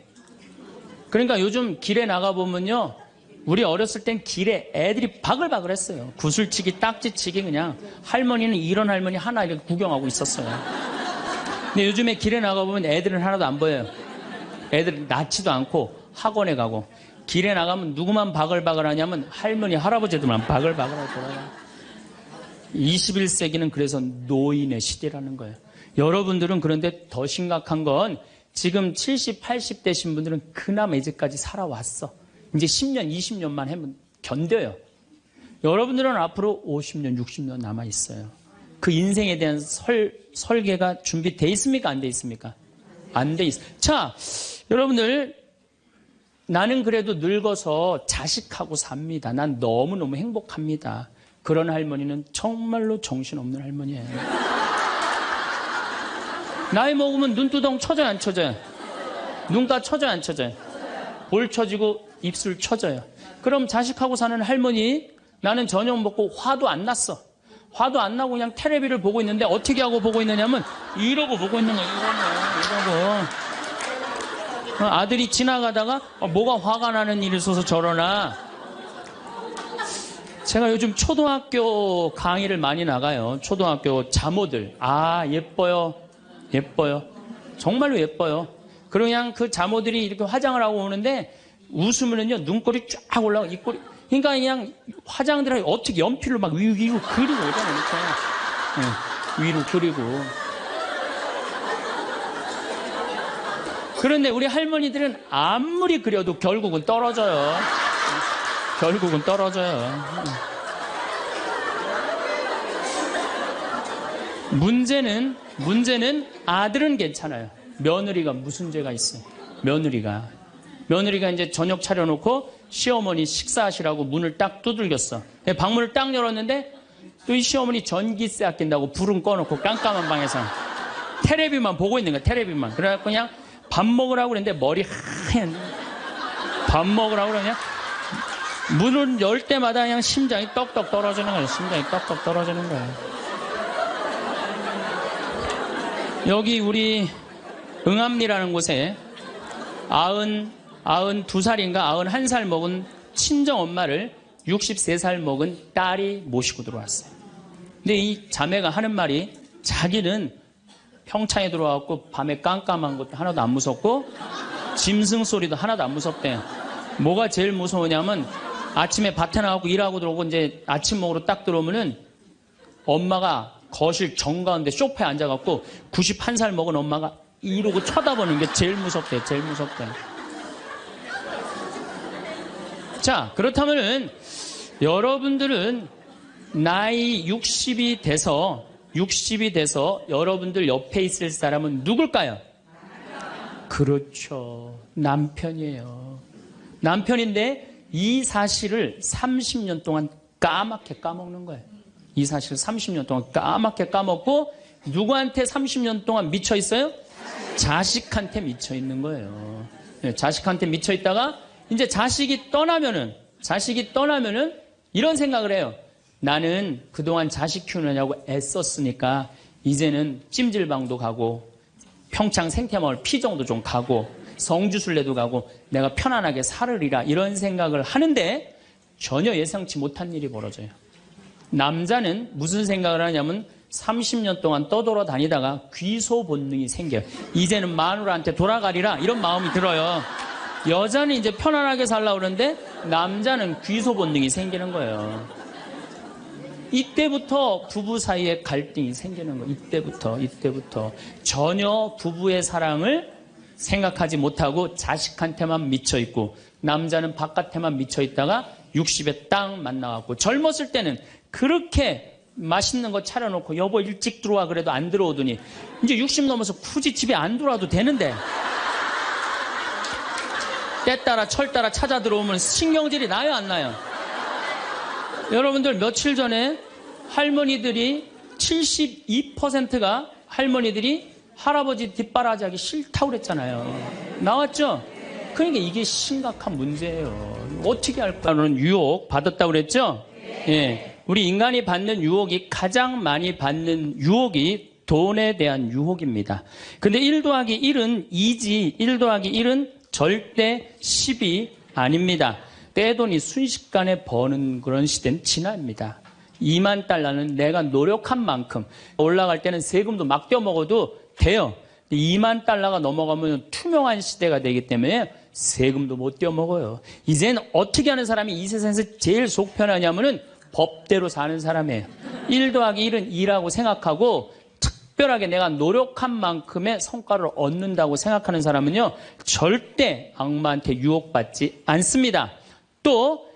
[SPEAKER 1] 그러니까 요즘 길에 나가보면요. 우리 어렸을 땐 길에 애들이 바글바글 했어요. 구슬치기, 딱지치기 그냥. 할머니는 이런 할머니 하나 이렇게 구경하고 있었어요. 근데 요즘에 길에 나가보면 애들은 하나도 안 보여요. 애들 낳지도 않고 학원에 가고. 길에 나가면 누구만 바글바글 하냐면 할머니, 할아버지들만 바글바글하고 돌아요. 21세기는 그래서 노인의 시대라는 거예요. 여러분들은 그런데 더 심각한 건 지금 70, 80 되신 분들은 그나마 이제까지 살아왔어. 이제 10년, 20년만 하면 견뎌요. 여러분들은 앞으로 50년, 60년 남아있어요. 그 인생에 대한 설계가 준비되어 있습니까? 안 돼 있습니까? 안 돼 있어요. 자, 여러분들 나는 그래도 늙어서 자식하고 삽니다. 난 너무너무 행복합니다. 그런 할머니는 정말로 정신없는 할머니예요. 나이 먹으면 눈두덩 쳐져요, 안 쳐져요? 눈가 쳐져요, 안 쳐져요? 볼 쳐지고 입술 쳐져요. 그럼 자식하고 사는 할머니, 나는 저녁 먹고 화도 안 났어. 화도 안 나고 그냥 텔레비를 보고 있는데 어떻게 하고 보고 있느냐면 이러고 보고 있는 거예요. 이러고. 아들이 지나가다가 뭐가 화가 나는 일이 있어서 저러나. 제가 요즘 초등학교 강의를 많이 나가요. 초등학교 자모들. 아, 예뻐요. 예뻐요. 정말로 예뻐요. 그리고 그냥 그 자모들이 이렇게 화장을 하고 오는데 웃으면은요, 눈꼬리 쫙 올라가고 입꼬리. 그러니까 그냥 화장들을 어떻게 연필로 막 위로 그리고 오잖아요. 이렇게. 네, 위로 그리고. 그런데 우리 할머니들은 아무리 그려도 결국은 떨어져요. 결국은 떨어져요. 문제는 아들은 괜찮아요. 며느리가 무슨 죄가 있어요? 며느리가 이제 저녁 차려놓고 시어머니 식사하시라고 문을 딱 두들겼어. 방문을 딱 열었는데 또 이 시어머니 전기세 아낀다고 불은 꺼놓고 깜깜한 방에서 테레비만 보고 있는 거야. 테레비만. 그래갖고 그냥 밥 먹으라고 그랬는데 머리 하얀. 밥 먹으라고 그러냐? 문을 열 때마다 그냥 심장이 떡떡 떨어지는 거예요. 심장이 떡떡 떨어지는 거예요. 여기 우리 응암리라는 곳에 92살인가 91살 먹은 친정 엄마를 63살 먹은 딸이 모시고 들어왔어요. 근데 이 자매가 하는 말이 자기는 평창에 들어와갖고 밤에 깜깜한 것도 하나도 안 무섭고 짐승 소리도 하나도 안 무섭대. 뭐가 제일 무서우냐면 아침에 밭에 나가고 일하고 들어오고 이제 아침 먹으러 딱 들어오면은 엄마가 거실 정가운데 소파에 앉아갖고 91살 먹은 엄마가 이러고 쳐다보는 게 제일 무섭대. 제일 무섭대. 자, 그렇다면은 여러분들은 나이 60이 돼서 여러분들 옆에 있을 사람은 누굴까요? 그렇죠. 남편이에요. 남편인데 이 사실을 30년 동안 까맣게 까먹는 거예요. 이 사실을 30년 동안 까맣게 까먹고 누구한테 30년 동안 미쳐 있어요? 자식한테 미쳐 있는 거예요. 네, 자식한테 미쳐 있다가 이제 자식이 떠나면은 이런 생각을 해요. 나는 그동안 자식 키우느냐고 애썼으니까 이제는 찜질방도 가고 평창 생태마을 피정도 좀 가고 성주순례도 가고 내가 편안하게 살으리라 이런 생각을 하는데 전혀 예상치 못한 일이 벌어져요. 남자는 무슨 생각을 하냐면 30년 동안 떠돌아다니다가 귀소 본능이 생겨요. 이제는 마누라한테 돌아가리라 이런 마음이 들어요. 여자는 이제 편안하게 살려고 그러는데 남자는 귀소 본능이 생기는 거예요. 이때부터 부부 사이에 갈등이 생기는 거예요. 이때부터 전혀 부부의 사랑을 생각하지 못하고 자식한테만 미쳐있고 남자는 바깥에만 미쳐있다가 60에 딱 만나갖고 젊었을 때는 그렇게 맛있는 거 차려놓고 여보 일찍 들어와 그래도 안 들어오더니 이제 60 넘어서 굳이 집에 안 들어와도 되는데 때 따라 철 따라 찾아 들어오면 신경질이 나요 안 나요? 여러분들 며칠 전에 할머니들이 72%가 할머니들이 할아버지 뒷바라지하기 싫다고 그랬잖아요. 나왔죠? 그러니까 이게 심각한 문제예요. 어떻게 할까는 유혹 받았다고 그랬죠? 예. 우리 인간이 받는 유혹이 가장 많이 받는 유혹이 돈에 대한 유혹입니다. 근데 1 더하기 1은 2지 1 더하기 1은 절대 10이 아닙니다. 떼돈이 순식간에 버는 그런 시대는 지납니다. 2만 달러는 내가 노력한 만큼 올라갈 때는 세금도 막 떼어먹어도 돼요. 2만 달러가 넘어가면 투명한 시대가 되기 때문에 세금도 못 떼어먹어요. 이젠 어떻게 하는 사람이 이 세상에서 제일 속 편하냐면은 법대로 사는 사람이에요. 1 더하기 1은 2라고 생각하고 특별하게 내가 노력한 만큼의 성과를 얻는다고 생각하는 사람은요 절대 악마한테 유혹받지 않습니다. 또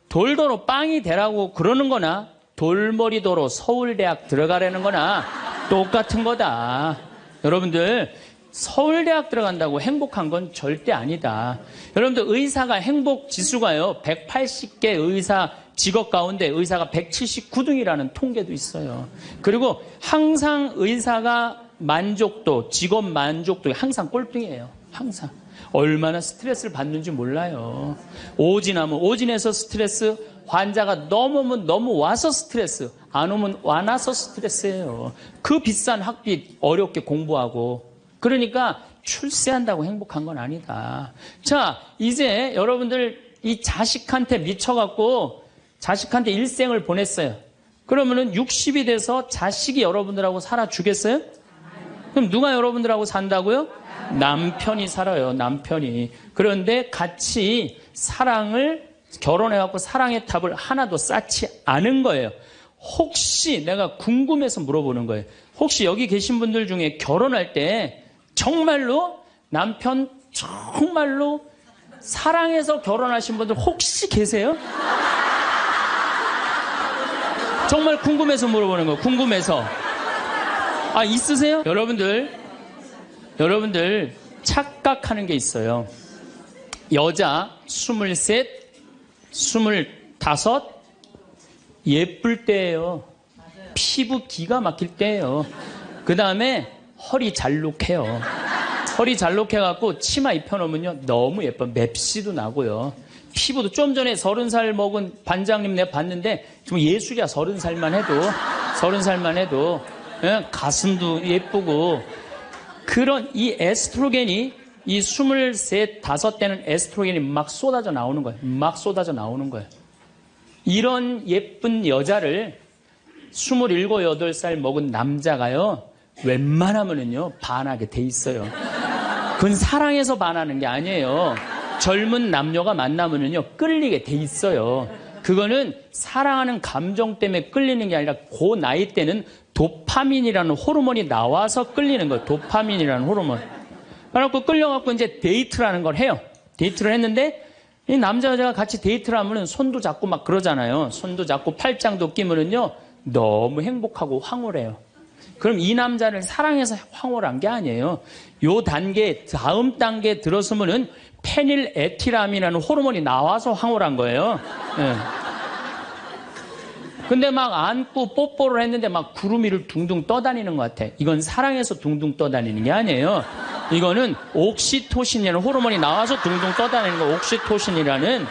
[SPEAKER 1] 돌도로 빵이 되라고 그러는 거나 돌머리도로 서울대학 들어가라는 거나 똑같은 거다. 여러분들 서울대학 들어간다고 행복한 건 절대 아니다. 여러분들 의사가 행복 지수가요 180개 의사 직업 가운데 의사가 179등이라는 통계도 있어요. 그리고 항상 의사가 만족도, 직업 만족도 항상 꼴등이에요. 항상. 얼마나 스트레스를 받는지 몰라요. 오진하면 오진해서 스트레스, 환자가 너무 오면 너무 와서 스트레스, 안 오면 안 와서 스트레스예요. 그 비싼 학비 어렵게 공부하고. 그러니까 출세한다고 행복한 건 아니다. 자, 이제 여러분들 이 자식한테 미쳐갖고 자식한테 일생을 보냈어요. 그러면은 60이 돼서 자식이 여러분들하고 살아주겠어요? 그럼 누가 여러분들하고 산다고요? 남편이 살아요. 남편이. 그런데 같이 사랑을 결혼해갖고 사랑의 탑을 하나도 쌓지 않은 거예요. 혹시 내가 궁금해서 물어보는 거예요. 혹시 여기 계신 분들 중에 결혼할 때 정말로 남편 정말로 사랑해서 결혼하신 분들 혹시 계세요? 정말 궁금해서 물어보는 거예요. 궁금해서. 아, 있으세요? 여러분들 착각하는 게 있어요. 여자 23, 25 예쁠 때예요. 피부 기가 막힐 때예요. 그 다음에 허리 잘록해요. 허리 잘록해갖고 치마 입혀놓으면요 너무 예뻐요. 맵시도 나고요. 피부도 좀 전에 30살 먹은 반장님 내가 봤는데 좀 예술이야. 30살만 해도 예, 가슴도 예쁘고. 그런 이 에스트로겐이 이 23, 5때는 에스트로겐이 막 쏟아져 나오는 거예요. 막 쏟아져 나오는 거예요. 이런 예쁜 여자를 27, 8살 먹은 남자가요 웬만하면은요 반하게 돼 있어요. 그건 사랑해서 반하는 게 아니에요. 젊은 남녀가 만나면은요 끌리게 돼 있어요. 그거는 사랑하는 감정 때문에 끌리는 게 아니라 그 나이 때는 도파민이라는 호르몬이 나와서 끌리는 거예요. 도파민이라는 호르몬. 그래갖고 끌려갖고 이제 데이트라는 걸 해요. 데이트를 했는데 이 남자 여자가 같이 데이트를 하면은 손도 잡고 막 그러잖아요. 손도 잡고 팔짱도 끼면은요 너무 행복하고 황홀해요. 그럼 이 남자를 사랑해서 황홀한 게 아니에요. 요 단계, 다음 단계에 들어서면은 페닐에틸아민이라는 호르몬이 나와서 황홀한 거예요. 예. 근데 막 안고 뽀뽀를 했는데 막 구름 위를 둥둥 떠다니는 것 같아. 이건 사랑해서 둥둥 떠다니는 게 아니에요. 이거는 옥시토신이라는 호르몬이 나와서 둥둥 떠다니는 거. 옥시토신이라는.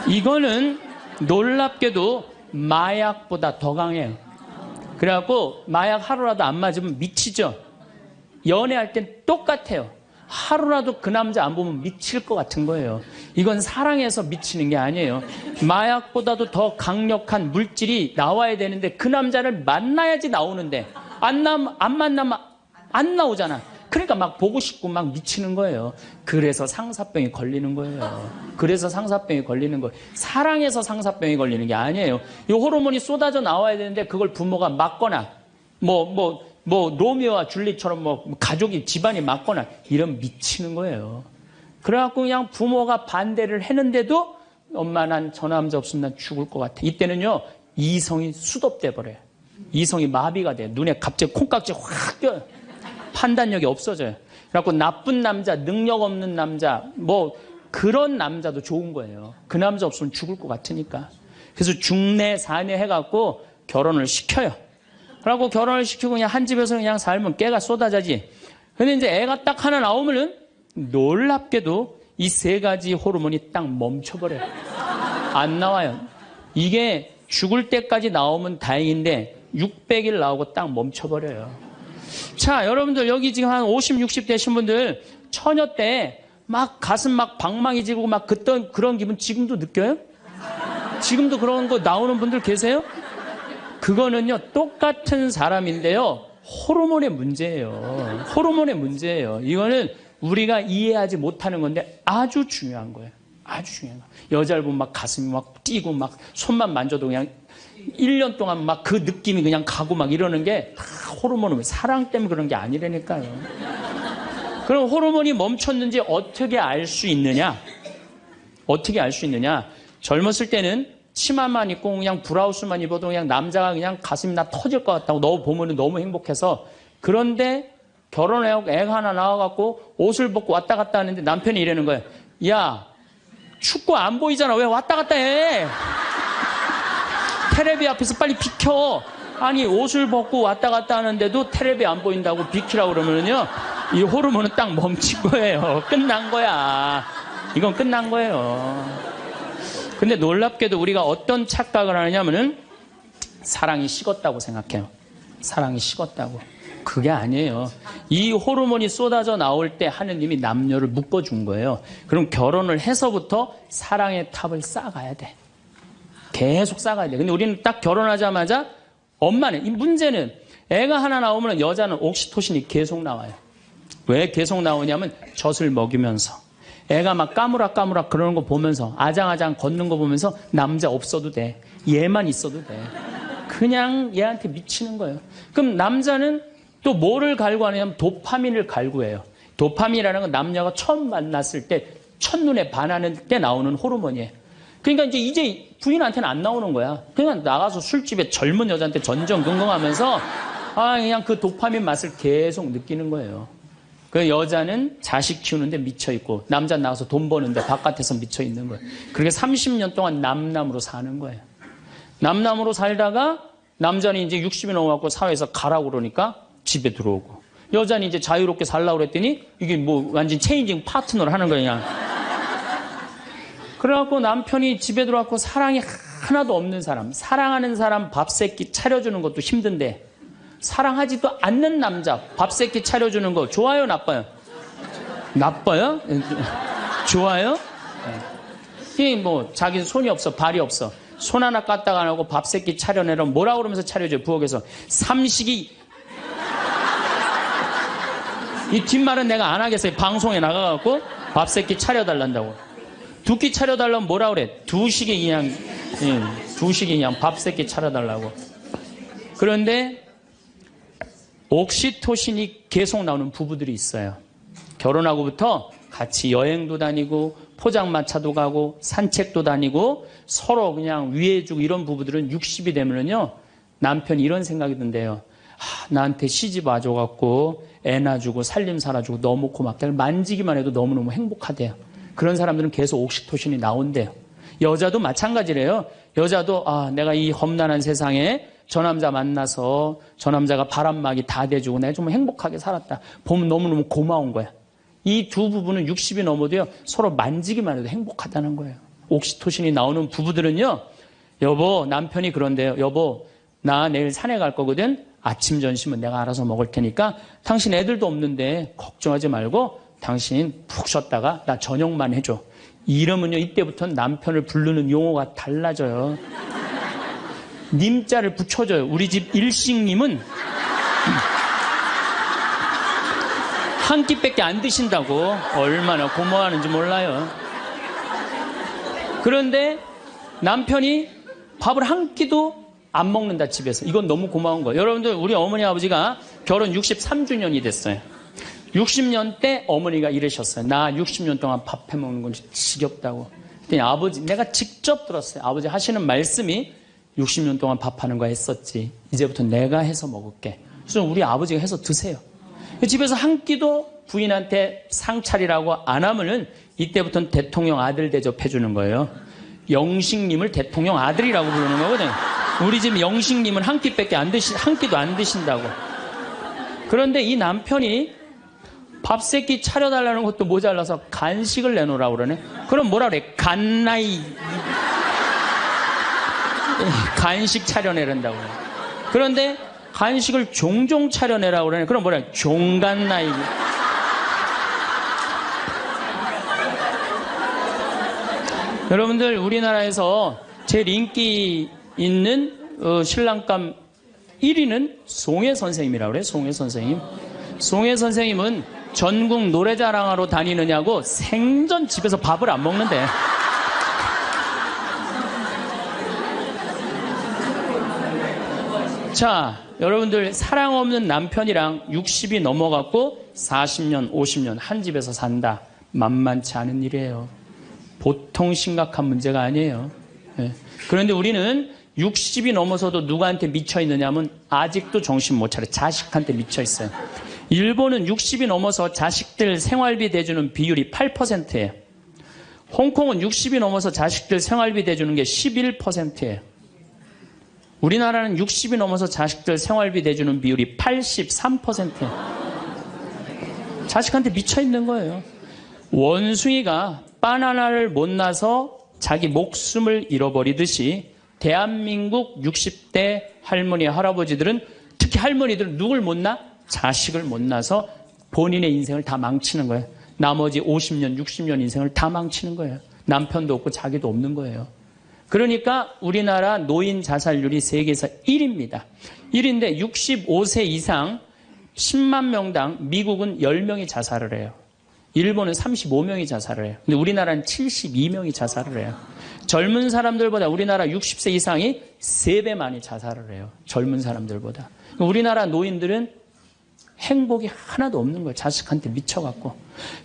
[SPEAKER 1] 이거는 놀랍게도 마약보다 더 강해요. 그래갖고 마약 하루라도 안 맞으면 미치죠. 연애할 땐 똑같아요. 하루라도 그 남자 안 보면 미칠 것 같은 거예요. 이건 사랑해서 미치는 게 아니에요. 마약보다도 더 강력한 물질이 나와야 되는데 그 남자를 만나야지 나오는데 안 만나면 안 나오잖아. 그러니까 막 보고 싶고 막 미치는 거예요. 그래서 상사병이 걸리는 거예요. 그래서 상사병이 걸리는 거예요. 사랑해서 상사병이 걸리는 게 아니에요. 이 호르몬이 쏟아져 나와야 되는데 그걸 부모가 막거나 로미오와 줄리처럼 가족이 집안이 막거나 이러면 미치는 거예요. 그래갖고 그냥 부모가 반대를 했는데도 엄마 난 저 남자 없으면 난 죽을 것 같아. 이때는요 이성이 수독돼 버려요. 이성이 마비가 돼요. 눈에 갑자기 콩깍지 확 껴요. 판단력이 없어져요. 그래갖고 나쁜 남자, 능력 없는 남자, 그런 남자도 좋은 거예요. 그 남자 없으면 죽을 것 같으니까. 그래서 중내, 사내 해갖고 결혼을 시켜요. 그래갖고 결혼을 시키고 그냥 한 집에서 그냥 살면 깨가 쏟아지지. 근데 이제 애가 딱 하나 나오면은 놀랍게도 이 세 가지 호르몬이 딱 멈춰버려요. 안 나와요. 이게 죽을 때까지 나오면 다행인데 600일 나오고 딱 멈춰버려요. 자, 여러분들 여기 지금 한 50, 60 되신 분들 처녀 때 막 가슴 막 방망이 지르고 막 그런 기분 지금도 느껴요? 지금도 그런 거 나오는 분들 계세요? 그거는요 똑같은 사람인데요 호르몬의 문제예요. 호르몬의 문제예요. 이거는 우리가 이해하지 못하는 건데 아주 중요한 거예요. 아주 중요한 거예요. 여자를 보면 막 가슴이 막 뛰고 막 손만 만져도 그냥 1년 동안 막 그 느낌이 그냥 가고 막 이러는 게 다 호르몬은 사랑 때문에 그런 게 아니라니까요. 그럼 호르몬이 멈췄는지 어떻게 알 수 있느냐? 어떻게 알 수 있느냐? 젊었을 때는 치마만 입고 그냥 브라우스만 입어도 그냥 남자가 그냥 가슴이 나 터질 것 같다고 너 보면 너무 행복해서. 그런데 결혼해갖고 애가 하나 나와갖고 옷을 벗고 왔다 갔다 하는데 남편이 이러는 거예요. 야, 춥고 안 보이잖아. 왜 왔다 갔다 해? 테레비 앞에서 빨리 비켜. 아니 옷을 벗고 왔다 갔다 하는데도 텔레비 안 보인다고 비키라고 그러면요 이 호르몬은 딱 멈춘 거예요. 끝난 거야. 이건 끝난 거예요. 근데 놀랍게도 우리가 어떤 착각을 하느냐면은 사랑이 식었다고 생각해요. 사랑이 식었다고. 그게 아니에요. 이 호르몬이 쏟아져 나올 때 하느님이 남녀를 묶어준 거예요. 그럼 결혼을 해서부터 사랑의 탑을 쌓아가야 돼. 계속 쌓아가야 돼. 근데 우리는 딱 결혼하자마자 엄마는, 이 문제는 애가 하나 나오면 여자는 옥시토신이 계속 나와요. 왜 계속 나오냐면 젖을 먹이면서 애가 막 까무락까무락 그러는 거 보면서 아장아장 걷는 거 보면서 남자 없어도 돼. 얘만 있어도 돼. 그냥 얘한테 미치는 거예요. 그럼 남자는 또 뭐를 갈구하냐면 도파민을 갈구해요. 도파민이라는 건 남녀가 처음 만났을 때 첫눈에 반하는 때 나오는 호르몬이에요. 그러니까 이제 부인한테는 안 나오는 거야. 그냥 나가서 술집에 젊은 여자한테 전전긍긍하면서 그냥 그 도파민 맛을 계속 느끼는 거예요. 그 여자는 자식 키우는데 미쳐있고 남자 나가서 돈 버는데 바깥에서 미쳐있는 거예요. 그렇게 30년 동안 남남으로 사는 거예요. 남남으로 살다가 남자는 이제 60이 넘어갖고 사회에서 가라고 그러니까 집에 들어오고 여자는 이제 자유롭게 살라고 그랬더니 이게 뭐 완전 체인징 파트너를 하는 거야. 그래갖고 남편이 집에 들어왔고 사랑이 하나도 없는 사람, 사랑하는 사람 밥 세끼 차려주는 것도 힘든데 사랑하지도 않는 남자 밥 세끼 차려주는 거 좋아요, 나빠요? 나빠요? 좋아요? 이게 뭐 자기는 손이 없어, 발이 없어. 손 하나 까딱 안 하고 밥 세끼 차려내라면 뭐라고 그러면서 차려줘요, 부엌에서. 삼식이. 이 뒷말은 내가 안 하겠어요. 방송에 나가갖고 밥 세끼 차려달란다고. 두 끼 차려달라면 뭐라 그래? 두 식이 그냥 밥 세끼 차려달라고. 그런데 옥시토신이 계속 나오는 부부들이 있어요. 결혼하고부터 같이 여행도 다니고 포장마차도 가고 산책도 다니고 서로 그냥 위해주고 이런 부부들은 60이 되면은요 남편이 이런 생각이 든대요. 나한테 시집 와줘갖고 애 낳아주고 살림 살아주고 너무 고맙다. 만지기만 해도 너무너무 행복하대요. 그런 사람들은 계속 옥시토신이 나온대요. 여자도 마찬가지래요. 여자도 내가 이 험난한 세상에 저 남자 만나서 저 남자가 바람막이 다 대주고 내가 좀 행복하게 살았다. 보면 너무너무 고마운 거야. 이 두 부부는 60이 넘어도요 서로 만지기만 해도 행복하다는 거예요. 옥시토신이 나오는 부부들은요, 여보 남편이 그런데요. 여보 나 내일 산에 갈 거거든. 아침 점심은 내가 알아서 먹을 테니까 당신 애들도 없는데 걱정하지 말고 당신 푹 쉬었다가 나 저녁만 해줘. 이러면요 이때부터는 남편을 부르는 용어가 달라져요. 님자를 붙여줘요. 우리 집 일식님은 한 끼밖에 안 드신다고. 얼마나 고마워하는지 몰라요. 그런데 남편이 밥을 한 끼도 안 먹는다 집에서. 이건 너무 고마운 거예요. 여러분들 우리 어머니 아버지가 결혼 63주년이 됐어요. 60년 때 어머니가 이러셨어요. 나 60년 동안 밥 해먹는 건 지겹다고. 그랬더니 아버지, 내가 직접 들었어요. 아버지 하시는 말씀이 60년 동안 밥하는 거 했었지. 이제부터 내가 해서 먹을게. 그래서 우리 아버지가 해서 드세요. 집에서 한 끼도 부인한테 상 차리라고 안 하면은 이때부터는 대통령 아들 대접해 주는 거예요. 영식님을 대통령 아들이라고 부르는 거거든요. 우리 집 영식님은 한 끼밖에 한 끼도 안 드신다고. 그런데 이 남편이 밥 세끼 차려달라는 것도 모자라서 간식을 내놓으라고 그러네. 그럼 뭐라 그래? 간나이. 간식 차려내란다고 그래. 그런데 간식을 종종 차려내라고 그러네. 그럼 뭐라 그래? 종간나이. 여러분들 우리나라에서 제일 인기 있는 신랑감 1위는 송혜 선생님이라고 그래요. 송혜 선생님. 송혜 선생님은 전국 노래자랑하러 다니느냐고 생전 집에서 밥을 안 먹는데. 자, 여러분들 사랑 없는 남편이랑 60이 넘어갔고 40년, 50년 한 집에서 산다. 만만치 않은 일이에요. 보통 심각한 문제가 아니에요. 네. 그런데 우리는 60이 넘어서도 누구한테 미쳐있느냐 하면 아직도 정신 못 차려. 자식한테 미쳐있어요. 일본은 60이 넘어서 자식들 생활비 대주는 비율이 8%예요. 홍콩은 60이 넘어서 자식들 생활비 대주는 게 11%예요. 우리나라는 60이 넘어서 자식들 생활비 내주는 비율이 83%예요. 자식한테 미쳐있는 거예요. 원숭이가 바나나를 못 나서 자기 목숨을 잃어버리듯이 대한민국 60대 할머니, 할아버지들은, 특히 할머니들은 누굴 못 낳아? 자식을 못 낳아서 본인의 인생을 다 망치는 거예요. 나머지 50년, 60년 인생을 다 망치는 거예요. 남편도 없고 자기도 없는 거예요. 그러니까 우리나라 노인 자살률이 세계에서 1위입니다. 1위인데 65세 이상 10만 명당 미국은 10명이 자살을 해요. 일본은 35명이 자살을 해요. 근데 우리나라는 72명이 자살을 해요. 젊은 사람들보다 우리나라 60세 이상이 3배 많이 자살을 해요. 젊은 사람들보다. 우리나라 노인들은 행복이 하나도 없는 거예요. 자식한테 미쳐갖고.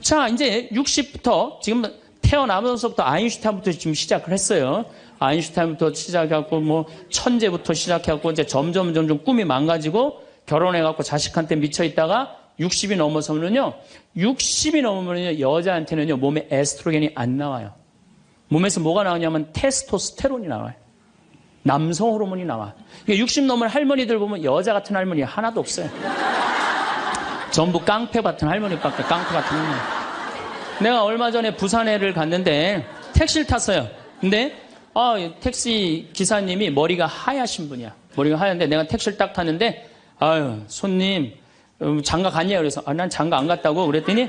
[SPEAKER 1] 자, 이제 60부터 지금 태어나면서부터 아인슈타인부터 지금 시작을 했어요. 아인슈타인부터 시작해갖고 뭐 천재부터 시작해갖고 이제 점점 꿈이 망가지고 결혼해갖고 자식한테 미쳐있다가 60이 넘어서면요. 60이 넘으면요. 여자한테는요. 몸에 에스트로겐이 안 나와요. 몸에서 뭐가 나오냐면 테스토스테론이 나와요. 남성 호르몬이 나와. 60 넘은 할머니들 보면 여자 같은 할머니 하나도 없어요. 전부 깡패 같은 할머니밖에, 깡패 같은 할머니. 내가 얼마 전에 부산에를 갔는데 택시를 탔어요. 근데 택시 기사님이 머리가 하얗신 분이야. 머리가 하얀데 내가 택시를 딱 탔는데 아유, 손님 장가 갔냐? 그래서 난 장가 안 갔다고 그랬더니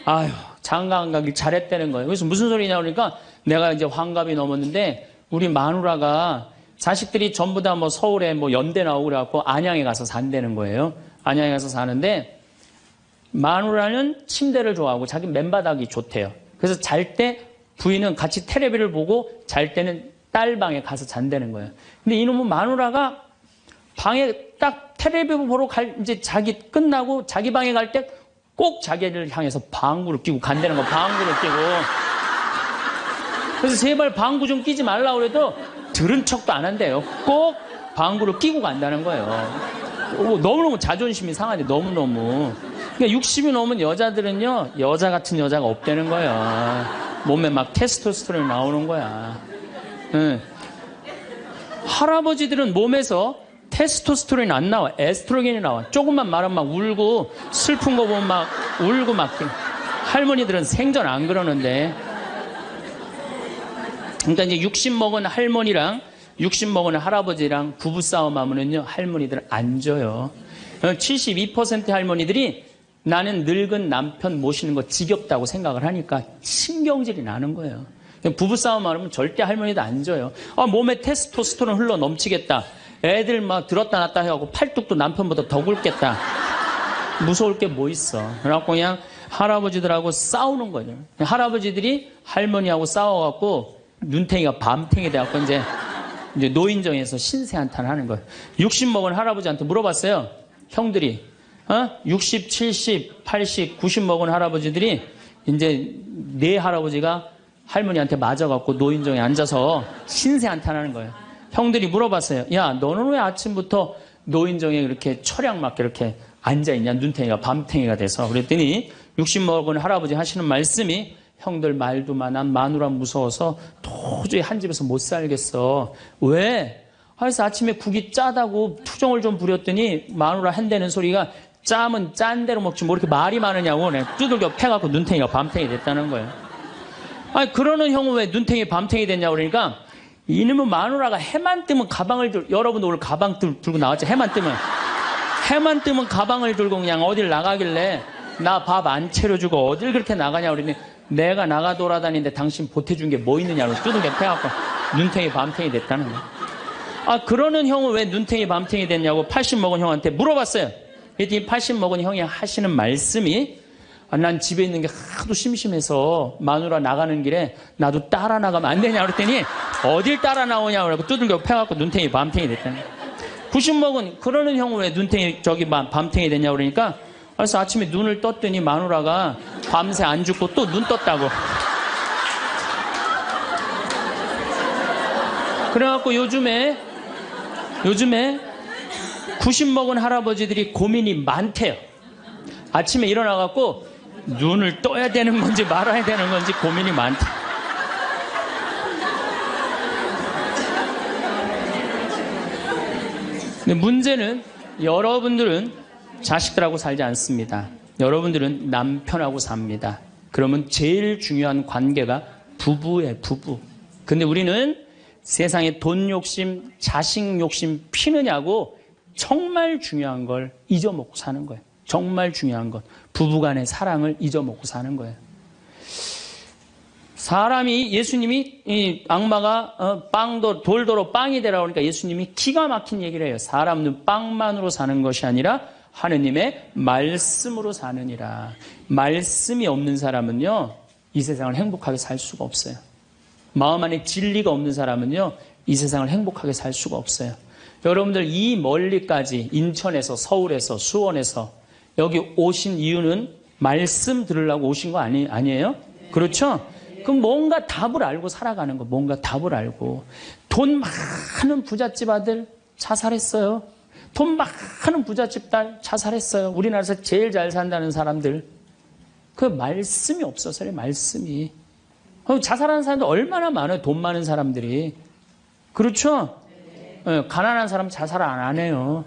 [SPEAKER 1] 아유, 장가 안 가길 잘했다는 거예요. 그래서 무슨 소리냐 그러니까 내가 이제 환갑이 넘었는데 우리 마누라가 자식들이 전부 다 뭐 서울에 뭐 연대 나오고 그래갖고 안양에 가서 산다는 거예요. 안양에 가서 사는데 마누라는 침대를 좋아하고 자기 맨바닥이 좋대요. 그래서 잘 때 부인은 같이 텔레비를 보고 잘 때는 딸 방에 가서 잔다는 거예요. 근데 이놈은 마누라가 방에 딱 텔레비 보러 이제 자기 끝나고 자기 방에 갈 때 꼭 자기를 향해서 방구를 끼고 간다는 거, 방구를 끼고. 그래서 제발 방구 좀 끼지 말라고 그래도 들은 척도 안 한대요. 꼭 방구를 끼고 간다는 거예요. 너무너무 자존심이 상하지, 너무너무. 그러니까 60이 넘은 여자들은요, 여자 같은 여자가 없다는 거예요. 몸에 막 테스토스테론이 나오는 거야. 할아버지들은 몸에서 테스토스테론이 안 나와. 에스트로겐이 나와. 조금만 말하면 막 울고, 슬픈 거 보면 막 울고 막. 할머니들은 생전 안 그러는데. 그러니까 이제 60 먹은 할머니랑 60 먹은 할아버지랑 부부싸움 하면은요, 할머니들은 안 져요. 72% 할머니들이 나는 늙은 남편 모시는 거 지겹다고 생각을 하니까 신경질이 나는 거예요. 부부싸움 하면 절대 할머니도 안 져요. 몸에 테스토스테론 흘러 넘치겠다. 애들 막 들었다 놨다 해갖고 팔뚝도 남편보다 더 굵겠다. 무서울 게 뭐 있어. 그래갖고 그냥 할아버지들하고 싸우는 거죠. 할아버지들이 할머니하고 싸워갖고 눈탱이가 밤탱이 돼갖고 이제 노인정에서 신세한탄 하는 거예요. 60 먹은 할아버지한테 물어봤어요. 형들이 60, 70, 80, 90 먹은 할아버지들이 이제 네 할아버지가 할머니한테 맞아갖고 노인정에 앉아서 신세한탄하는 거예요. 형들이 물어봤어요. 야, 너는 왜 아침부터 노인정에 이렇게 철양맞게 이렇게 앉아있냐? 눈탱이가 밤탱이가 돼서. 그랬더니 60 먹은 할아버지 하시는 말씀이 형들 말도 많아. 마누라 무서워서 도저히 한 집에서 못 살겠어. 왜? 그래서 아침에 국이 짜다고 투정을 좀 부렸더니 마누라 한다는 소리가 짜면 짠 대로 먹지 뭐 이렇게 말이 많으냐고 두들겨 패갖고 눈탱이가 밤탱이 됐다는 거예요. 아니 그러는 형은 왜 눈탱이 밤탱이 됐냐고 그러니까 이놈의 마누라가 해만 뜨면 가방을 여러분 오늘 가방 들고 나왔죠. 해만 뜨면 가방을 들고 그냥 어딜 나가길래 나 밥 안 차려주고 어딜 그렇게 나가냐고 그러니 내가 나가 돌아다니는데 당신 보태준 게 뭐 있느냐고 두들겨 패갖고 눈탱이 밤탱이 됐다는 거예요. 그러는 형은 왜 눈탱이 밤탱이 됐냐고 80 먹은 형한테 물어봤어요. 그랬더니 80 먹은 형이 하시는 말씀이 난 집에 있는 게 하도 심심해서 마누라 나가는 길에 나도 따라 나가면 안 되냐 그랬더니 어딜 따라 나오냐고 그러고 두들겨 패갖고 눈탱이 밤탱이 됐다는 거예요. 90 먹은 그러는 형은 왜 눈탱이 밤탱이 됐냐고 그러니까 그래서 아침에 눈을 떴더니 마누라가 밤새 안 죽고 또 눈 떴다고. 그래갖고 요즘에 90 먹은 할아버지들이 고민이 많대요. 아침에 일어나갖고 눈을 떠야 되는 건지 말아야 되는 건지 고민이 많대. 근데 문제는 여러분들은 자식들하고 살지 않습니다. 여러분들은 남편하고 삽니다. 그러면 제일 중요한 관계가 부부예요, 부부. 근데 우리는 세상에 돈 욕심, 자식 욕심 피느냐고 정말 중요한 걸 잊어먹고 사는 거예요. 정말 중요한 것. 부부간의 사랑을 잊어먹고 사는 거예요. 사람이, 예수님이, 이 악마가 돌도로 빵이 되라고 하니까 예수님이 기가 막힌 얘기를 해요. 사람은 빵만으로 사는 것이 아니라 하느님의 말씀으로 사느니라. 말씀이 없는 사람은요, 이 세상을 행복하게 살 수가 없어요. 마음 안에 진리가 없는 사람은요, 이 세상을 행복하게 살 수가 없어요. 여러분들 이 멀리까지 인천에서, 서울에서, 수원에서 여기 오신 이유는 말씀 들으려고 오신 거 아니에요? 그렇죠? 그럼 뭔가 답을 알고 살아가는 거, 뭔가 답을 알고. 돈 많은 부잣집 아들 자살했어요. 돈 많은 부잣집 딸 자살했어요. 우리나라에서 제일 잘 산다는 사람들. 그 말씀이 없어서요, 말씀이. 자살하는 사람들 얼마나 많아요, 돈 많은 사람들이. 그렇죠? 가난한 사람 자살 안 해요.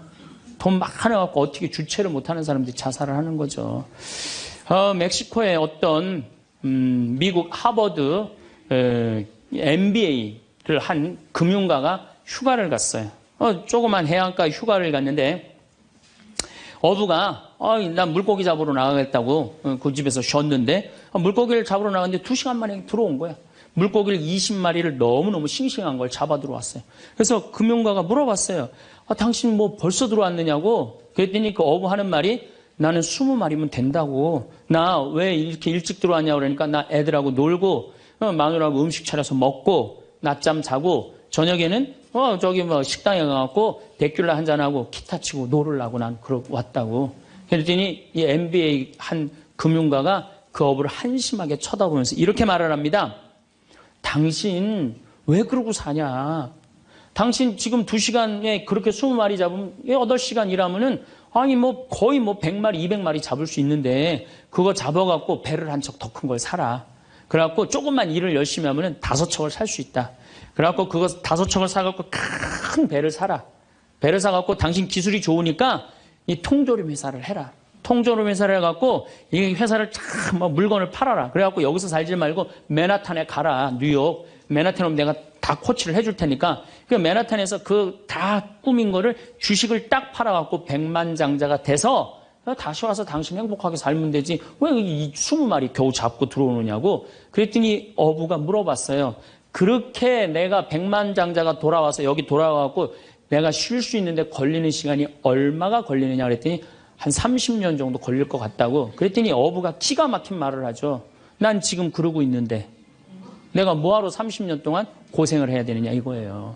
[SPEAKER 1] 돈 많아갖고 어떻게 주체를 못하는 사람들이 자살을 하는 거죠. 멕시코의 어떤 미국 하버드 MBA를 한 금융가가 휴가를 갔어요. 조그만 해안가 휴가를 갔는데 어부가 난 물고기 잡으러 나가겠다고 그 집에서 쉬었는데 물고기를 잡으러 나갔는데 2시간 만에 들어온 거야. 물고기를 20마리를 너무너무 싱싱한 걸 잡아 들어왔어요. 그래서 금융가가 물어봤어요. 당신 뭐 벌써 들어왔느냐고. 그랬더니 그 어부 하는 말이 나는 20마리면 된다고. 나 왜 이렇게 일찍 들어왔냐고 그러니까 나 애들하고 놀고 마누라하고 음식 차려서 먹고 낮잠 자고 저녁에는 저기 뭐 식당에 가갖고 데큘라 한잔하고 기타 치고 놀으려고 난 왔다고. 그랬더니 이 MBA 한 금융가가 그 어부를 한심하게 쳐다보면서 이렇게 말을 합니다. 당신 왜 그러고 사냐? 당신 지금 2시간에 그렇게 20마리 잡으면 8시간 일하면은 아니 뭐 거의 뭐 100마리, 200마리 잡을 수 있는데 그거 잡아갖고 배를 한 척 더 큰 걸 사라. 그래갖고 조금만 일을 열심히 하면은 5척을 살 수 있다. 그래갖고 그거 5척을 사갖고 큰 배를 사라. 배를 사갖고 당신 기술이 좋으니까 이 통조림 회사를 해라. 통조림 회사를 해갖고 이 회사를 참 물건을 팔아라. 그래갖고 여기서 살지 말고 맨하탄에 가라. 뉴욕. 맨하탄에 오면 내가 다 코치를 해줄 테니까 그 맨하탄에서 그 다 꾸민 거를 주식을 딱 팔아갖고 백만장자가 돼서 다시 와서 당신 행복하게 살면 되지. 왜 이 20마리 겨우 잡고 들어오느냐고. 그랬더니 어부가 물어봤어요. 그렇게 내가 백만장자가 돌아와서 여기 돌아와갖고 내가 쉴 수 있는데 걸리는 시간이 얼마가 걸리느냐 그랬더니 한 30년 정도 걸릴 것 같다고. 그랬더니 어부가 기가 막힌 말을 하죠. 난 지금 그러고 있는데 내가 뭐하러 30년 동안 고생을 해야 되느냐 이거예요.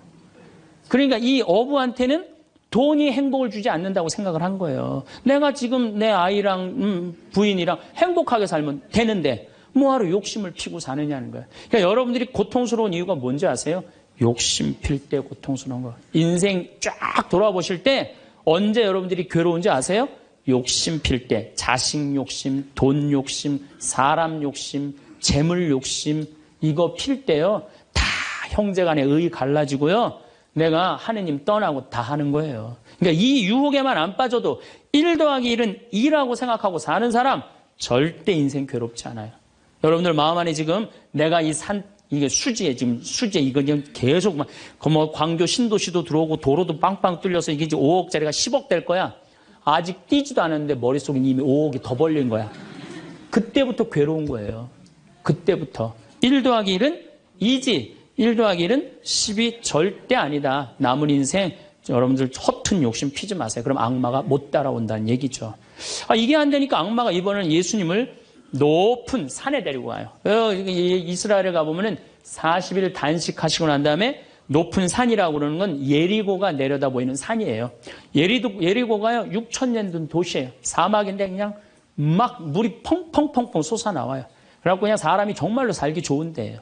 [SPEAKER 1] 그러니까 이 어부한테는 돈이 행복을 주지 않는다고 생각을 한 거예요. 내가 지금 내 아이랑 부인이랑 행복하게 살면 되는데 뭐하러 욕심을 피고 사느냐는 거예요. 그러니까 여러분들이 고통스러운 이유가 뭔지 아세요? 욕심 필 때 고통스러운 거. 인생 쫙 돌아보실 때 언제 여러분들이 괴로운지 아세요? 욕심 필 때. 자식 욕심, 돈 욕심, 사람 욕심, 재물 욕심 이거 필 때요. 다 형제간에 의의 갈라지고요. 내가 하느님 떠나고 다 하는 거예요. 그러니까 이 유혹에만 안 빠져도 1 더하기 1은 2라고 생각하고 사는 사람 절대 인생 괴롭지 않아요. 여러분들 마음 안에 지금 내가 이게 수지에 지금 수지에 이거 지금 계속 막 뭐 광교 신도시도 들어오고 도로도 빵빵 뚫려서 이게 이제 5억짜리가 10억 될 거야. 아직 뛰지도 않았는데 머릿속에 이미 5억이 더 벌린 거야. 그때부터 괴로운 거예요. 그때부터. 1 더하기 1은 2지. 1 더하기 1은 10이 절대 아니다. 남은 인생 여러분들 허튼 욕심 피지 마세요. 그럼 악마가 못 따라온다는 얘기죠. 이게 안 되니까 악마가 이번에는 예수님을 높은 산에 데리고 가요. 이스라엘에 가보면은 40일 단식하시고 난 다음에 높은 산이라고 그러는 건 예리고가 내려다 보이는 산이에요. 예리고가요 6,000년 된 도시예요. 사막인데 그냥 막 물이 펑펑펑펑 솟아나와요. 그래갖고 그냥 사람이 정말로 살기 좋은 데예요.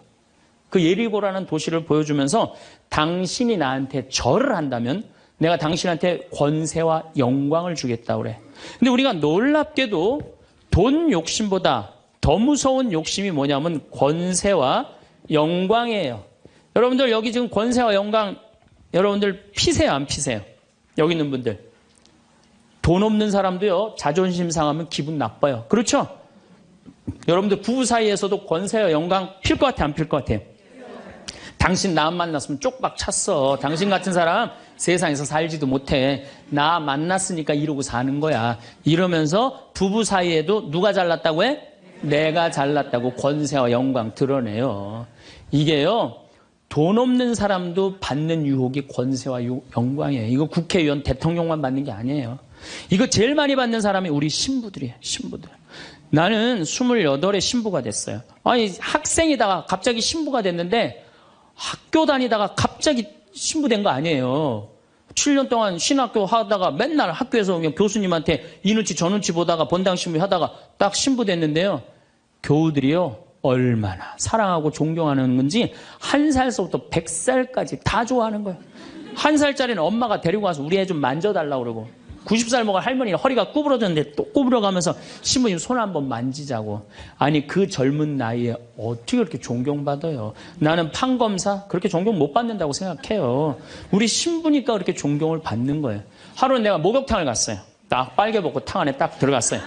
[SPEAKER 1] 그 예리고라는 도시를 보여주면서 당신이 나한테 절을 한다면 내가 당신한테 권세와 영광을 주겠다 그래. 근데 우리가 놀랍게도 돈 욕심보다 더 무서운 욕심이 뭐냐면 권세와 영광이에요. 여러분들 여기 지금 권세와 영광 여러분들 피세요 안 피세요? 여기 있는 분들. 돈 없는 사람도요, 자존심 상하면 기분 나빠요. 그렇죠? 여러분들 부부 사이에서도 권세와 영광 필 것 같아, 안 필 것 같아요? 당신 나 만났으면 쪽박 찼어. 당신 같은 사람 세상에서 살지도 못해. 나 만났으니까 이러고 사는 거야. 이러면서 부부 사이에도 누가 잘났다고 해? 내가 잘났다고 권세와 영광 드러내요. 이게요, 돈 없는 사람도 받는 유혹이 권세와 영광이에요. 이거 국회의원, 대통령만 받는 게 아니에요. 이거 제일 많이 받는 사람이 우리 신부들이에요. 신부들. 나는 28에 신부가 됐어요. 아니, 학생이다가 갑자기 신부가 됐는데 학교 다니다가 갑자기 신부된 거 아니에요. 7년 동안 신학교 하다가 맨날 학교에서 그냥 교수님한테 이 눈치 저 눈치 보다가 본당 신부 하다가 딱 신부 됐는데요. 교우들이요, 얼마나 사랑하고 존경하는 건지 1살서부터 100살까지 다 좋아하는 거예요. 1살짜리는 엄마가 데리고 와서 우리 애 좀 만져달라고 그러고, 90살 먹은 할머니는 허리가 구부러졌는데 또 구부러가면서 신부님 손 한번 만지자고. 아니, 그 젊은 나이에 어떻게 그렇게 존경받아요? 나는 판검사 그렇게 존경 못 받는다고 생각해요. 우리 신부니까 그렇게 존경을 받는 거예요. 하루는 내가 목욕탕을 갔어요. 딱 빨개 벗고 탕 안에 딱 들어갔어요.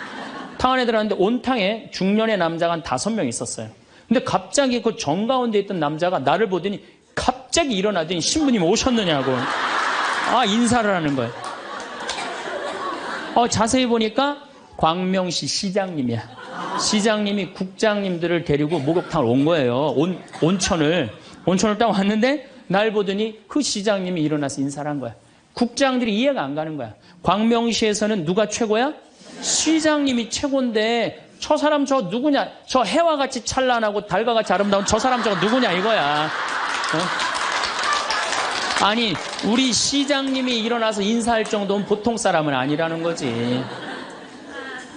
[SPEAKER 1] 탕 안에 들어갔는데 온탕에 중년의 남자가 한 5명 있었어요. 근데 갑자기 그 정가운데 있던 남자가 나를 보더니 갑자기 일어나더니 신부님 오셨느냐고. 인사를 하는 거예요. 자세히 보니까 광명시 시장님이야. 시장님이 국장님들을 데리고 목욕탕을 온 거예요. 온천을 딱 왔는데 날 보더니 그 시장님이 일어나서 인사를 한 거야. 국장들이 이해가 안 가는 거야. 광명시에서는 누가 최고야? 시장님이 최고인데 저 사람 저 누구냐? 저 해와 같이 찬란하고 달과 같이 아름다운 저 사람 저거 누구냐 이거야. 아니, 우리 시장님이 일어나서 인사할 정도는 보통 사람은 아니라는 거지.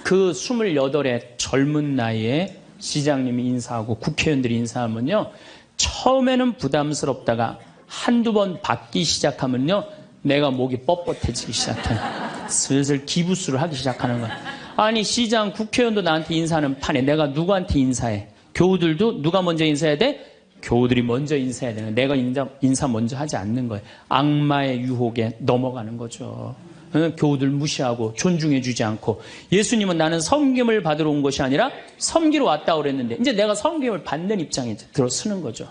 [SPEAKER 1] 그 28의 젊은 나이에 시장님이 인사하고 국회의원들이 인사하면요, 처음에는 부담스럽다가 한두 번 받기 시작하면요, 내가 목이 뻣뻣해지기 시작해. 슬슬 기부수를 하기 시작하는 거야. 아니, 시장, 국회의원도 나한테 인사하는 판에 내가 누구한테 인사해? 교우들도 누가 먼저 인사해야 돼? 교우들이 먼저 인사해야 되는, 내가 인사 먼저 하지 않는 거예요. 악마의 유혹에 넘어가는 거죠. 교우들 무시하고 존중해 주지 않고. 예수님은 나는 섬김을 받으러 온 것이 아니라 섬기러 왔다고 그랬는데 이제 내가 섬김을 받는 입장에 들어서는 거죠.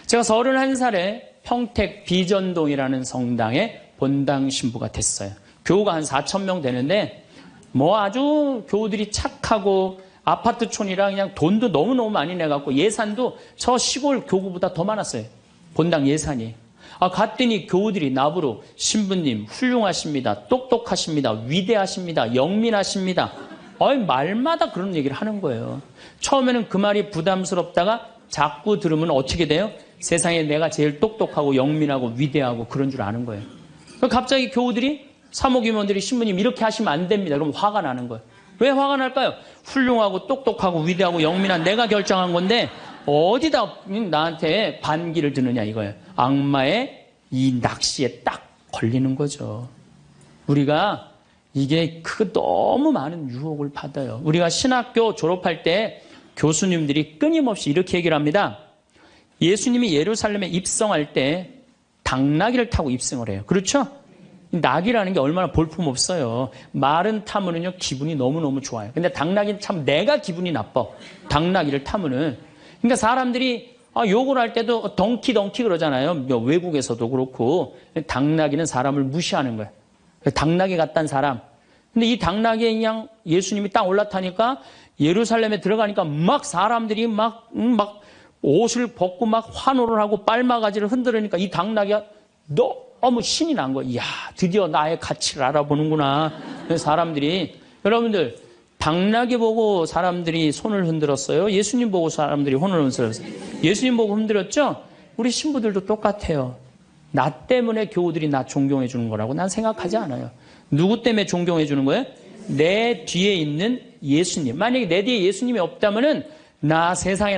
[SPEAKER 1] 제가 31살에 평택 비전동이라는 성당에 본당 신부가 됐어요. 교우가 한 4,000명 되는데 뭐 아주 교우들이 착하고 아파트촌이라 그냥 돈도 너무너무 많이 내갖고 예산도 저 시골 교구보다 더 많았어요. 본당 예산이. 갔더니 교우들이 나보러 신부님 훌륭하십니다. 똑똑하십니다. 위대하십니다. 영민하십니다. 말마다 그런 얘기를 하는 거예요. 처음에는 그 말이 부담스럽다가 자꾸 들으면 어떻게 돼요? 세상에 내가 제일 똑똑하고 영민하고 위대하고 그런 줄 아는 거예요. 갑자기 교우들이 사모임원들이 신부님 이렇게 하시면 안 됩니다. 그럼 화가 나는 거예요. 왜 화가 날까요? 훌륭하고 똑똑하고 위대하고 영민한 내가 결정한 건데 어디다 나한테 반기를 드느냐 이거예요. 악마의 이 낚시에 딱 걸리는 거죠. 우리가 이게 너무 많은 유혹을 받아요. 우리가 신학교 졸업할 때 교수님들이 끊임없이 이렇게 얘기를 합니다. 예수님이 예루살렘에 입성할 때 당나귀를 타고 입성을 해요. 그렇죠? 낙이라는 게 얼마나 볼품없어요. 말은 타면은요, 기분이 너무너무 좋아요. 근데 당나귀는 참 내가 기분이 나빠. 당나귀를 타면은. 그러니까 사람들이 욕을 할 때도 덩키 그러잖아요. 외국에서도 그렇고. 당나귀는 사람을 무시하는 거예요. 당나귀 같다는 사람. 근데 이 당나귀에 그냥 예수님이 딱 올라타니까 예루살렘에 들어가니까 막 사람들이 막 옷을 벗고 막 환호를 하고 빨마가지를 흔들으니까 이 당나귀가 너무 신이 난 거예요. 이야, 드디어 나의 가치를 알아보는구나. 사람들이. 여러분들, 당나귀 보고 사람들이 손을 흔들었어요? 예수님 보고 사람들이 손을 흔들었어요? 예수님 보고 흔들었죠? 우리 신부들도 똑같아요. 나 때문에 교우들이 나 존경해 주는 거라고 난 생각하지 않아요. 누구 때문에 존경해 주는 거예요? 내 뒤에 있는 예수님. 만약에 내 뒤에 예수님이 없다면은 나 세상에